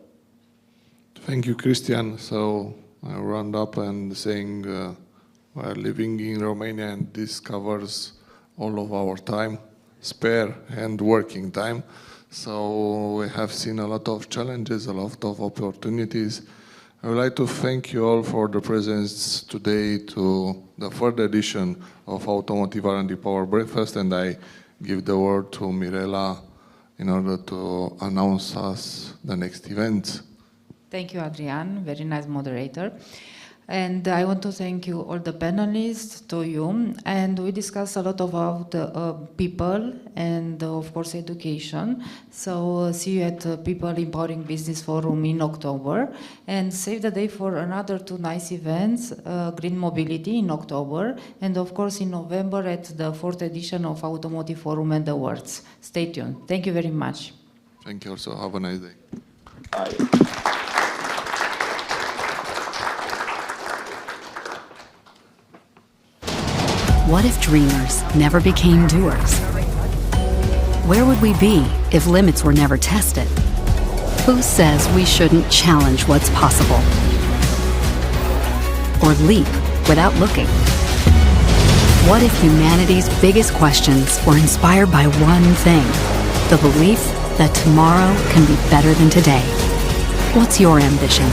Thank you, Christian. So I round up and saying we're living in Romania and this covers all of our time, spare and working time. So we have seen a lot of challenges, a lot of opportunities. I would like to thank you all for the presence today to the third edition of Automotive R&D Power Breakfast, and I give the word to Mirela in order to announce us the next event. Thank you, Adrian. Very nice moderator. And I want to thank you, all the panelists, to you. And we discussed a lot about people and, of course, education. So see you at People Empowering Business Forum in October. And save the day for another 2 nice events, Green Mobility in October. And, of course, in November at the 4th edition of Automotive Forum and Awards. Stay tuned. Thank you very much. Thank you also. Have a nice day. Bye. What if dreamers never became doers? Where would we be if limits were never tested? Who says we shouldn't challenge what's possible? Or leap without looking? What if humanity's biggest questions were inspired by one thing? The belief that tomorrow can be better than today. What's your ambition?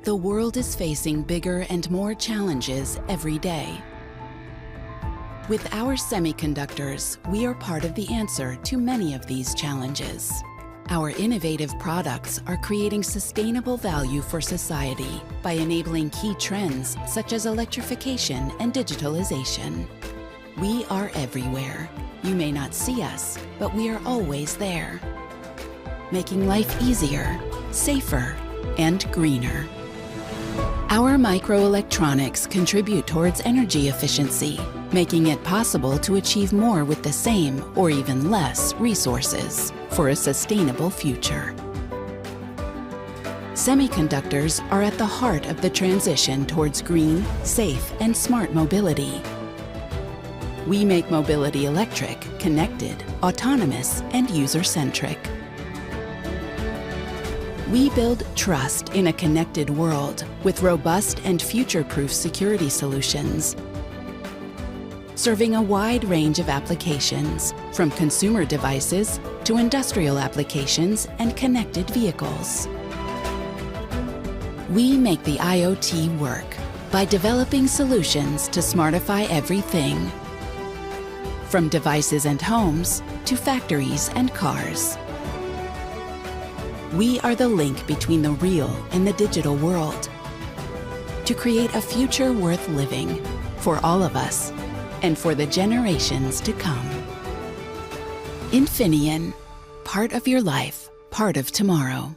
The world is facing bigger and more challenges every day. With our semiconductors, we are part of the answer to many of these challenges. Our innovative products are creating sustainable value for society by enabling key trends such as electrification and digitalization. We are everywhere. You may not see us, but we are always there, making life easier, safer, and greener. Our microelectronics contribute towards energy efficiency, making it possible to achieve more with the same or even less resources for a sustainable future. Semiconductors are at the heart of the transition towards green, safe, and smart mobility. We make mobility electric, connected, autonomous, and user-centric. We build trust in a connected world with robust and future-proof security solutions, serving a wide range of applications, from consumer devices to industrial applications and connected vehicles. We make the IoT work by developing solutions to smartify everything, from devices and homes to factories and cars. We are the link between the real and the digital world to create a future worth living for all of us and for the generations to come. Infineon, part of your life, part of tomorrow.